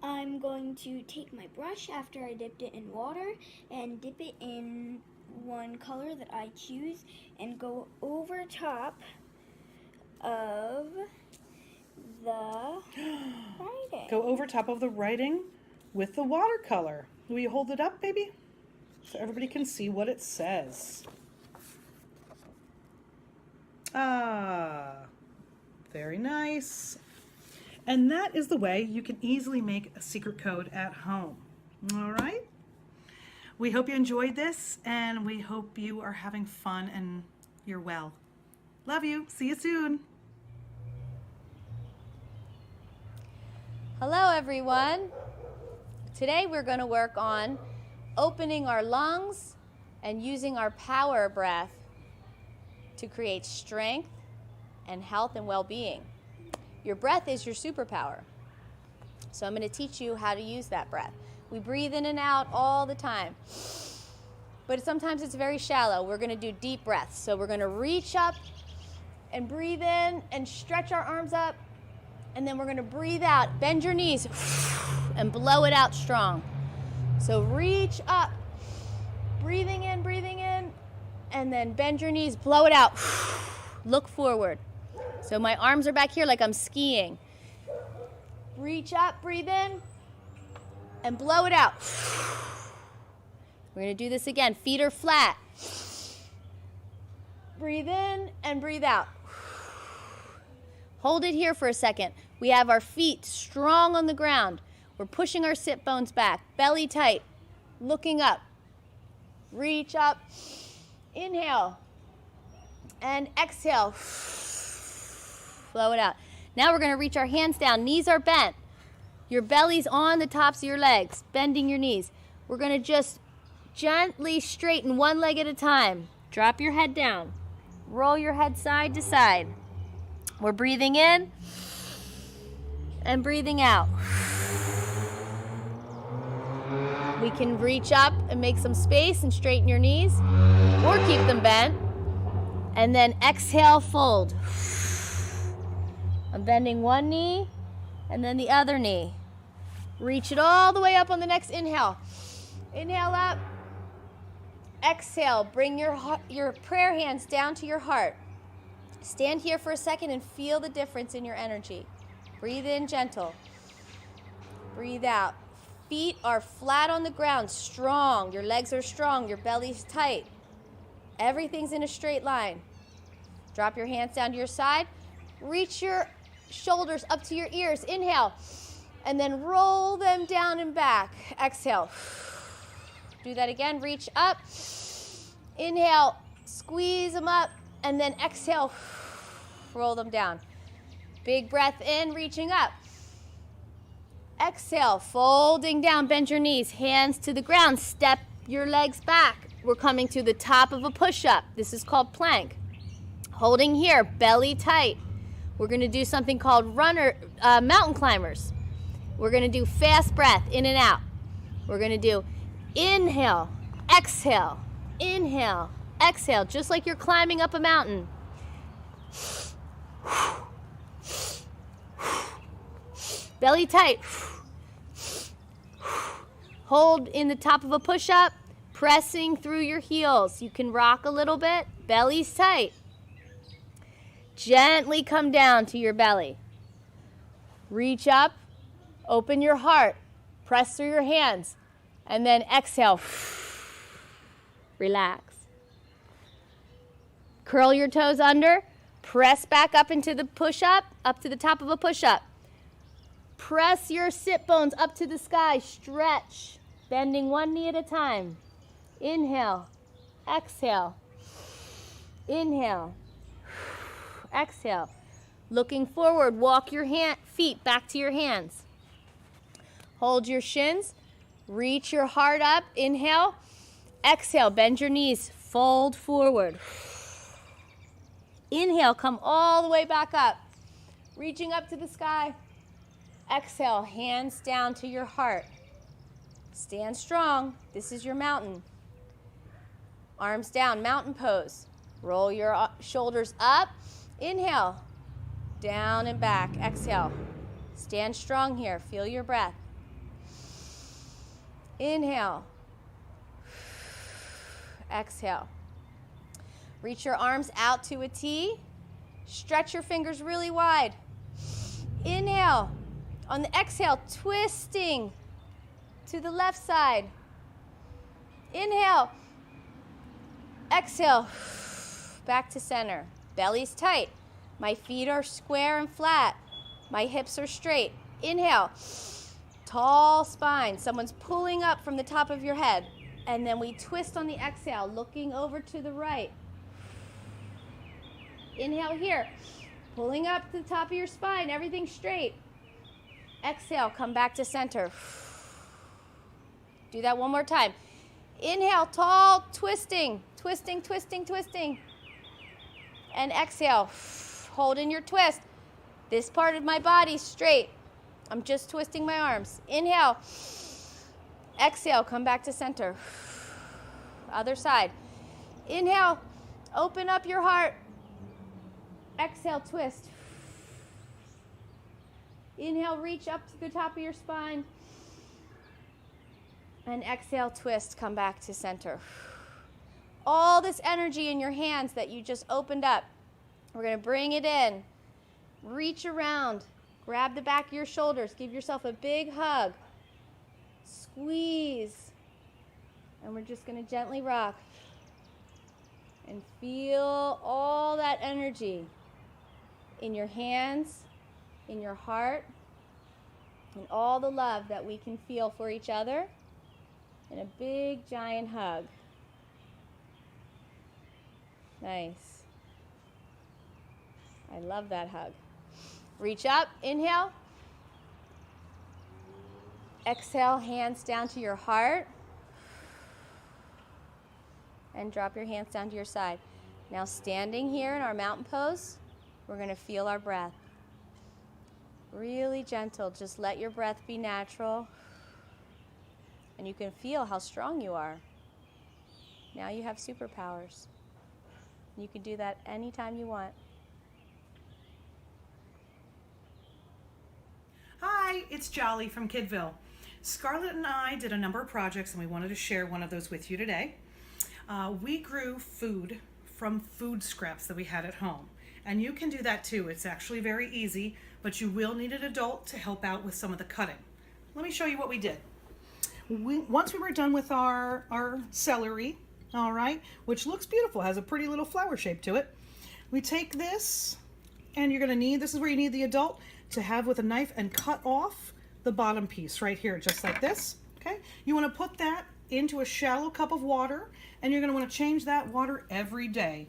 I'm going to take my brush after I dipped it in water and dip it in one color that I choose and go over top of the writing. Go over top of the writing with the watercolor. Will you hold it up, baby? So everybody can see what it says. Ah, very nice. And that is the way you can easily make a secret code at home. All right? We hope you enjoyed this, and we hope you are having fun and you're well. Love you. See you soon. Hello everyone. Today we're going to work on opening our lungs and using our power breath to create strength and health and well-being. Your breath is your superpower. So I'm going to teach you how to use that breath. We breathe in and out all the time. But sometimes it's very shallow. We're going to do deep breaths. So we're going to reach up and breathe in and stretch our arms up. And then we're going to breathe out. Bend your knees and blow it out strong. So reach up. Breathing in, and then bend your knees, blow it out. Look forward. So my arms are back here like I'm skiing. Reach up, breathe in, and blow it out. We're going to do this again. Feet are flat. Breathe in and breathe out. Hold it here for a second. We have our feet strong on the ground. We're pushing our sit bones back, belly tight, looking up. Reach up, inhale, and exhale. Blow it out. Now we're going to reach our hands down. Knees are bent. Your belly's on the tops of your legs, bending your knees. We're going to just gently straighten one leg at a time. Drop your head down. Roll your head side to side. We're breathing in and breathing out. We can reach up and make some space and straighten your knees, or keep them bent. And then exhale, fold. I'm bending one knee and then the other knee. Reach it all the way up on the next inhale. Inhale up. Exhale, bring your prayer hands down to your heart. Stand here for a second and feel the difference in your energy. Breathe in gentle. Breathe out. Feet are flat on the ground, strong. Your legs are strong. Your belly's tight. Everything's in a straight line. Drop your hands down to your side. Reach your shoulders up to your ears. Inhale. And then roll them down and back. Exhale. Do that again. Reach up. Inhale. Squeeze them up. And then exhale. Roll them down. Big breath in, reaching up. Exhale, folding down, bend your knees, hands to the ground, step your legs back. We're coming to the top of a push-up. This is called plank. Holding here, belly tight. We're going to do something called mountain climbers. We're going to do fast breath, in and out. We're going to do inhale, exhale, just like you're climbing up a mountain. Belly tight. Hold in the top of a push-up, pressing through your heels. You can rock a little bit. Belly's tight. Gently come down to your belly. Reach up, open your heart, press through your hands, and then exhale. Relax. Curl your toes under, press back up into the push-up, up to the top of a push-up. Press your sit bones up to the sky. Stretch, bending one knee at a time. Inhale, exhale, inhale, exhale. Looking forward, walk your feet back to your hands. Hold your shins, reach your heart up. Inhale, exhale, bend your knees, fold forward. Inhale, come all the way back up, reaching up to the sky. Exhale, hands down to your heart. Stand strong. This is your mountain. Arms down, mountain pose. Roll your shoulders up. Inhale, down and back. Exhale. Stand strong here. Feel your breath. Inhale. Exhale. Reach your arms out to a T. Stretch your fingers really wide. Inhale. On the exhale, twisting to the left side. Inhale. Exhale. Back to center. Belly's tight. My feet are square and flat. My hips are straight. Inhale. Tall spine. Someone's pulling up from the top of your head. And then we twist on the exhale, looking over to the right. Inhale here. Pulling up to the top of your spine. Everything straight. Exhale, come back to center. Do that one more time. Inhale, tall, twisting, twisting, twisting, twisting. And exhale, hold in your twist. This part of my body straight. I'm just twisting my arms. Inhale. Exhale, come back to center. Other side. Inhale, open up your heart. Exhale, twist. Inhale, reach up to the top of your spine. And exhale, twist, come back to center. All this energy in your hands that you just opened up, we're going to bring it in. Reach around. Grab the back of your shoulders. Give yourself a big hug. Squeeze. And we're just going to gently rock. And feel all that energy in your hands, in your heart, and all the love that we can feel for each other in a big, giant hug. Nice. I love that hug. Reach up, inhale. Exhale, hands down to your heart. And drop your hands down to your side. Now standing here in our mountain pose, we're going to feel our breath. Really gentle, just let your breath be natural. And you can feel how strong you are. Now you have superpowers. You can do that anytime you want. Hi, it's Jolly from Kidville. Scarlett and I did a number of projects and we wanted to share one of those with you today. We grew food from food scraps that we had at home. And you can do that too. It's actually very easy, but you will need an adult to help out with some of the cutting. Let me show you what we did. Once we were done with our celery, all right, which looks beautiful, has a pretty little flower shape to it. We take this, and you're gonna need, this is where you need the adult to have with a knife and cut off the bottom piece right here, just like this, okay? You wanna put that into a shallow cup of water, and you're gonna wanna change that water every day.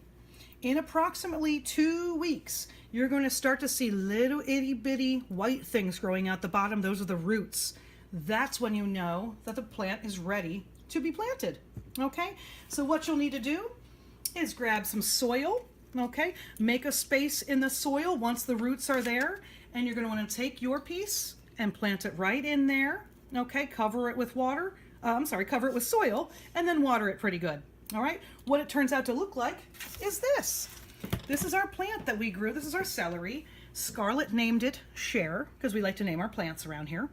In approximately 2 weeks, you're gonna start to see little itty bitty white things growing out the bottom. Those are the roots. That's when you know that the plant is ready to be planted, okay? So what you'll need to do is grab some soil, okay? Make a space in the soil once the roots are there, and you're gonna wanna take your piece and plant it right in there, okay? Cover it with water, cover it with soil, and then water it pretty good, all right? What it turns out to look like is this. This is our plant that we grew. This is our celery. Scarlett named it Share, because we like to name our plants around here.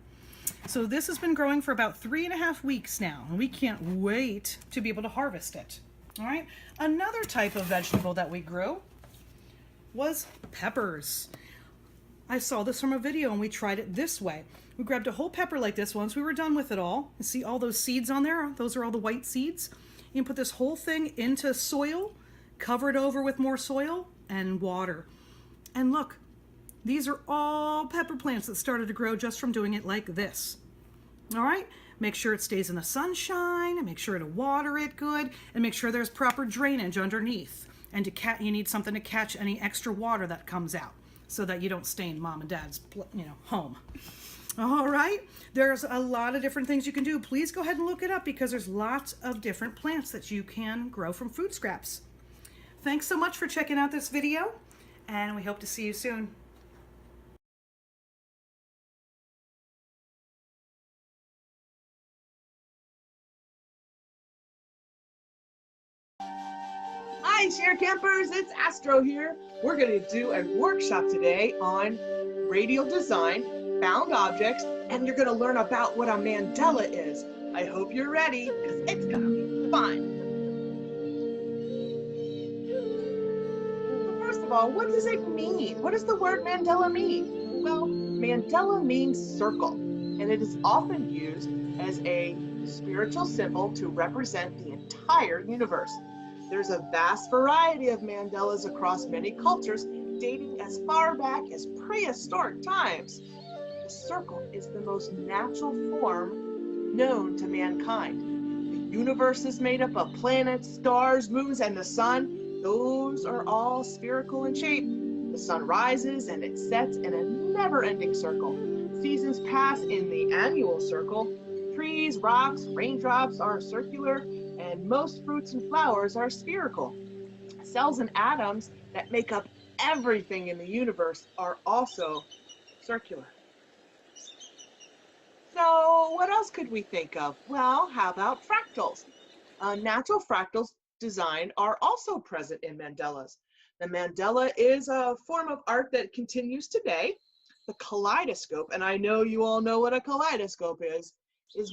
So this has been growing for about 3.5 weeks now, and we can't wait to be able to harvest it. All right. Another type of vegetable that we grew was peppers. I saw this from a video and we tried it this way. We grabbed a whole pepper like this. Once we were done with it all, you see all those seeds on there? Those are all the white seeds. You can put this whole thing into soil, cover it over with more soil and water. And look, these are all pepper plants that started to grow just from doing it like this. All right, make sure it stays in the sunshine, and make sure to water it good, and make sure there's proper drainage underneath. And you need something to catch any extra water that comes out so that you don't stain mom and dad's, home. All right, there's a lot of different things you can do. Please go ahead and look it up because there's lots of different plants that you can grow from food scraps. Thanks so much for checking out this video, and we hope to see you soon. Hi, Share Campers, it's Astro here. We're going to do a workshop today on radial design, found objects, and you're going to learn about what a mandala is. I hope you're ready, because it's going to be fun. First of all, what does it mean? What does the word mandala mean? Well, mandala means circle, and it is often used as a spiritual symbol to represent the entire universe. There's a vast variety of mandalas across many cultures, dating as far back as prehistoric times. The circle is the most natural form known to mankind. The universe is made up of planets, stars, moons, and the sun. Those are all spherical in shape. The sun rises and it sets in a never-ending circle. Seasons pass in the annual circle. Trees, rocks, raindrops are circular, and most fruits and flowers are spherical. Cells and atoms that make up everything in the universe are also circular. So what else could we think of? Well, how about fractals? Natural fractals design are also present in mandalas. The mandala is a form of art that continues today. The kaleidoscope, and I know you all know what a kaleidoscope is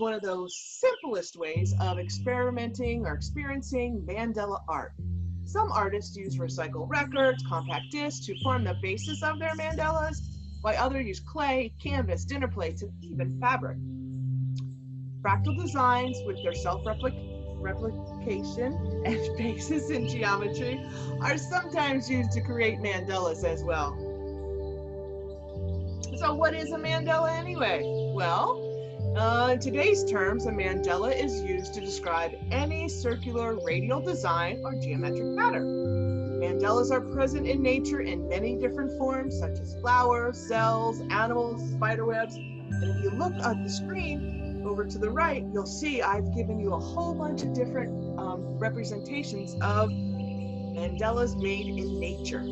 one of those simplest ways of experimenting or experiencing mandala art. Some artists use recycled records, compact discs to form the basis of their mandalas, while others use clay, canvas, dinner plates, and even fabric. Fractal designs, with their self-replication and basis in geometry, are sometimes used to create mandalas as well. So what is a mandala anyway? Well, in today's terms, a mandala is used to describe any circular radial design or geometric pattern. Mandalas are present in nature in many different forms, such as flowers, cells, animals, spiderwebs. And if you look at the screen over to the right, you'll see I've given you a whole bunch of different representations of mandalas made in nature.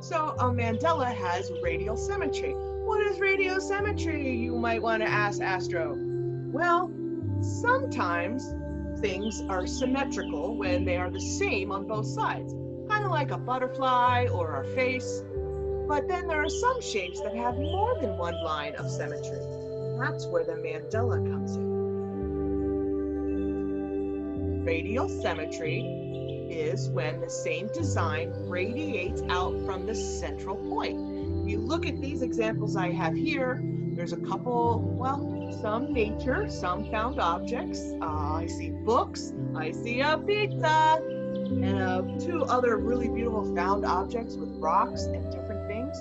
So a mandala has radial symmetry. What is radial symmetry, you might want to ask Astro? Well, sometimes things are symmetrical when they are the same on both sides, kind of like a butterfly or our face. But then there are some shapes that have more than one line of symmetry. That's where the mandala comes in. Radial symmetry is when the same design radiates out from the central point. If you look at these examples I have here, there's a couple, well, some nature, some found objects. I see books, I see a pizza, and two other really beautiful found objects with rocks and different things.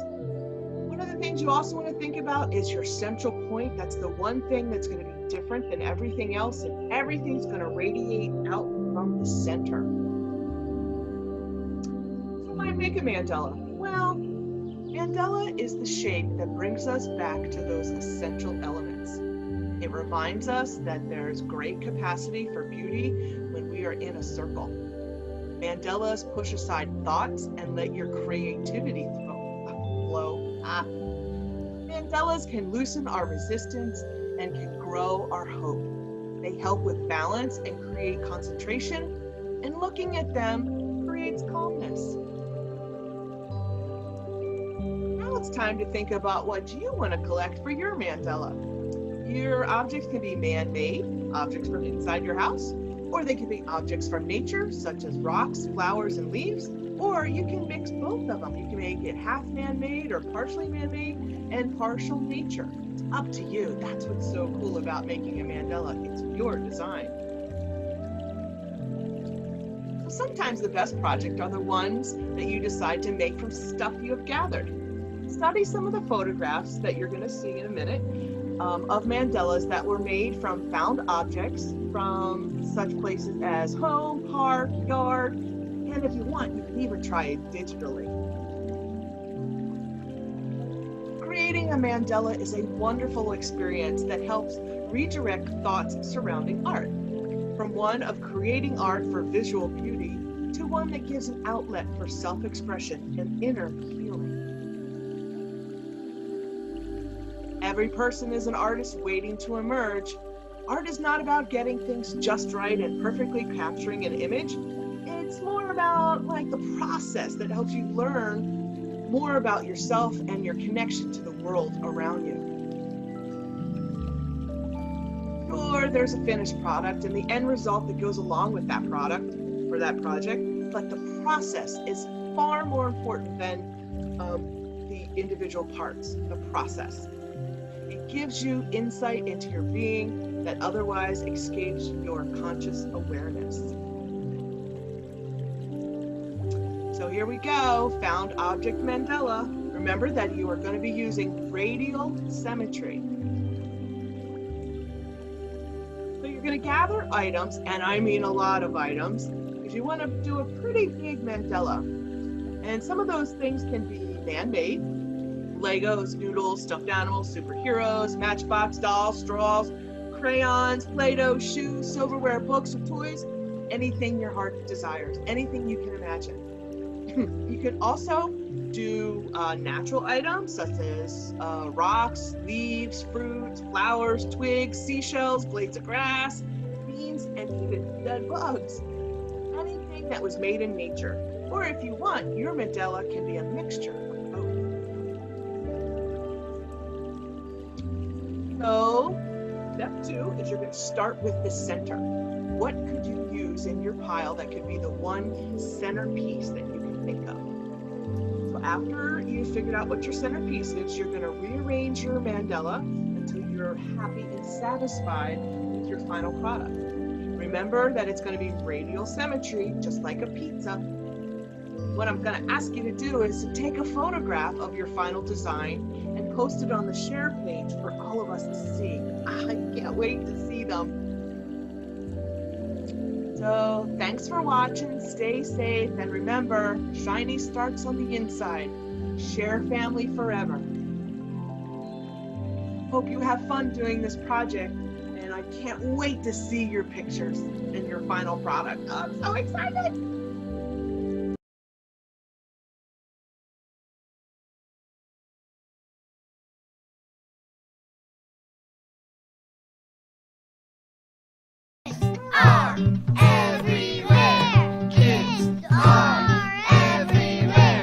One of the things you also want to think about is your central point. That's the one thing that's going to be different than everything else, and everything's going to radiate out from the center. Why make a mandala? Well, mandala is the shape that brings us back to those essential elements. It reminds us that there's great capacity for beauty when we are in a circle. Mandalas push aside thoughts and let your creativity flow. Mandalas can loosen our resistance and can grow our hope. They help with balance and create concentration, and looking at them creates calmness. Now it's time to think about what you want to collect for your mandala. Your objects can be man-made, objects from inside your house, or they can be objects from nature, such as rocks, flowers, and leaves, or you can mix both of them. You can make it half man-made or partially man-made and partial nature. It's up to you. That's what's so cool about making a mandala. It's your design. So sometimes the best projects are the ones that you decide to make from stuff you have gathered. Study some of the photographs that you're going to see in a minute of mandalas that were made from found objects from such places as home, park, yard, and if you want, you can even try it digitally. Creating a mandala is a wonderful experience that helps redirect thoughts surrounding art, from one of creating art for visual beauty to one that gives an outlet for self-expression and inner healing. Every person is an artist waiting to emerge. Art is not about getting things just right and perfectly capturing an image. It's more about like the process that helps you learn more about yourself and your connection to the world around you. Sure, there's a finished product and the end result that goes along with that product or that project, but the process is far more important than the individual parts, the process. It gives you insight into your being that otherwise escapes your conscious awareness. So here we go, found object mandala. Remember that you are going to be using radial symmetry. So you're going to gather items, and I mean a lot of items, because you want to do a pretty big mandala. And some of those things can be man-made. Legos, noodles, stuffed animals, superheroes, Matchbox dolls, straws, crayons, Play-Doh, shoes, silverware, books, or toys, anything your heart desires, anything you can imagine. You could also do natural items such as rocks, leaves, fruits, flowers, twigs, seashells, blades of grass, beans, and even dead bugs. Anything that was made in nature. Or if you want, your mandala can be a mixture of both. So, step 2 is you're going to start with the center. What could you use in your pile that could be the one centerpiece that you can think of? So after you've figured out what your centerpiece is, you're going to rearrange your mandala until you're happy and satisfied with your final product. Remember that it's going to be radial symmetry, just like a pizza. What I'm going to ask you to do is to take a photograph of your final design and post it on the share page for all of us to see. I can't wait to see them. So thanks for watching, stay safe, and remember, shiny starts on the inside. Share family forever. Hope you have fun doing this project, and I can't wait to see your pictures and your final product. I'm so excited! Kids are everywhere.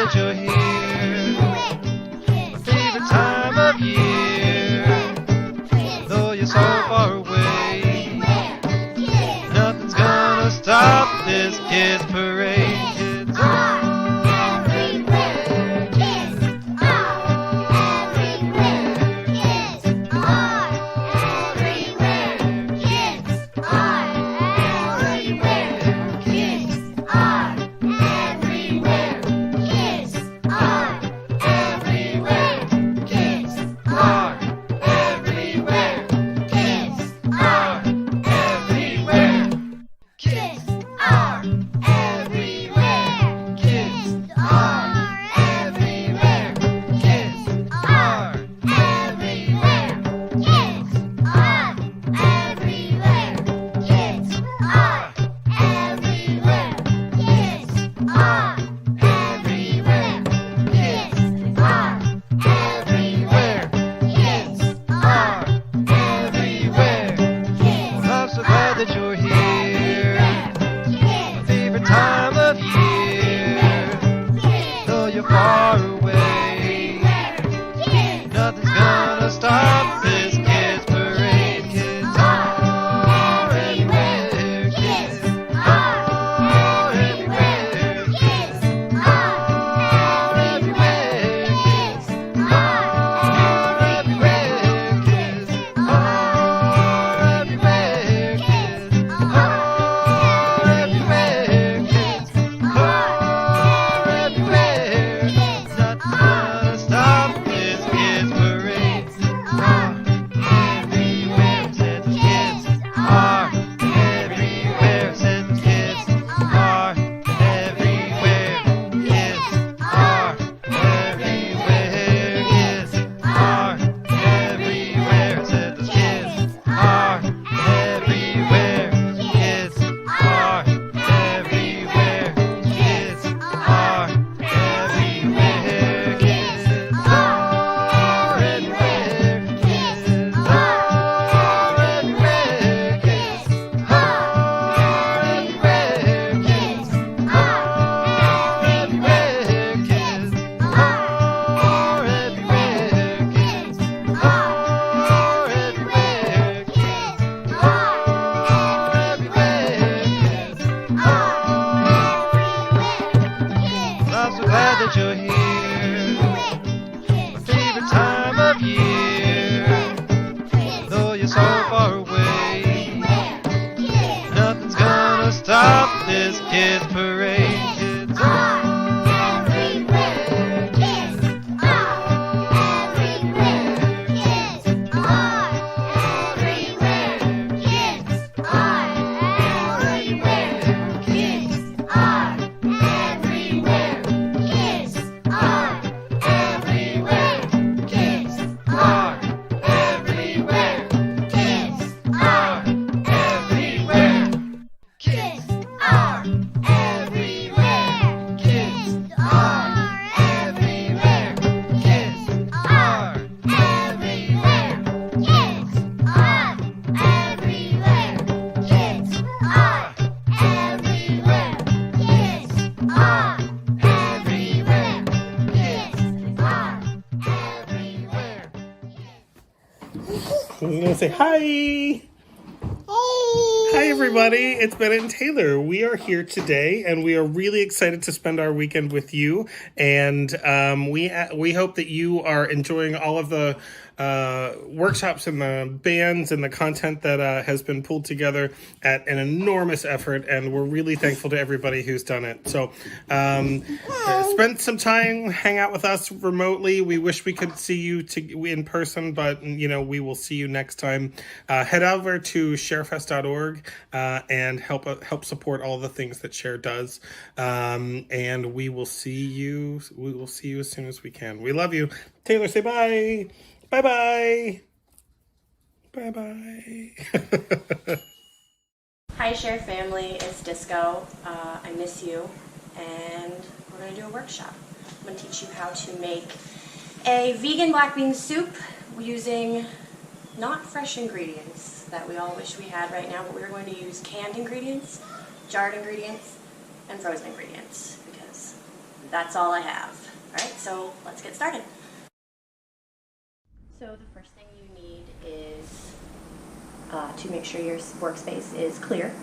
that you're here. My favorite time of year. Though you're so far away, nothing's gonna stop this kids' parade. Kids are everywhere. Kids are everywhere. Kids are everywhere. Kids are everywhere. Kids are everywhere. Kids are everywhere. Kids are everywhere. Kids are everywhere. Kids are everywhere. Kids are everywhere. Kids are everywhere. Kids are everywhere. Kids are everywhere. Kids are everywhere. Kids are everywhere. Kids are everywhere. Well, I'm so glad that you're here. My favorite time of year. Though you're far away, nothing's gonna stop this kids' parade. Kids are everywhere. Kids are everywhere. Kids are everywhere. Kids are everywhere. Kids are everywhere. Kids are everywhere. Kids are everywhere. Nothing's gonna stop this kids' parade. Everywhere, said the kids are everywhere. Said the kids are everywhere. Kids are everywhere. Kids are everywhere. Said the kids are everywhere. Kids are everywhere. Kids are everywhere. Kids are everywhere. Kids are everywhere. Kids are everywhere. Kids are everywhere. Kids are everywhere. Kids are everywhere. Kids are everywhere. I'm so glad that you're here. My favorite time of year. Though you're so far away, nothing's gonna stop this kids' parade. Kids are everywhere. Kids are everywhere. Kids are everywhere. Kids are everywhere. Kids are everywhere. Kids are everywhere. Kids are everywhere. Kids are everywhere. Kids are everywhere. Kids are everywhere. Kids are everywhere. Kids are everywhere. Kids are everywhere. Kids are everywhere. He's gonna say hi. Hi everybody, it's Bennett and Taylor. We are here today and we are really excited to spend our weekend with you, and we hope that you are enjoying all of the workshops and the bands and the content that has been pulled together at an enormous effort, and we're really thankful to everybody who's done it. So spend some time, hang out with us remotely. We wish we could see you in person, but we will see you next time. Head over to sharefest.org and help support all the things that Share does, and we will see you as soon as we can. We love you. Taylor, say bye. Bye-bye. Bye-bye. Hi, Share family. It's Disco. I miss you. And we're going to do a workshop. I'm going to teach you how to make a vegan black bean soup using not fresh ingredients that we all wish we had right now, but we're going to use canned ingredients, jarred ingredients, and frozen ingredients, because that's all I have. Alright, so let's get started. So the first thing you need is to make sure your workspace is clear.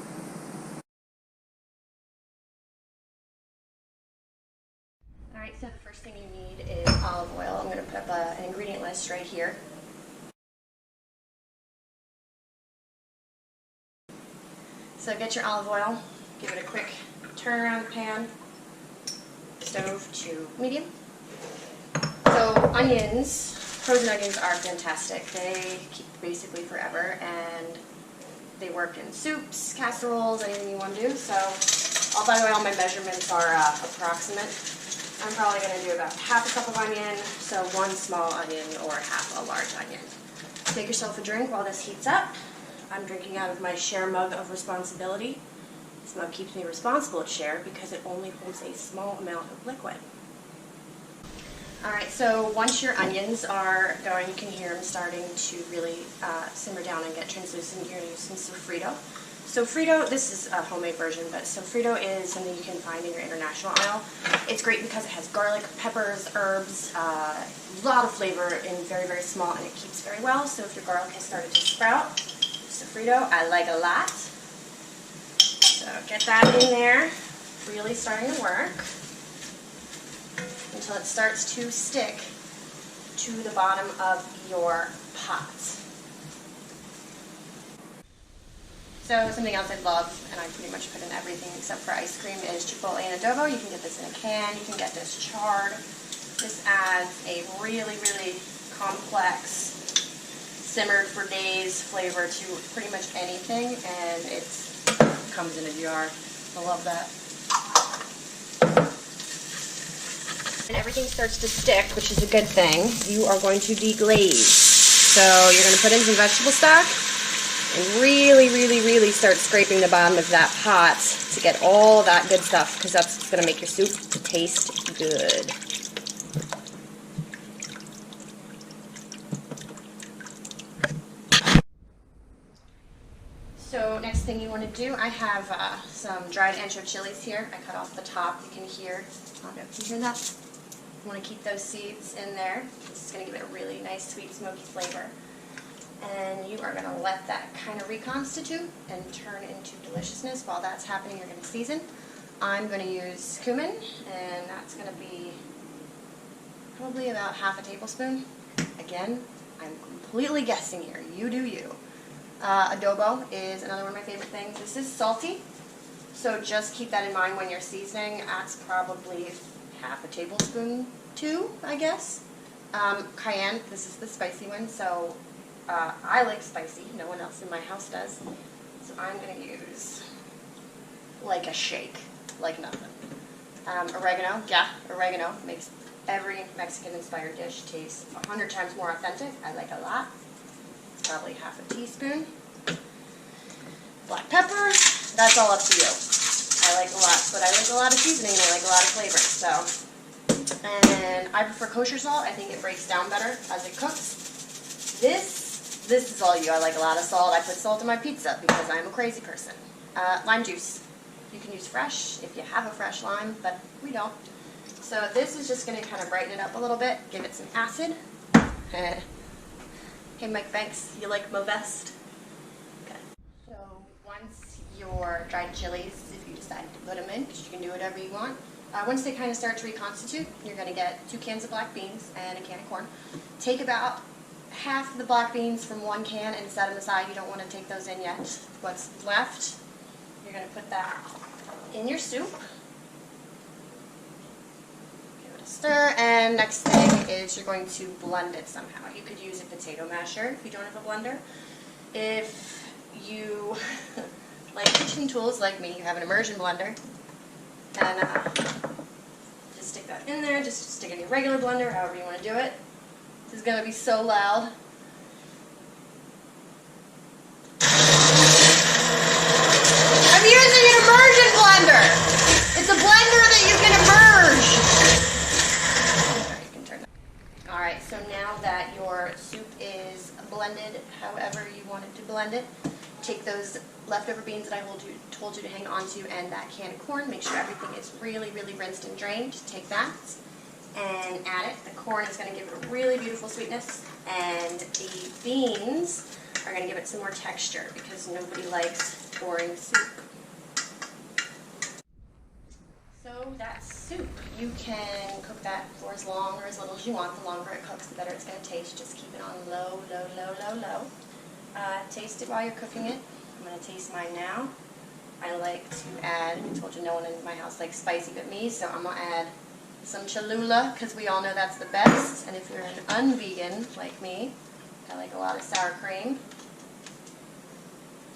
Alright, so the first thing you need is olive oil. I'm going to put up an ingredient list right here. So get your olive oil, give it a quick turn around the pan, stove to medium. So onions, frozen onions are fantastic. They keep basically forever, and they work in soups, casseroles, anything you want to do. So, by the way, all my measurements are approximate. I'm probably going to do about half a cup of onion, so 1 small onion or half a large onion. Take yourself a drink while this heats up. I'm drinking out of my Share mug of responsibility. This mug keeps me responsible at Share because it only holds a small amount of liquid. Alright, so once your onions are going, you can hear them starting to really simmer down and get translucent. You're going to use some sofrito. Sofrito, this is a homemade version, but sofrito is something you can find in your international aisle. It's great because it has garlic, peppers, herbs, a lot of flavor in very, very small, and it keeps very well. So if your garlic has started to sprout, sofrito I like a lot. So get that in there, really starting to work until it starts to stick to the bottom of your pot. So something else I love, and I pretty much put in everything except for ice cream, is chipotle and adobo. You can get this in a can, you can get this charred. This adds a really, really complex, simmered for days flavor to pretty much anything, and it comes in a jar. I love that. And everything starts to stick, which is a good thing. You are going to deglaze. So you're going to put in some vegetable stock and really, really, really start scraping the bottom of that pot to get all that good stuff, because that's going to make your soup taste good. So next thing you want to do, I have some dried ancho chilies here. I cut off the top. You can hear, I don't know if you can hear that. You want to keep those seeds in there. This is going to give it a really nice, sweet, smoky flavor. And you are going to let that kind of reconstitute and turn into deliciousness. While that's happening, you're going to season. I'm going to use cumin, and that's going to be probably about half a tablespoon. Again, I'm completely guessing here. You do you. Adobo is another one of my favorite things. This is salty, so just keep that in mind when you're seasoning. That's probably half a tablespoon, 2, I guess. Cayenne, this is the spicy one, so I like spicy. No one else in my house does. So I'm going to use like a shake, like nothing. Oregano, yeah, oregano makes every Mexican-inspired dish taste 100 times more authentic. I like a lot. It's probably half a teaspoon. Black pepper, that's all up to you. I like a lot, but I like a lot of seasoning and I like a lot of flavor, so. And I prefer kosher salt. I think it breaks down better as it cooks. This is all you. I like a lot of salt. I put salt in my pizza because I'm a crazy person. Lime juice. You can use fresh if you have a fresh lime, but we don't. So this is just going to kind of brighten it up a little bit, give it some acid. Hey Mike Banks, you like Movest? Okay. So once your dried chilies, if you decide to put them in, because you can do whatever you want, once they kind of start to reconstitute, you're going to get 2 cans of black beans and a can of corn. Take about half of the black beans from 1 can and set them aside. You don't want to take those in yet. What's left, you're going to put that in your soup. Give it a stir, and next thing is you're going to blend it somehow. You could use a potato masher if you don't have a blender. If you like kitchen tools like me, you have an immersion blender, and just stick that in there. Just stick it in your regular blender, however you want to do it. This is going to be so loud. I'm using an immersion blender. It's a blender that you can immerse. You can turn that. All right, so now that your soup is blended however you wanted to blend it, take those leftover beans that I told you to hang on to and that can of corn. Make sure everything is really, really rinsed and drained. Take that and add it. The corn is going to give it a really beautiful sweetness, and the beans are going to give it some more texture because nobody likes boring soup. So that's soup. You can cook that for as long or as little as you want. The longer it cooks, the better it's going to taste. Just keep it on low, low, low, low, low. Taste it while you're cooking it. I'm going to taste mine now. I like to add, I told you no one in my house likes spicy but me, so I'm going to add some Cholula, because we all know that's the best. And if you're an un-vegan like me, I like a lot of sour cream,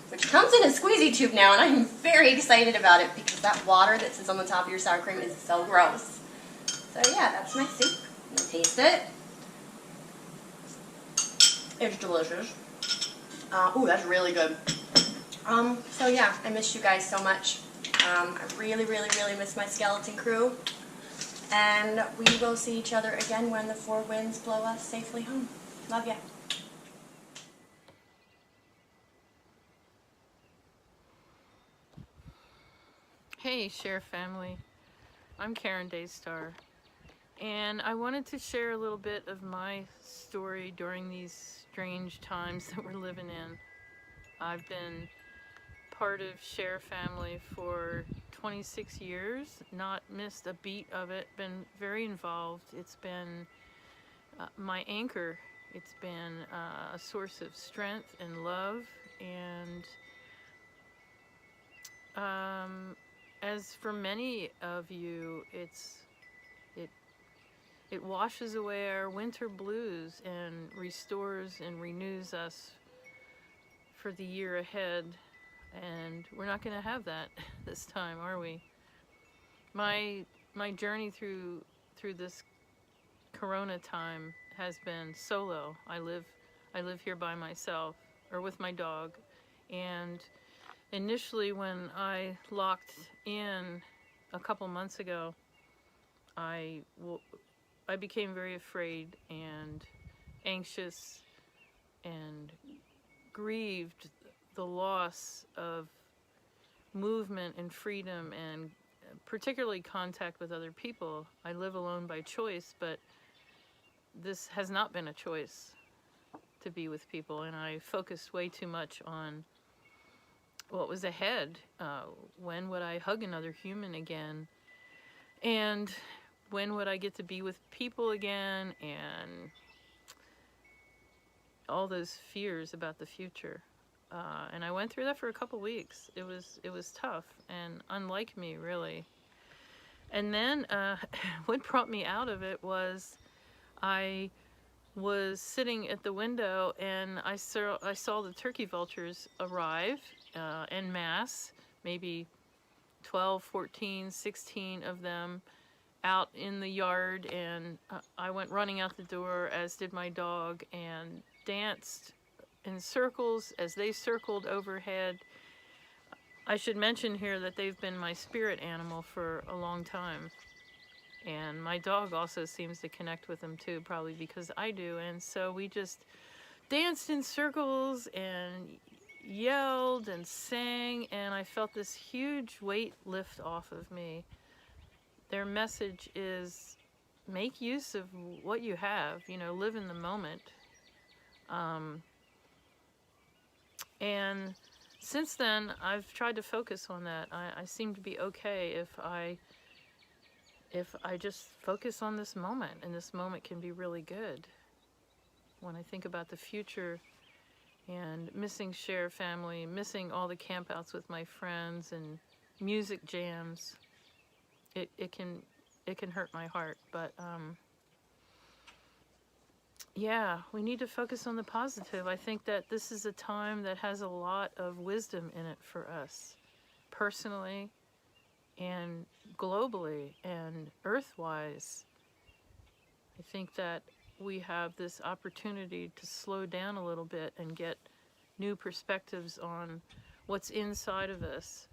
which comes in a squeezy tube now, and I'm very excited about it because that water that sits on the top of your sour cream is so gross. So yeah, that's my soup. I'm going to taste it. It's delicious. Ooh, that's really good. So yeah, I miss you guys so much. I really, really, really miss my skeleton crew. And we will see each other again when the four winds blow us safely home. Love ya. Hey, Share family. I'm Karen Daystar, and I wanted to share a little bit of my story during these strange times that we're living in. I've been part of Share family for 26 years, not missed a beat of it, been very involved. It's been my anchor. It's been a source of strength and love, and as for many of you, it washes away our winter blues and restores and renews us for the year ahead. And we're not going to have that this time, are we? My journey through this Corona time has been solo. I live here by myself, or with my dog, and initially when I locked in a couple months ago, I became very afraid and anxious and grieved the loss of movement and freedom and particularly contact with other people. I live alone by choice, but this has not been a choice to be with people, and I focused way too much on what was ahead. When would I hug another human again? And when would I get to be with people again? And all those fears about the future. And I went through that for a couple weeks. It was tough and unlike me, really. And then what brought me out of it was I was sitting at the window and I saw the turkey vultures arrive en masse, maybe 12, 14, 16 of them out in the yard, and I went running out the door, as did my dog, and danced in circles as they circled overhead. I should mention here that they've been my spirit animal for a long time, and my dog also seems to connect with them too, probably because I do. And so we just danced in circles and yelled and sang, and I felt this huge weight lift off of me. Their message is, make use of what you have, live in the moment. And since then, I've tried to focus on that. I seem to be okay if I just focus on this moment, and this moment can be really good. When I think about the future and missing Share family, missing all the campouts with my friends and music jams, it can hurt my heart. But yeah, we need to focus on the positive. I think that this is a time that has a lot of wisdom in it for us, personally and globally and earthwise. I think that we have this opportunity to slow down a little bit and get new perspectives on what's inside of us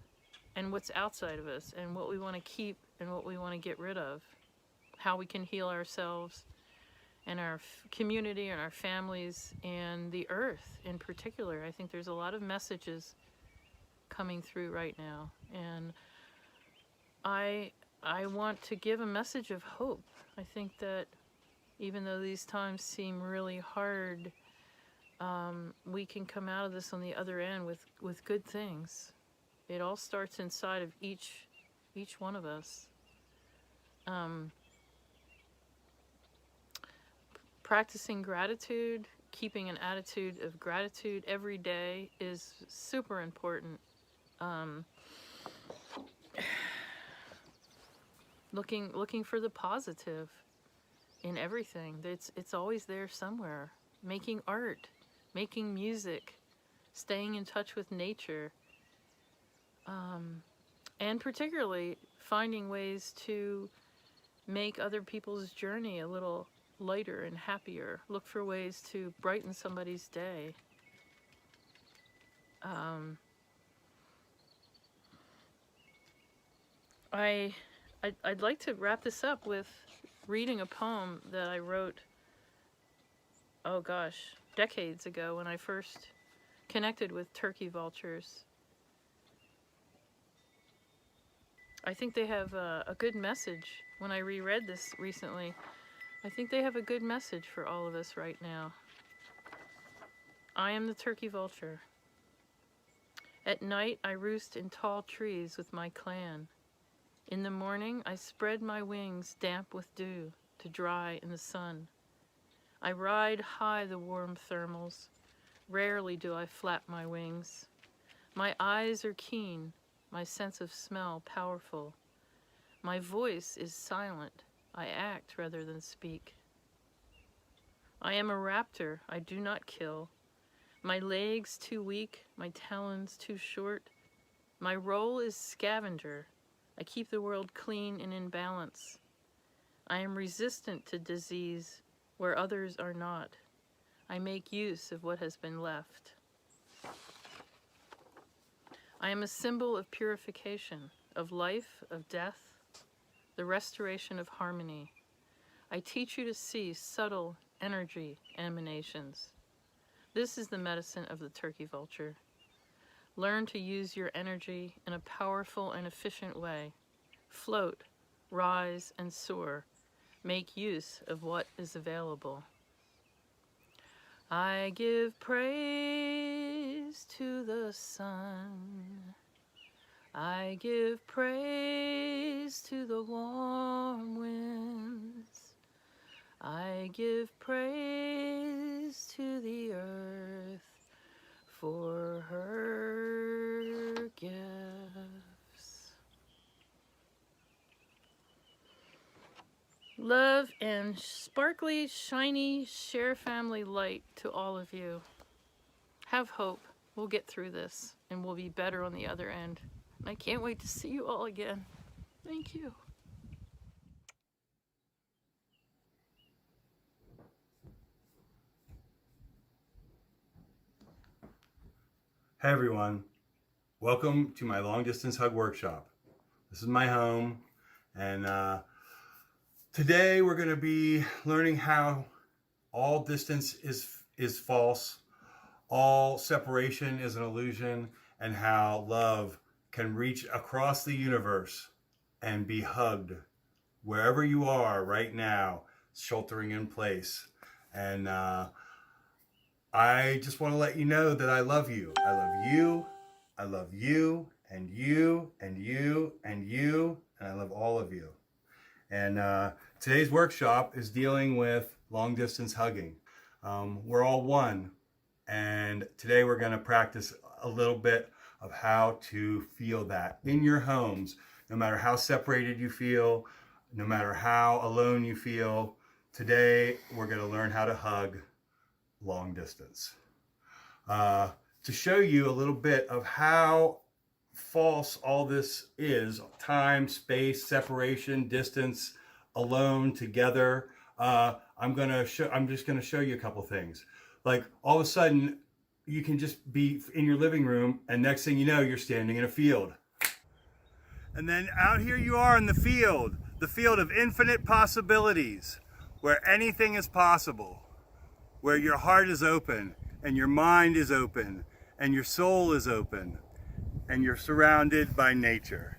and what's outside of us, and what we want to keep and what we want to get rid of, how we can heal ourselves and our community and our families and the earth in particular. I think there's a lot of messages coming through right now, and I want to give a message of hope. I think that even though these times seem really hard, we can come out of this on the other end with good things. It all starts inside of each one of us. Practicing gratitude, keeping an attitude of gratitude every day is super important. Looking for the positive in everything. It's always there somewhere. Making art, making music, staying in touch with nature, and particularly finding ways to make other people's journey a little lighter and happier. Look for ways to brighten somebody's day. I'd like to wrap this up with reading a poem that I wrote, oh gosh, decades ago when I first connected with turkey vultures. I think they have a good message. When I reread this recently, I think they have a good message for all of us right now. I am the turkey vulture. At night I roost in tall trees with my clan. In the morning I spread my wings damp with dew to dry in the sun. I ride high the warm thermals. Rarely do I flap my wings. My eyes are keen, my sense of smell powerful. My voice is silent. I act rather than speak. I am a raptor. I do not kill. My legs too weak, my talons too short. My role is scavenger. I keep the world clean and in balance. I am resistant to disease where others are not. I make use of what has been left. I am a symbol of purification, of life, of death, the restoration of harmony. I teach you to see subtle energy emanations. This is the medicine of the turkey vulture. Learn to use your energy in a powerful and efficient way. Float, rise, and soar. Make use of what is available. I give praise to the sun. I give praise to the warm winds. I give praise to the earth for her gifts. Love and sparkly, shiny, share family light to all of you. Have hope. We'll get through this and we'll be better on the other end. I can't wait to see you all again. Thank you. Hi everyone, welcome to my long distance hug workshop. This is my home, and today we're going to be learning how all distance is false, all separation is an illusion, and how love can reach across the universe and be hugged wherever you are right now, sheltering in place. And I just want to let you know that I love you. I love you. I love you and you and you and you, and I love all of you. And today's workshop is dealing with long distance hugging. We're all one, and today we're going to practice a little bit of how to feel that in your homes, no matter how separated you feel, no matter how alone you feel. Today we're going to learn how to hug long distance. To show you a little bit of how false all this is, time, space, separation, distance, alone, together, I'm just going to show you a couple things. Like all of a sudden you can just be in your living room and next thing you know you're standing in a field. And then out here you are in the field of infinite possibilities, where anything is possible, where your heart is open and your mind is open and your soul is open and you're surrounded by nature.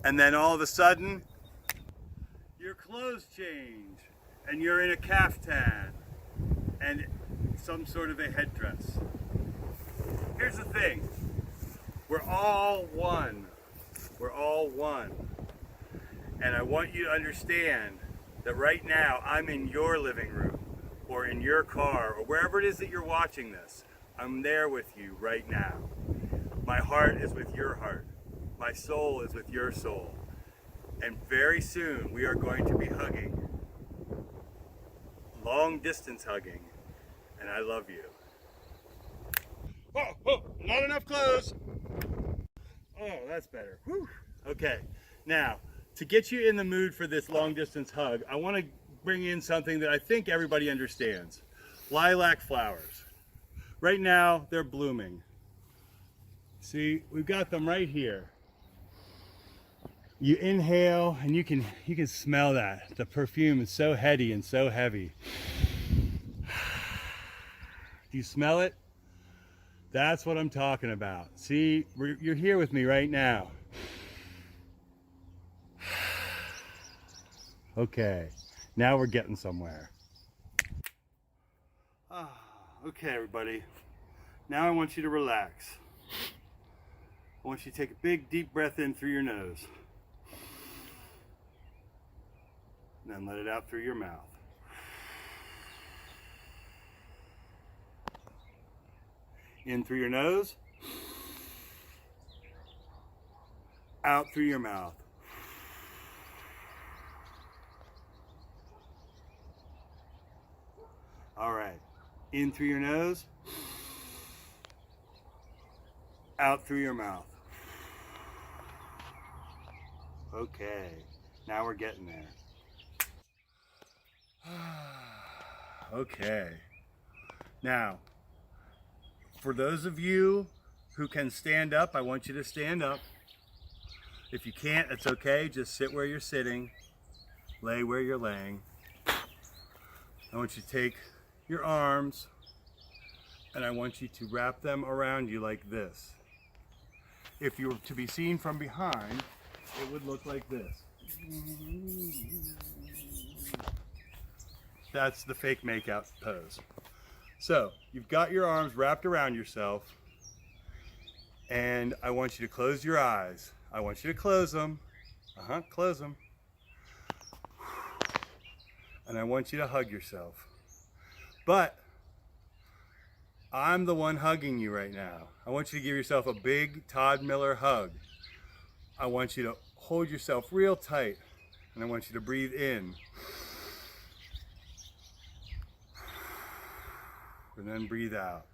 And then all of a sudden, your clothes change and you're in a caftan and some sort of a headdress. Here's the thing, we're all one. We're all one. And I want you to understand that right now I'm in your living room or in your car or wherever it is that you're watching this. I'm there with you right now. My heart is with your heart. My soul is with your soul. And very soon we are going to be hugging. Long distance hugging. And I love you. Oh, not enough clothes. Oh, that's better. Whew. Okay, now to get you in the mood for this long distance hug, I want to bring in something that I think everybody understands. Lilac flowers. Right now, they're blooming. See, we've got them right here. You inhale and you can smell that. The perfume is so heady and so heavy. Do you smell it? That's what I'm talking about. See, you're here with me right now. Okay, now we're getting somewhere. Okay, everybody. Now I want you to relax. I want you to take a big, deep breath in through your nose. And then let it out through your mouth. In through your nose. Out through your mouth. All right. In through your nose. Out through your mouth. Okay. Now we're getting there. Okay. Now, for those of you who can stand up, I want you to stand up. If you can't, it's okay. Just sit where you're sitting. Lay where you're laying. I want you to take your arms and I want you to wrap them around you like this. If you were to be seen from behind, it would look like this. That's the fake makeout pose. So you've got your arms wrapped around yourself and I want you to close your eyes. I want you to close them. Close them. And I want you to hug yourself. But I'm the one hugging you right now. I want you to give yourself a big Todd Miller hug. I want you to hold yourself real tight and I want you to breathe in. And then breathe out.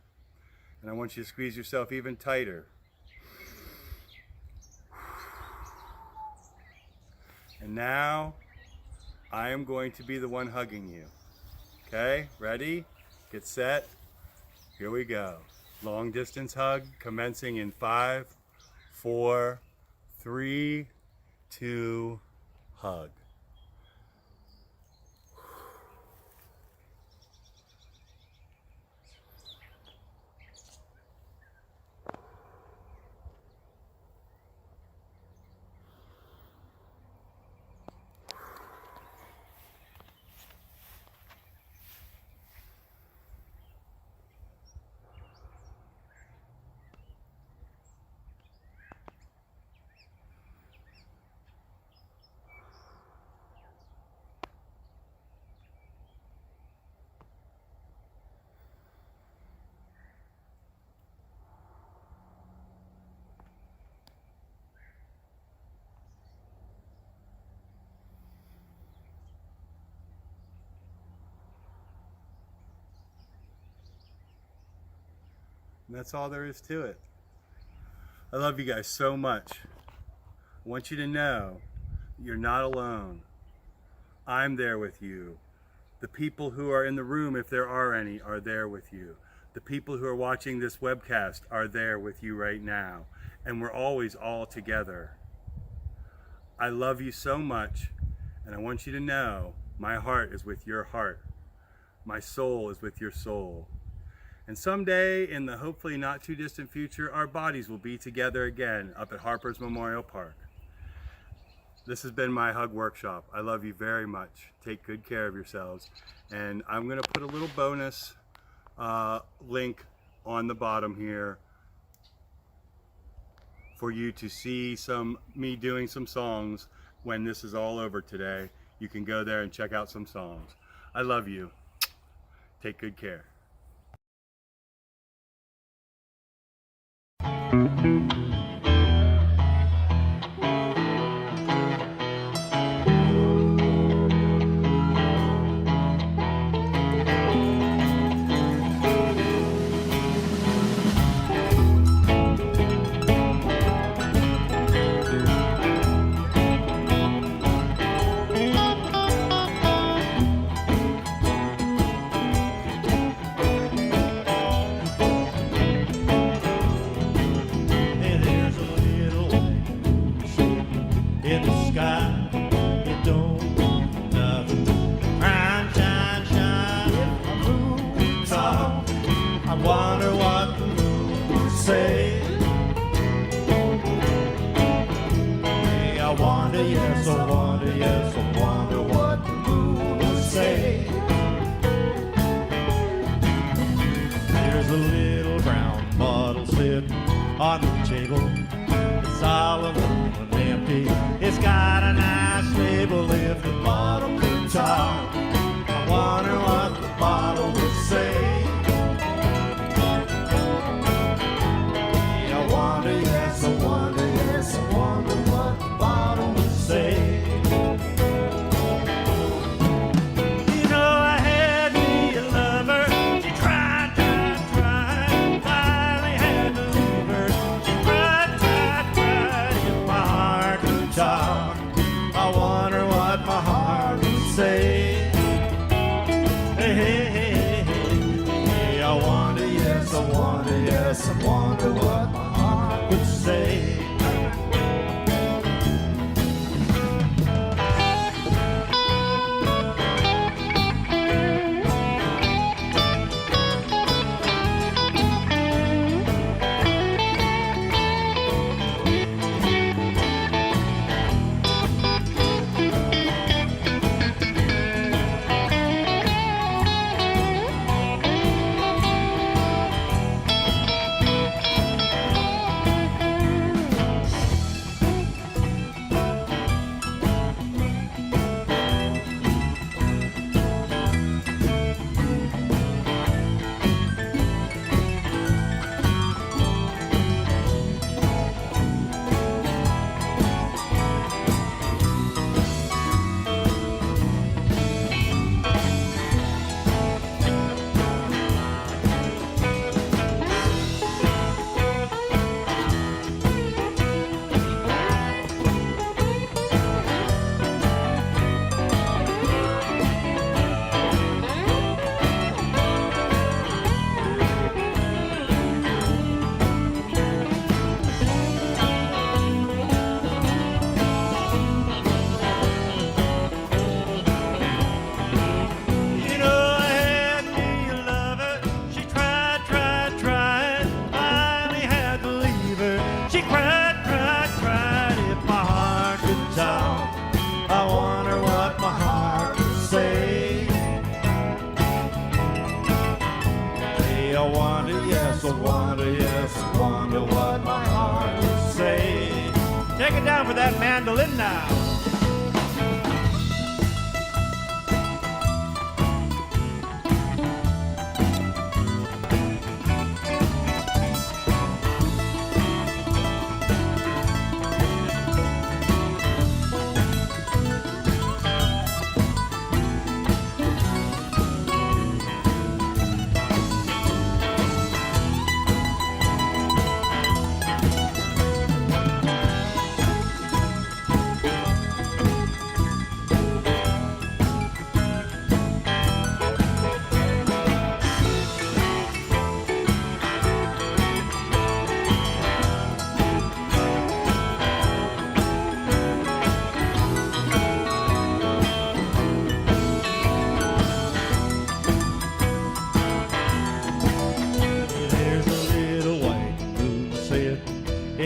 And I want you to squeeze yourself even tighter. And now, I am going to be the one hugging you. Okay, ready? Get set. Here we go. Long distance hug commencing in 5, 4, 3, 2, hug. And that's all there is to it. I love you guys so much. I want you to know you're not alone. I'm there with you. The people who are in the room, if there are any, are there with you. The people who are watching this webcast are there with you right now. And we're always all together. I love you so much, and I want you to know my heart is with your heart. My soul is with your soul. And someday, in the hopefully not too distant future, our bodies will be together again up at Harper's Memorial Park. this has been my hug workshop. I love you very much. Take good care of yourselves. And I'm gonna put a little bonus link on the bottom here for you to see me doing some songs when this is all over today. You can go there and check out some songs. I love you. Take good care. On the table, it's all alone and empty. It's got a nice label. If the bottle could talk, I wonder what the bottle would say. I wonder, yes, I wonder, yes, I wonder what the bottle would say. You know, I had me a lover. She tried, finally had to leave her. Talk. I wonder what my heart would say. Hey, hey, hey, hey, hey. I wonder, yes, I wonder, yes, I wonder what my heart would say. Take it down for that mandolin now.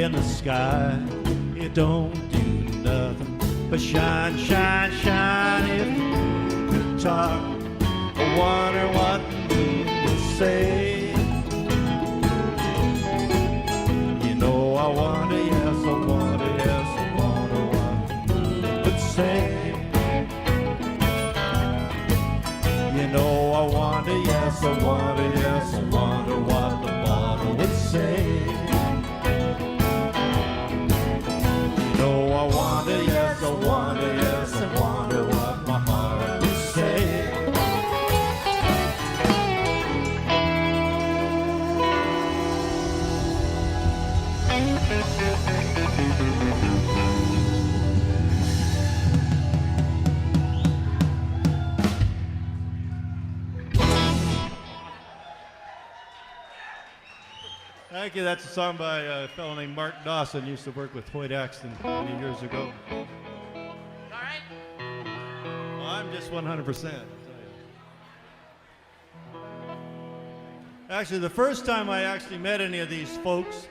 in the sky. It don't do nothing but But shine, shine, shine, if you could talk. I wonder what the moon would say. You know I wonder, yes, I wonder, yes, I wonder what the moon would say. You know I wonder, yes, I wonder, yes, I wonder what the bottle would say. You know I wonder, yes, I wonder, yes, I wonder what my heart would say. Thank you. That's a song by a fellow named Mark Dawson. Used to work with Hoyt Axton many years ago. All right. Well, I'm just 100%. Actually, the first time I actually met any of these folks,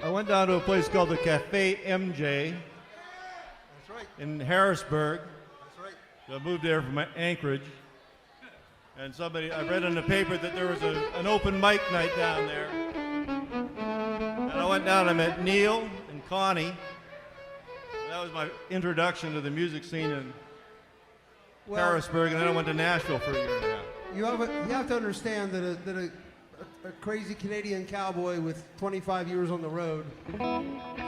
I went down to a place called the Cafe MJ. That's right. In Harrisburg. That's right. I moved there from Anchorage. And I read in the paper that there was an open mic night down there. And I went down, I met Neil and Connie. That was my introduction to the music scene in Harrisburg, and then I went to Nashville for a year and a half. You have to understand that a crazy Canadian cowboy with 25 years on the road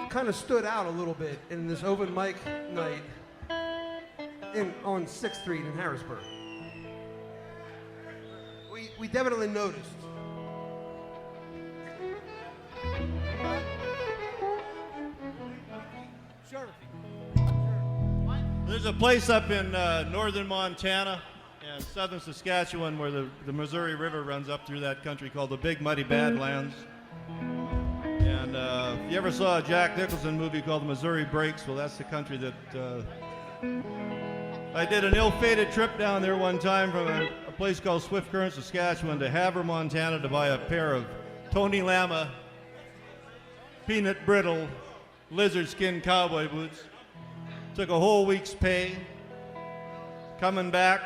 kind of stood out a little bit in this open mic night on 6th Street in Harrisburg. We definitely noticed. Sure. There's a place up in northern Montana and southern Saskatchewan where the Missouri River runs up through that country called the Big Muddy Badlands. And if you ever saw a Jack Nicholson movie called The Missouri Breaks, well, that's the country that I did an ill-fated trip down there one time from a place called Swift Current, Saskatchewan to Havre, Montana to buy a pair of Tony Lama peanut brittle lizard skin cowboy boots. Took a whole week's pay. Coming back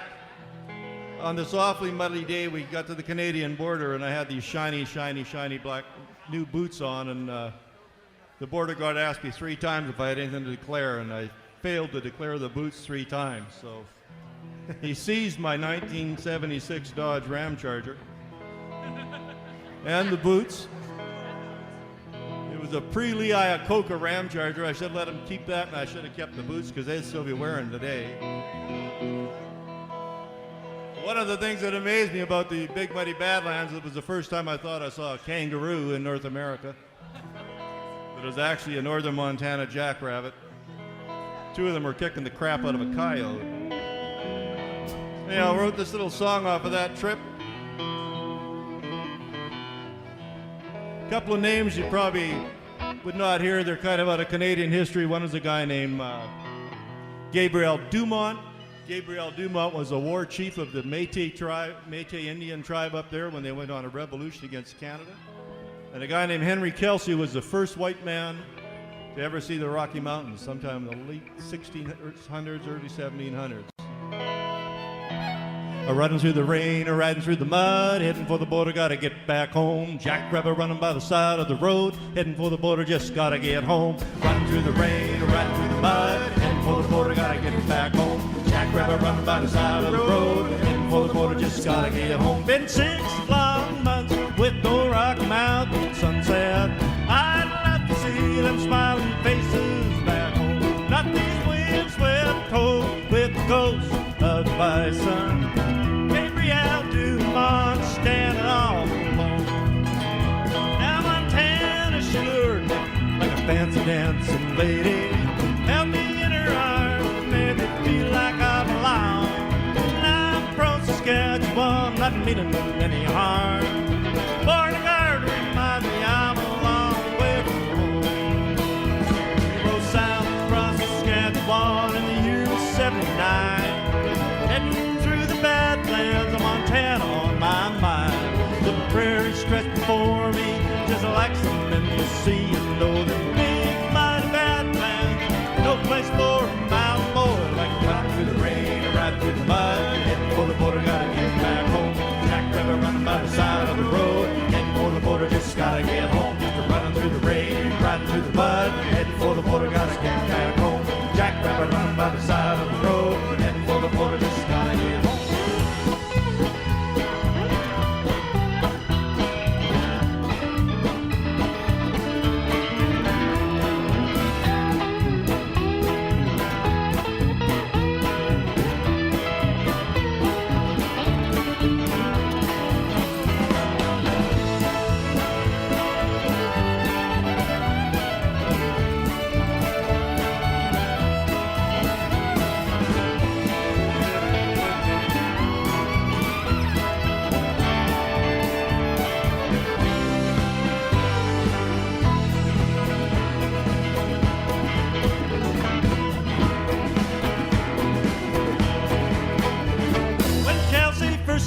on this awfully muddy day, we got to the Canadian border and I had these shiny, shiny, shiny black new boots on, and the border guard asked me 3 times if I had anything to declare, and I failed to declare the boots 3 times. So he seized my 1976 Dodge Ram Charger and the boots. It was a pre-Lee Iacocca Ram Charger. I should have let him keep that, and I should have kept the boots because they'd still be wearing today. One of the things that amazed me about the Big Muddy Badlands, it was the first time I thought I saw a kangaroo in North America. It was actually a northern Montana jackrabbit. 2 of them were kicking the crap out of a coyote. Anyhow, I wrote this little song off of that trip. A couple of names you probably would not hear. They're kind of out of Canadian history. One is a guy named Gabriel Dumont. Gabriel Dumont was a war chief of the Métis Indian tribe up there when they went on a revolution against Canada. And a guy named Henry Kelsey was the first white man to ever see the Rocky Mountains, sometime in the late 1600s, early 1700s. A running through the rain, a riding through the mud, heading for the border, gotta get back home. Jackrabbit running by the side of the road, heading for the border, just gotta get home. Running through the rain, a riding through the mud, heading for the border, gotta get back home. Jackrabbit running by the side of the road, heading for the border, just gotta get home. Been 6 long months with no Rocky Mountain sunset. I'd love to see them smiling faces back home. Not these windswept cold with the ghost of the bison. Gabriel Dumont standing all alone. Now Montana, she lured me like a fancy dancing lady. Held me in her arms, made me feel like I belong. And I'm from Saskatchewan, not meaning any harm. Border guard reminds me I'm a long way from home. We rode south across Saskatchewan in the year 79. Heading through the Badlands of Montana on my mind. The prairie stretched before me just like some endless sea. And though the big mighty Badlands, no place for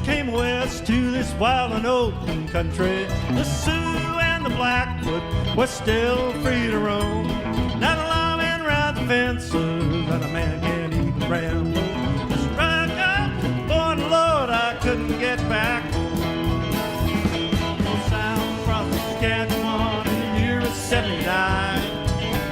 came west to this wild and open country. The Sioux and the Blackfoot were still free to roam. Now the lawmen ride the fences and a man can't even ramble. Struck up, Lord, Lord, I couldn't get back home. Sound across Saskatchewan in the year of '79.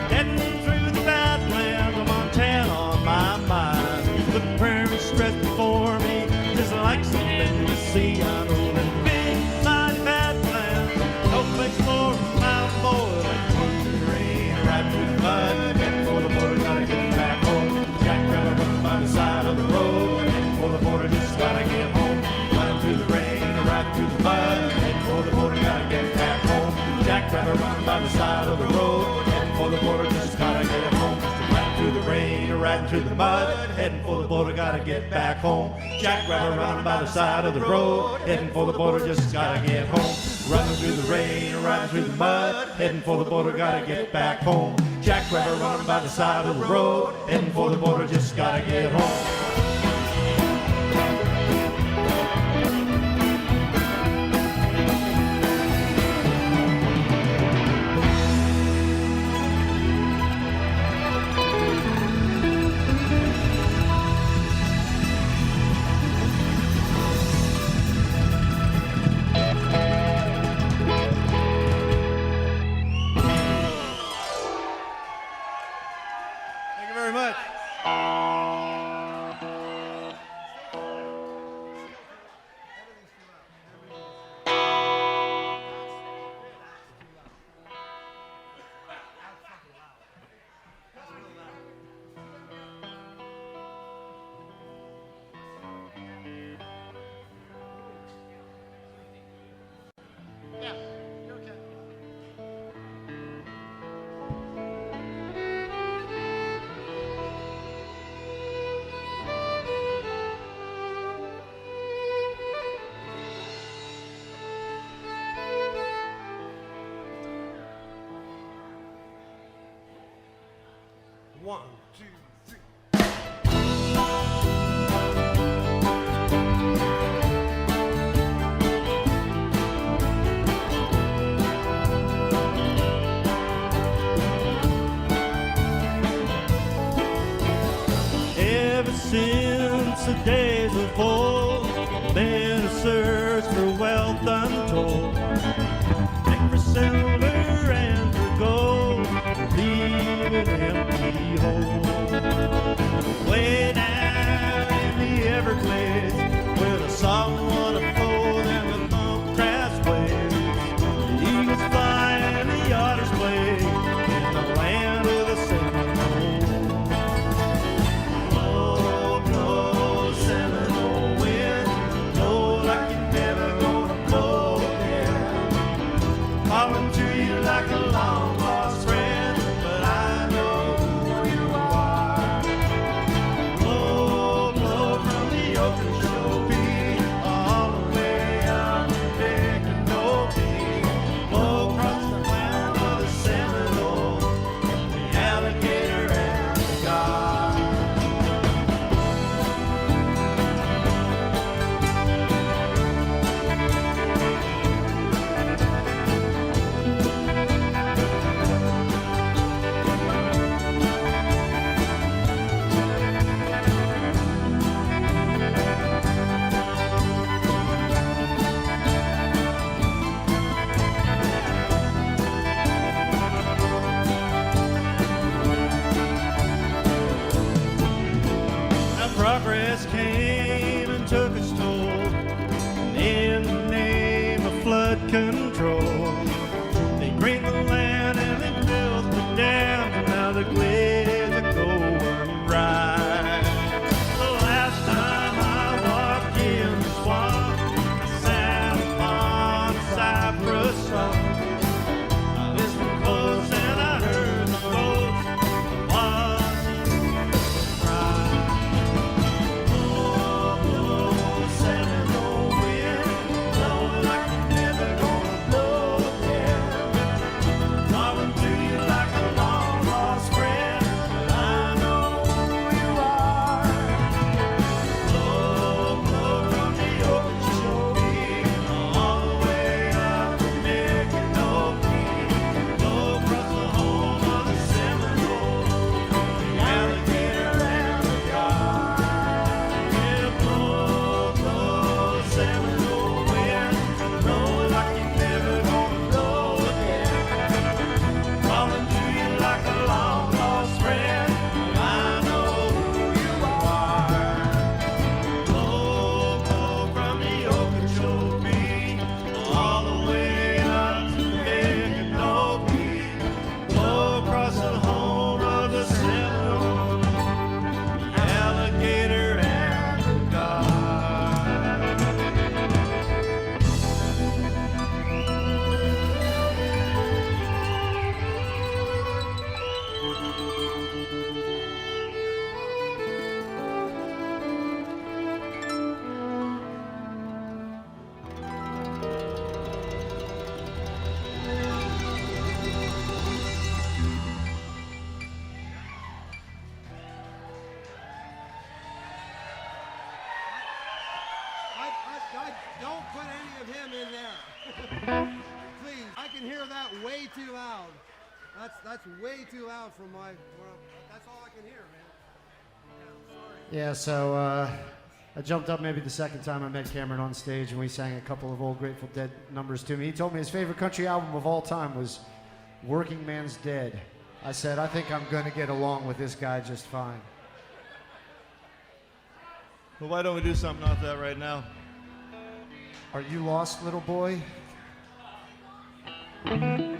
Heading through the Badlands of Montana on my mind. The prairie stretched before me just like something to see. I know that big, mighty Badlands, no place for a mountain boy like going through the rain or right through the mud. Heading for the border, gotta get back home. Jackrabbit running by the side of the road. Heading for the border, just gotta get home. Running through the rain or right through the mud. Heading for the border, gotta get back home. Jackrabbit running by the side of the road. Heading for the border, just gotta get home. Right through the rain or right through the mud. Heading for the border, gotta get back home. Jackrabbit running by the side of the road. Heading for the border, just gotta get home. Running through the rain or riding through the mud. Heading for the border, gotta get back home. Jackrabbit running by the side of the road. Heading for the border, just gotta get home. Thank you very much. One, two, three. Ever since the days of old, been a search for wealth untold. Dig for silver and for gold, leave an empty hole. Way down in the Everglades, where the salt water flows and the long grass waves, the eagles fly and the otters play in the land of the Seminole. Blow, blow, Seminole wind, blow like you're never gonna blow again. Calling to you like a long lost friend, but I know who you are. Blow, blow from the Okeechobee, all the way out to Diddley. Blow across the land of the Seminole, the alligator and the gar. Now progress came and took its toll, and in the name of flood control, they greened the land and they built the dams, and now the glades are going dry. The last time I walked in the swamp, I sat upon a cypress stump. I listened close and I heard the ghost of Washington cry. Blow, blow, Seminole wind, blow like you're never gonna Don't put any of him in there. Please, I can hear that way too loud. That's way too loud from my. Well, that's all I can hear, man. Yeah, sorry. Yeah, so I jumped up maybe the second time I met Cameron on stage, and we sang a couple of old Grateful Dead numbers to me. He told me his favorite country album of all time was Working Man's Dead. I said, I think I'm going to get along with this guy just fine. Well, why don't we do something off that right now? Are you lost, little boy? Why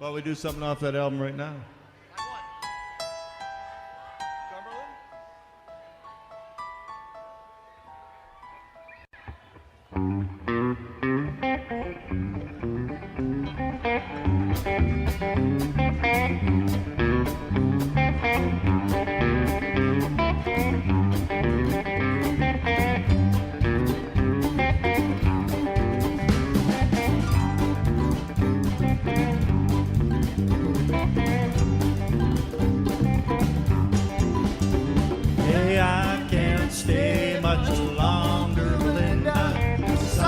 don't we do something off that album right now? Hey, I can't stay much longer, Linda. 'Cause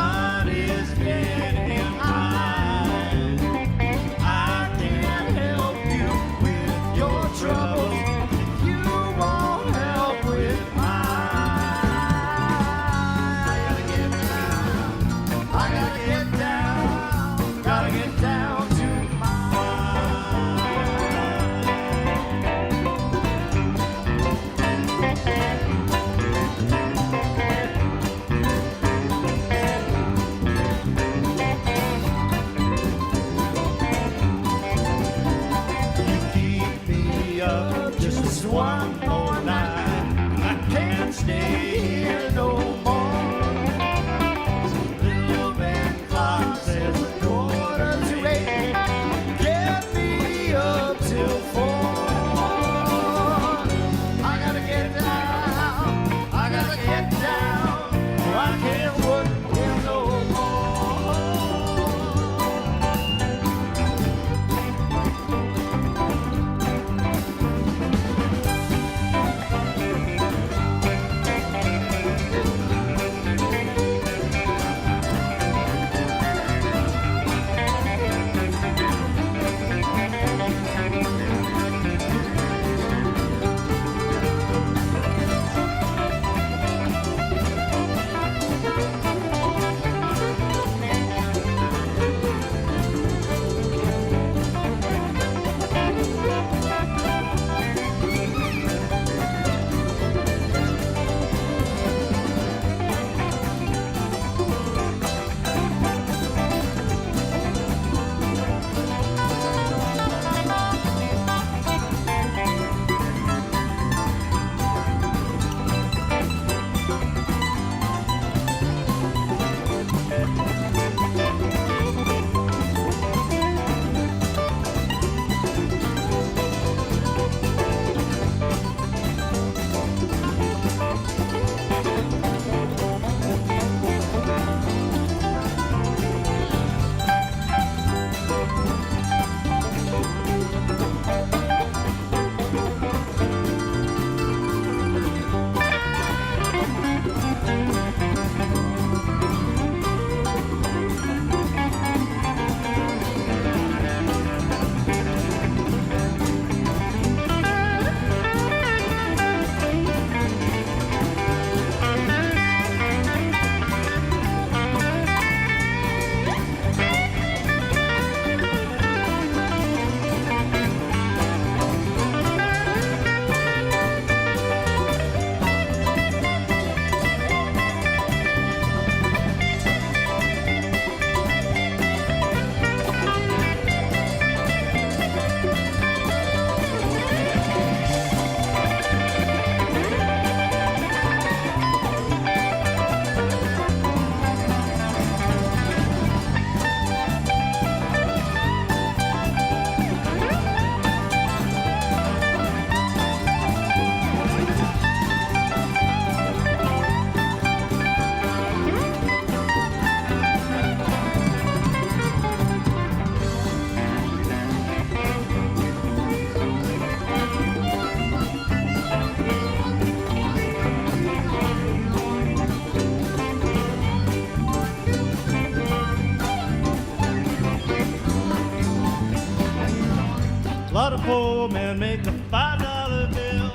poor man make a $5 bill.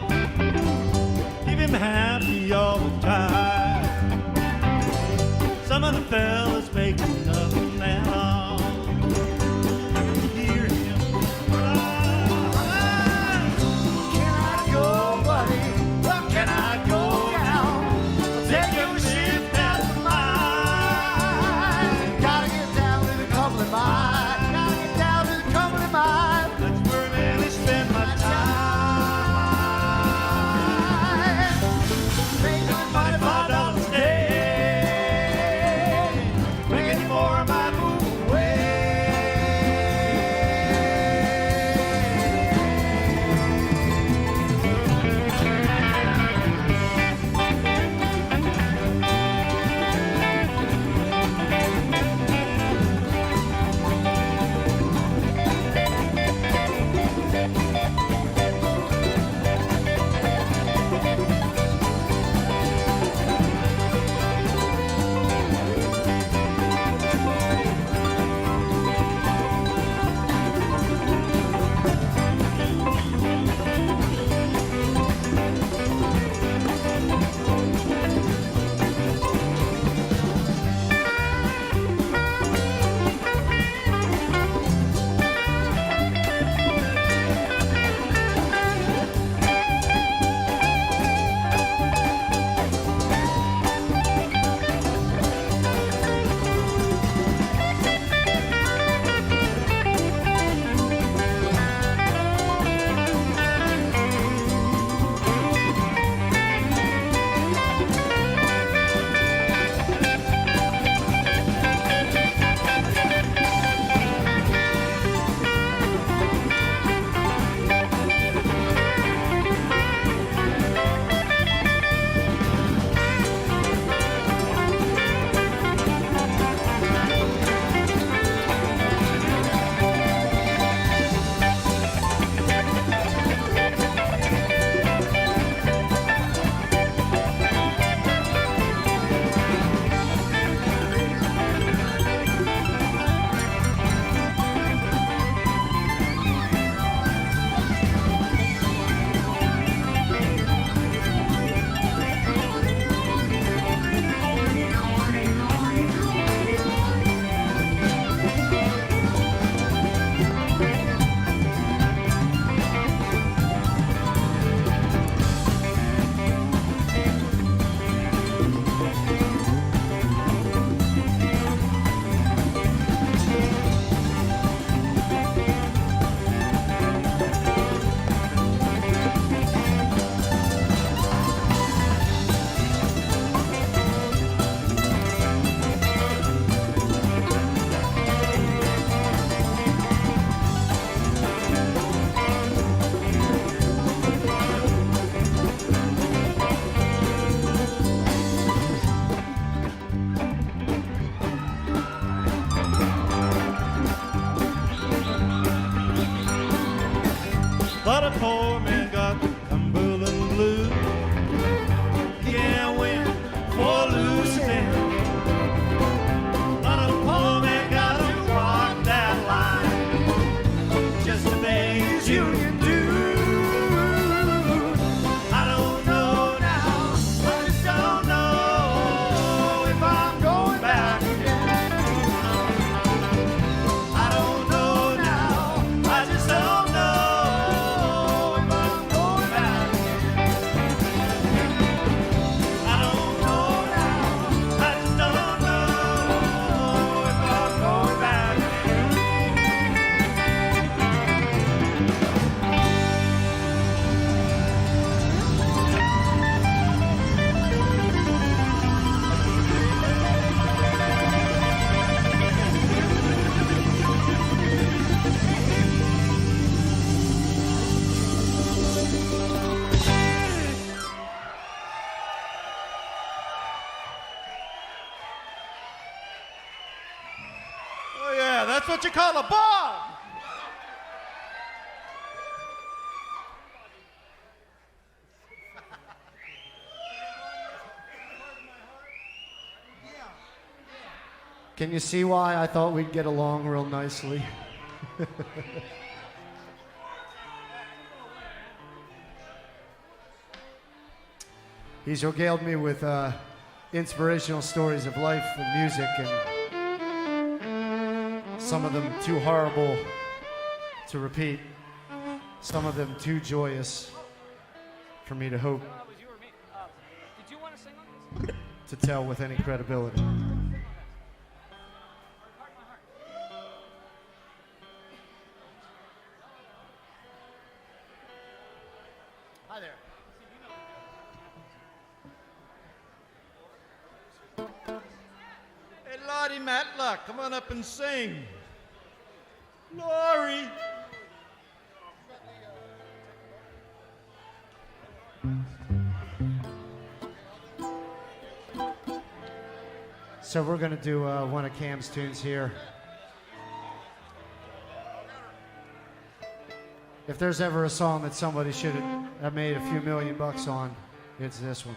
Keep him happy all the time. Some of the fellas make nothing at all. Hear him cry. Can I go, buddy? Well, can I go now? Take your shift out of mine. Gotta get down to the Cumberland Mine. Gotta get down to the Cumberland Mine. That's where I really spend my time. Making money, $5 a day. Making more, I might move away. But a poor man got the Cumberland blues. He can't win for losing. But a poor man gotta walk that line. Just the things you can do. I don't know now, I just don't know if I'm going back again. I don't know now, I just don't know. Oh yeah, that's what you call a bomb. Can you see why I thought we'd get along real nicely? He's regaled me with inspirational stories of life and music, and some of them too horrible to repeat, some of them too joyous for me to hope to tell with any credibility. Hi there. Hey, Lottie Matlock, come on up and sing. Laurie. So we're going to do one of Cam's tunes here. If there's ever a song that somebody should have made a few $1,000,000 on, it's this one.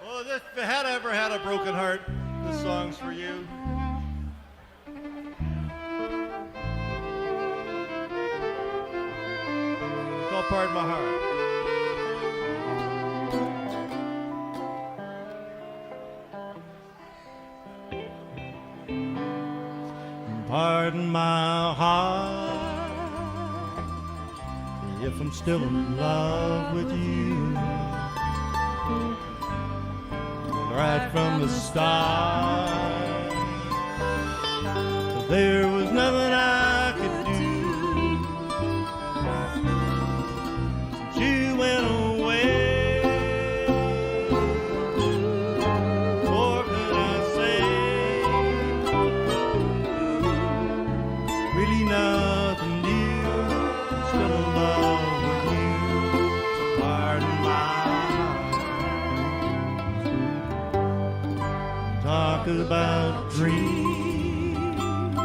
Well, if you had ever had a broken heart, this song's for you. It's called Pardon My Heart. Pardon my heart if I'm still in love with you. Right from the start, there was nothing I could do. Since you went away, what could I say? Really nothing new, still in love with you. So pardon my talk about dreams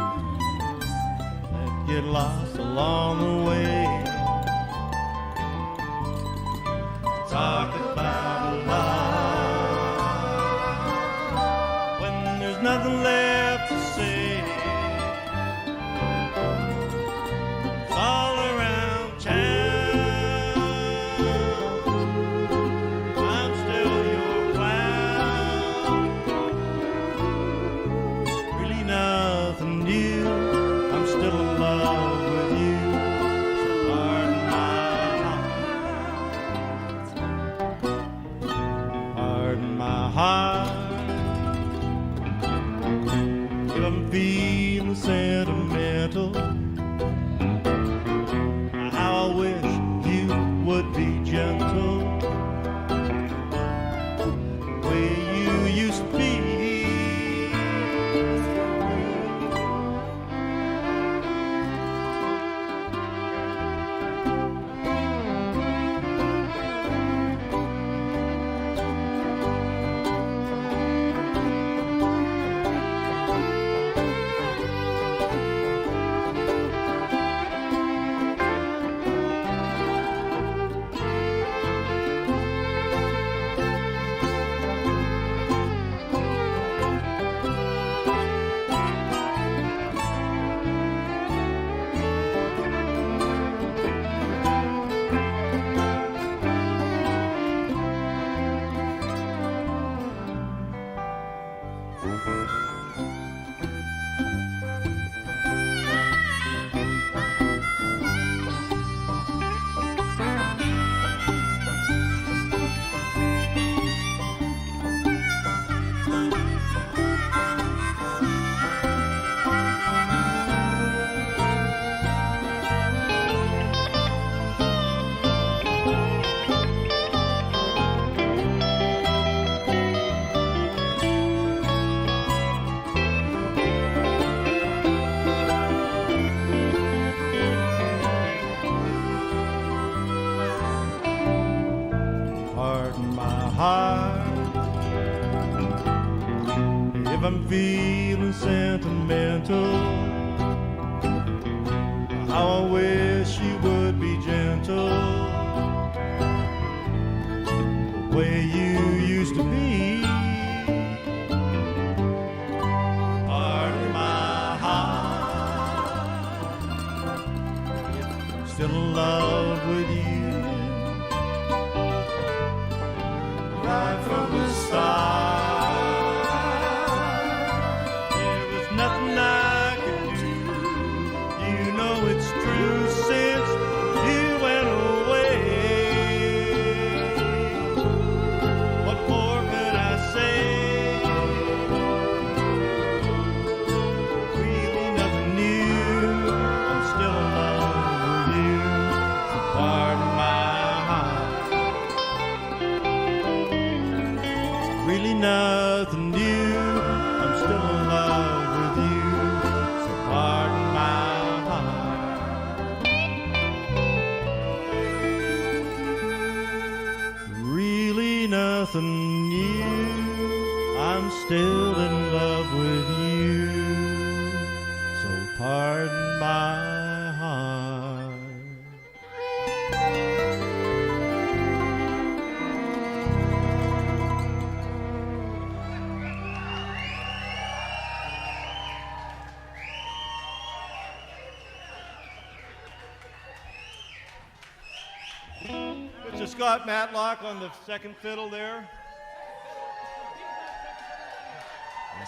that get lost along the way. Talk about love when there's nothing left to say. It's all around town. I'm still your clown. Really nothing new. I'm still in love with you. So pardon my heart. Pardon my heart. If I'm feeling sentimental, how I wish you would be gentle. The way you used to be. if I'm feeling sentimental, how I wish you would be gentle, the way you used to be. Pardon my heart, I'm still in love with you. Right from the start, there was nothing I could do. You know it's true since you went away. What more could I say? Really nothing new. I'm still in love with you. So pardon my heart. Really nothing new. I'm still in love with you. So pardon my heart. Really nothing new. I'm still in love with you. So pardon my heart. Mr. Scott Matlock on the second fiddle there. And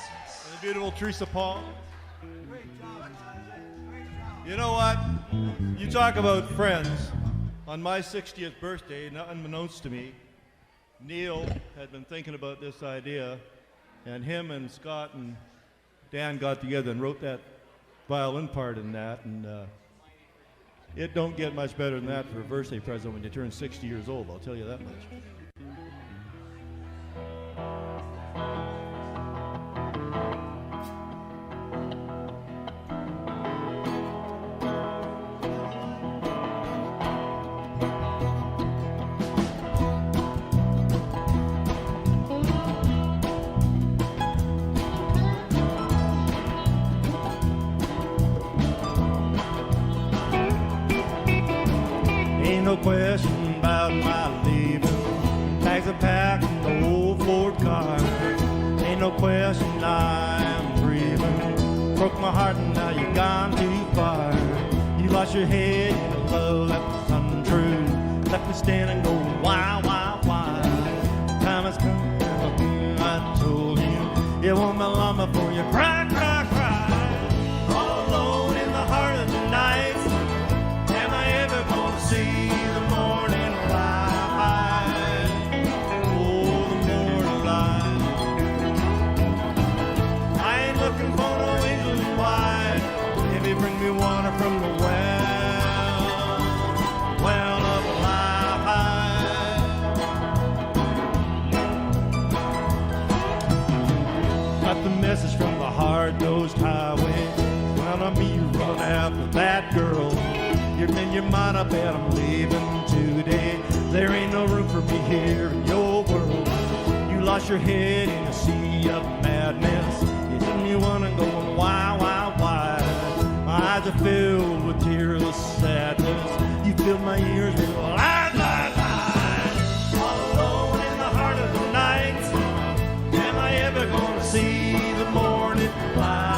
the beautiful Teresa Paul. You know what? You talk about friends. On my 60th birthday, unbeknownst to me, Neil had been thinking about this idea, and him and Scott and Dan got together and wrote that violin part in that, and it don't get much better than that for a birthday present when you turn 60 years old, I'll tell you that much. No question about my leaving. Bags are packed in the old Ford car. Ain't no question I am grieving. Broke my heart and now you're gone too far. You lost your head in a love that was untrue. Left me standing going why? The time has come, I told you. You won't belong before you cry. All alone in the heart of the night. Am I ever gonna see the morning light? Oh, the morning light. I ain't looking for no angels in white. Maybe bring me water from the well of life. Got the message from the hard-nosed highway. Well, I'm me run after that girl. You're in your mind, I bet I'm leaving today. There ain't no room for me here in your world. You lost your head in a sea of madness. You took me one and going why? My eyes are filled with tears of sadness. You filled my ears with lies. All alone in the heart of the night. Am I ever gonna see the morning light?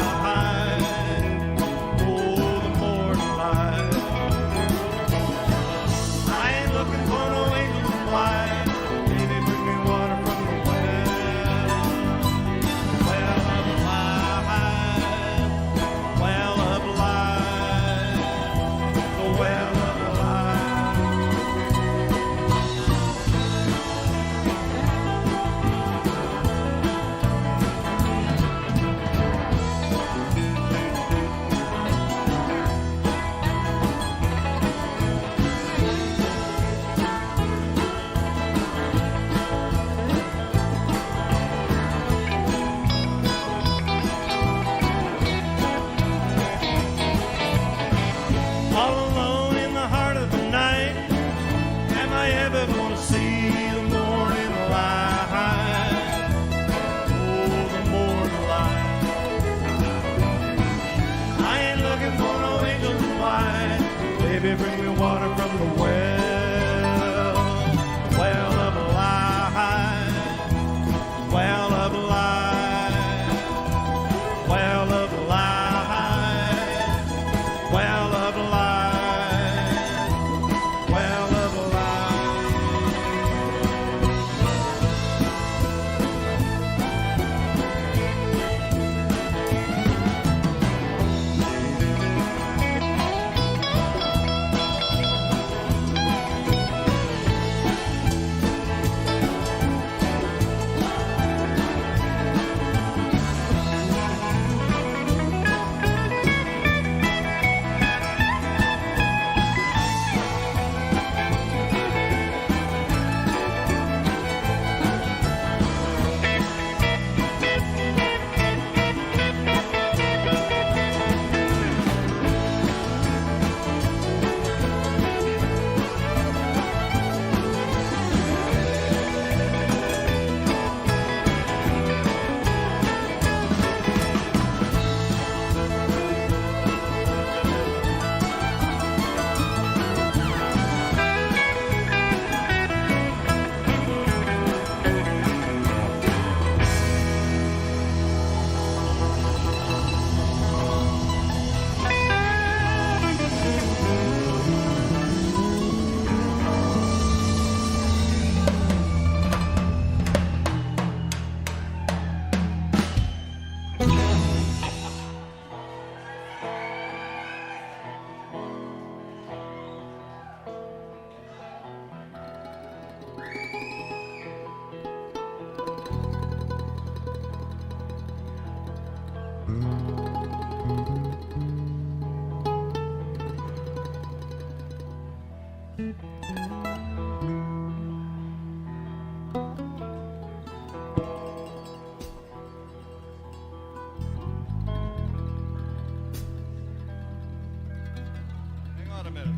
Hang on a minute.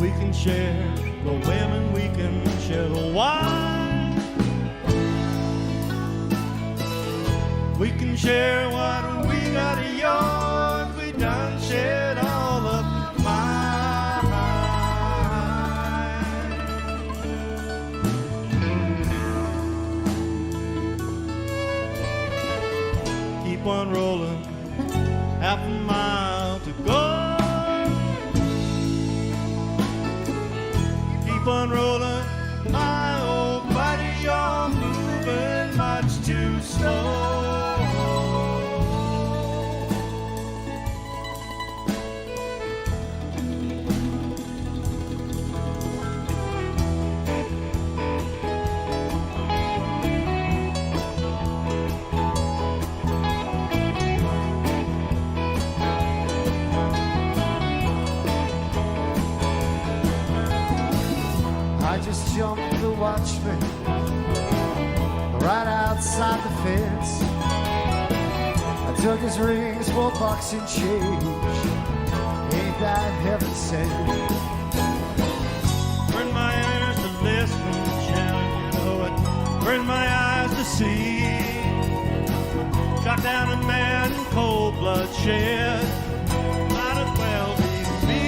We can share the women, we can share the wine. We can share what we got of yours. We done shared all of mine. Keep on rolling, half a mile to go. Keep on rolling, my old buddy, you're moving much too slow. I just jumped the watchman right outside the fence. I took his rings for bucks and change. Ain't that heaven sent? Turn my ears to listen, challenge poet. Turn my eyes to see. Shot down a man in cold bloodshed. Might as well be me.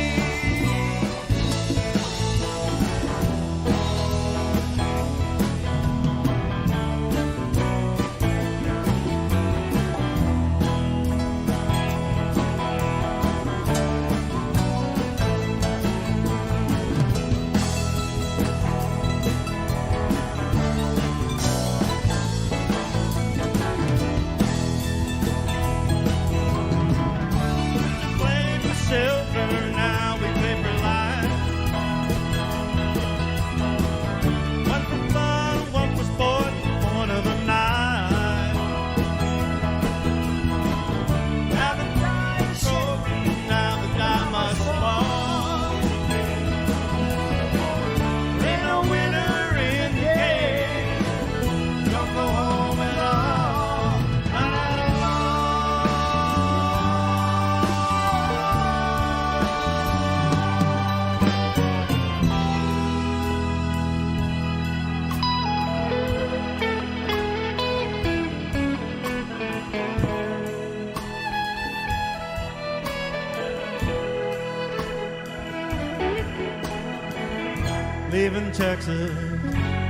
Leaving Texas,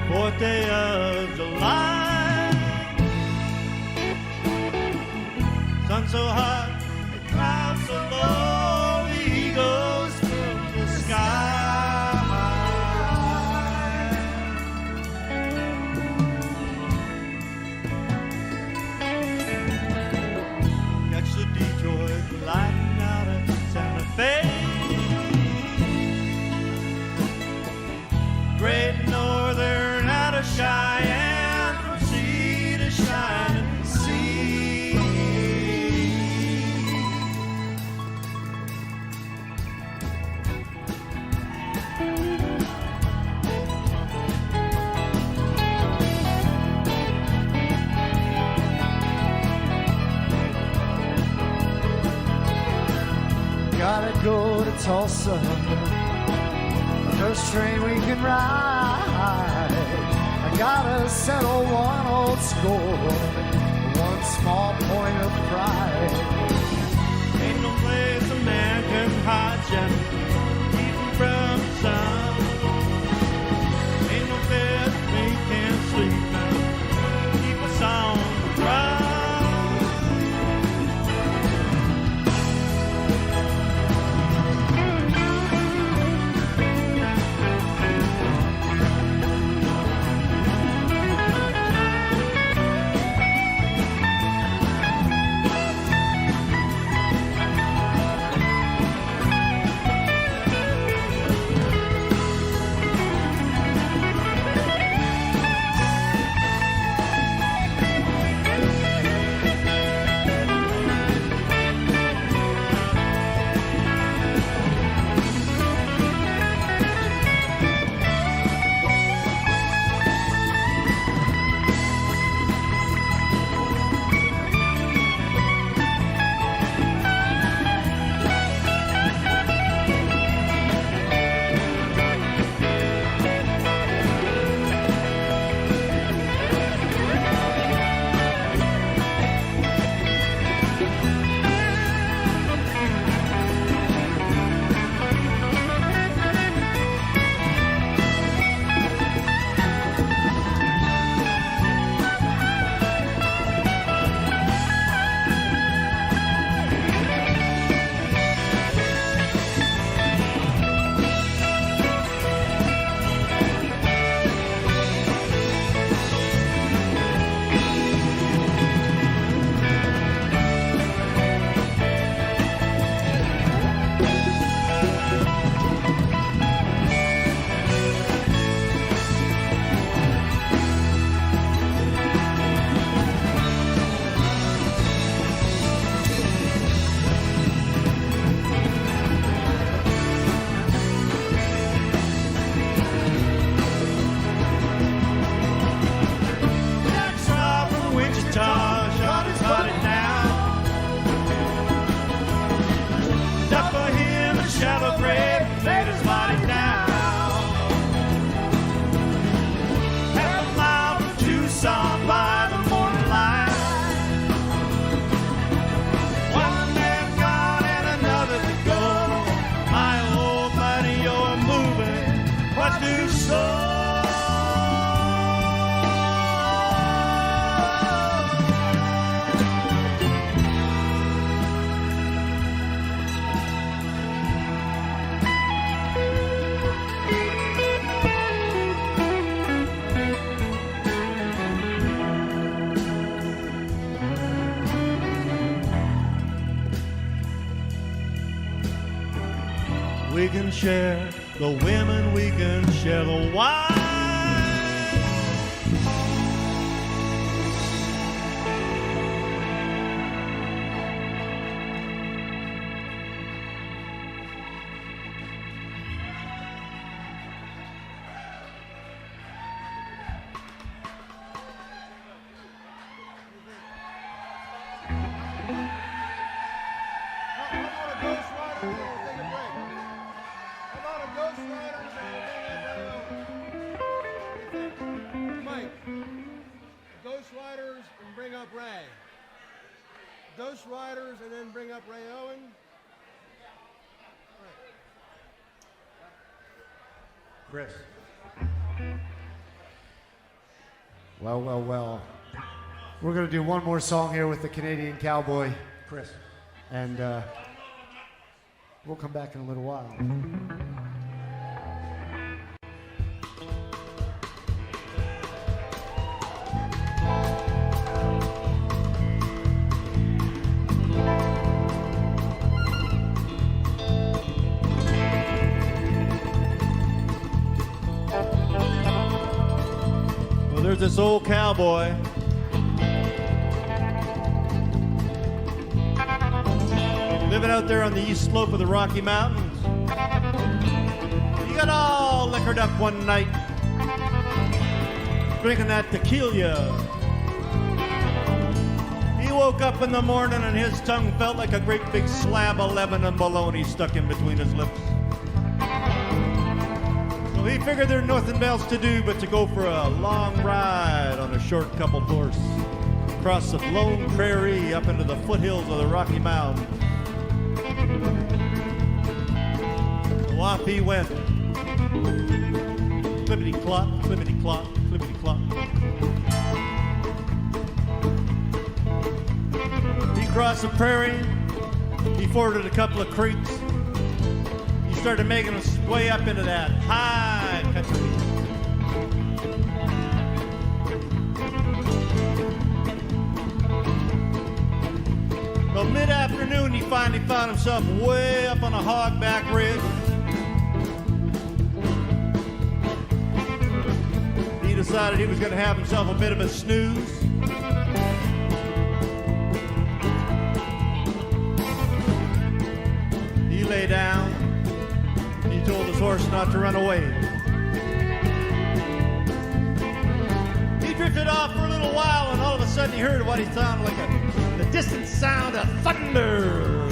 4th day of July. Sun so hot, the clouds so low, the eagles fill the sky. Catch the Detroit lighting out at Santa Fe. Great Northern out of Cheyenne, from sea to shining sea. gotta go to Tulsa, the first train we can ride. I gotta settle one old score, one small point of pride. Ain't no place a man can hide you, keep him from the sun. Ain't no bed we can sleep in, keep us on the run. We can share the women, we can share the wine. Ghost Riders, and then bring up Ray Owen. Chris. Well, well, well. We're going to do one more song here with the Canadian Cowboy, Chris. And we'll come back in a little while. There's this old cowboy living out there on the east slope of the Rocky Mountains. He got all liquored up one night, drinking that tequila. He woke up in the morning and his tongue felt like a great big slab of lemon and bologna stuck in between his lips. So he figured there's nothing else to do but to go for a long ride on a short coupled horse across the lone prairie up into the foothills of the Rocky Mountains. So off he went. Clippity-clop, clippity-clop, clippity-clop. He crossed the prairie. He forded a couple of creeks. He started making his way up into that high country. Well, mid-afternoon, he finally found himself way up on a hogback ridge. He decided he was going to have himself a bit of a snooze. He lay down. He told his horse not to run away. He drifted off for a little while, and all of a sudden he heard what he sounded like the distant sound of thunder.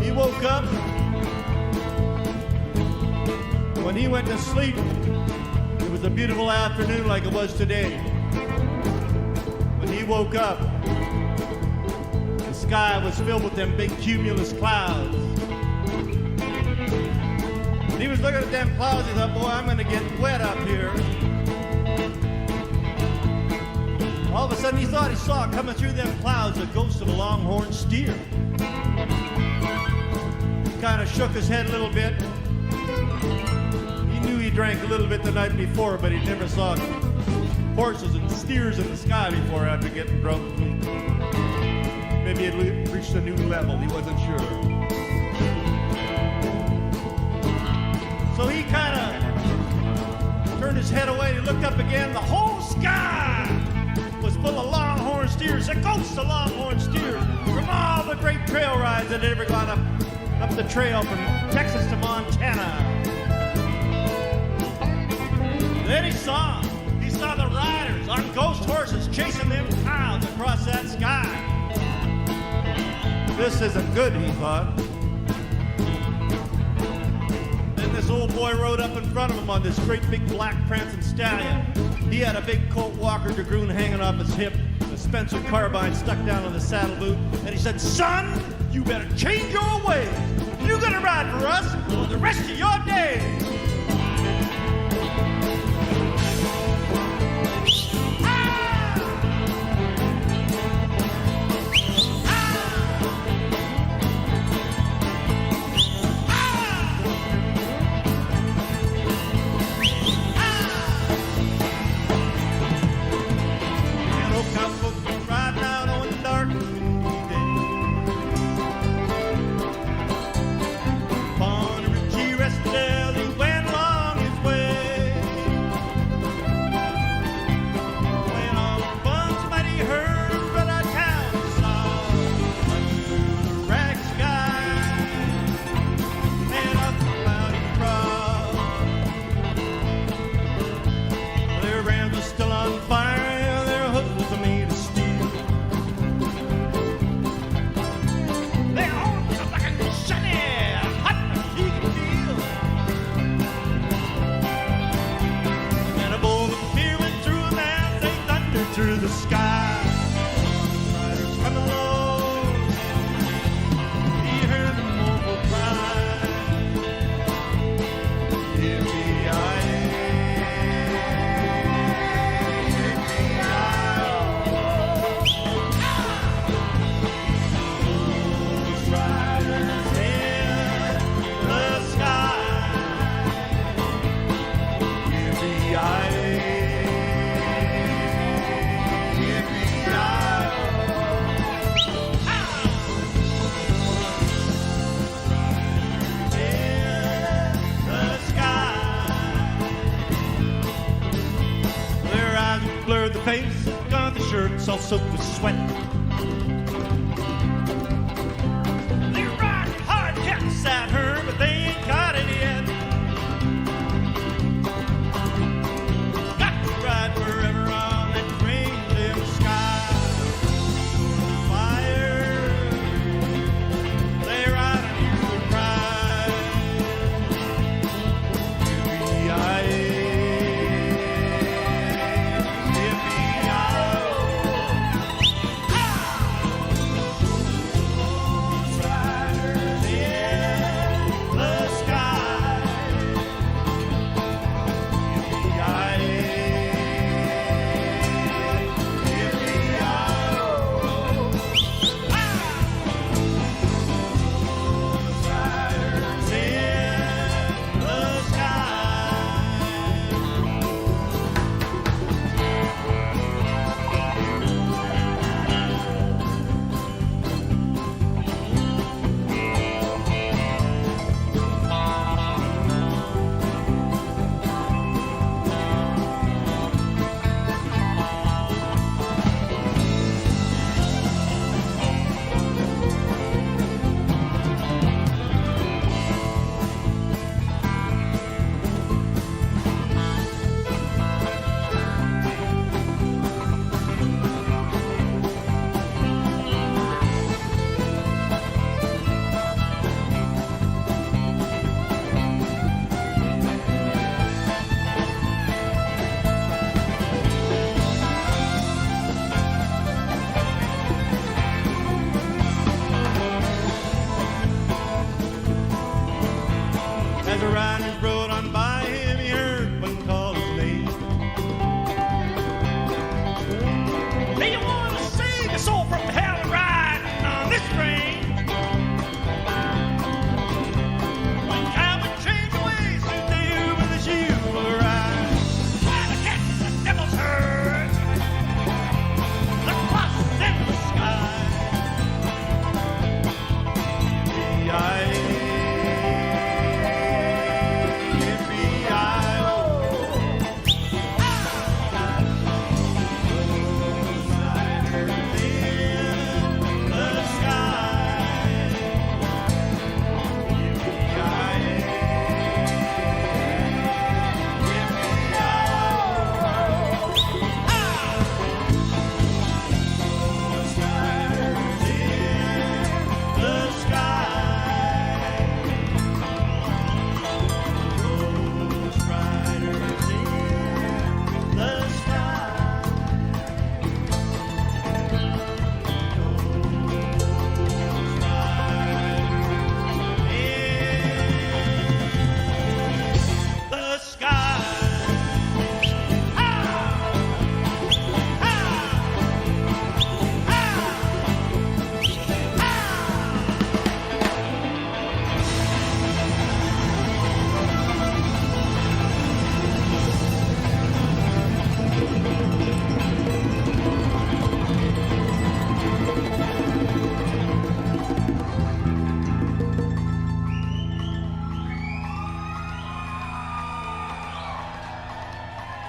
He woke up. When he went to sleep, it was a beautiful afternoon like it was today. When he woke up, the sky was filled with them big cumulus clouds. When he was looking at them clouds, he thought, boy, I'm going to get wet up here. All of a sudden, he thought he saw coming through them clouds a ghost of a longhorn steer. He kind of shook his head a little bit. He knew he drank a little bit the night before, but he never saw horses and steers in the sky before after getting drunk. Maybe it reached a new level. He wasn't sure. So he kind of turned his head away. He looked up again. The whole sky was full of longhorn steers, a ghost of longhorn steers from all the great trail rides that had ever gone up the trail from Texas to Montana. Then he saw the riders on ghost horses chasing them clouds across that sky. This isn't good, he thought. Then this old boy rode up in front of him on this great big black prancing stallion. He had a big Colt Walker Dragoon hanging off his hip, a Spencer carbine stuck down on the saddle boot, and he said, "Son, you better change your ways. You're gonna ride for us for the rest of your days." Shirts all soaked with sweat. They're riding hard cats at her, but they ain't got it yet. Got to ride forever riders rode on by him, he heard one call his name. Do you want to save your soul from hell and riding on this train? When cowboy change your ways, soon they with the shoe will ride. Try to catch the devil's herd, the cross in the sky.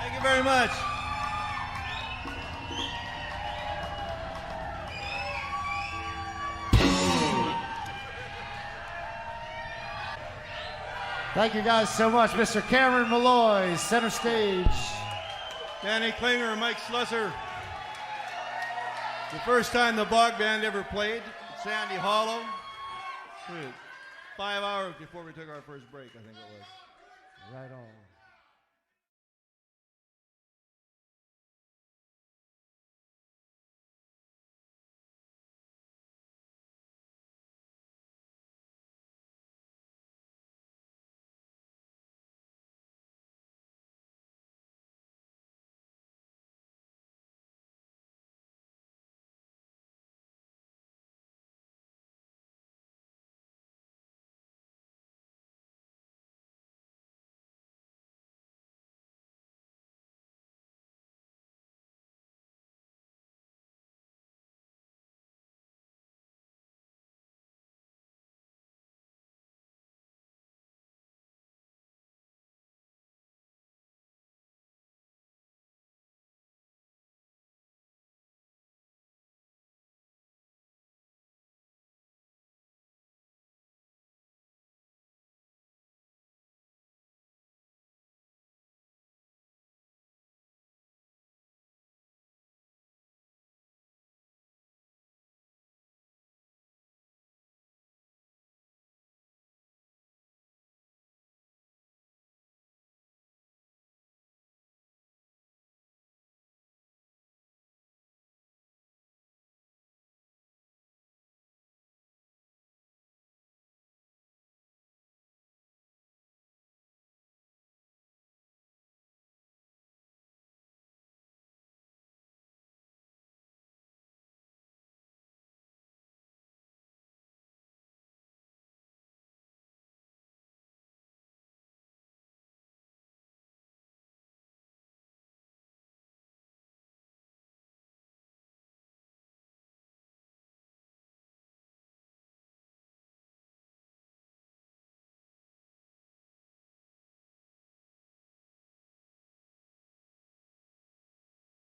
Thank you very much. Thank you guys so much. Mr. Cameron Malloy, center stage. Danny Klinger and Mike Slusser. The first time the Bog Band ever played at Sandy Hollow. 5 hours before we took our first break, I think it was. Right on.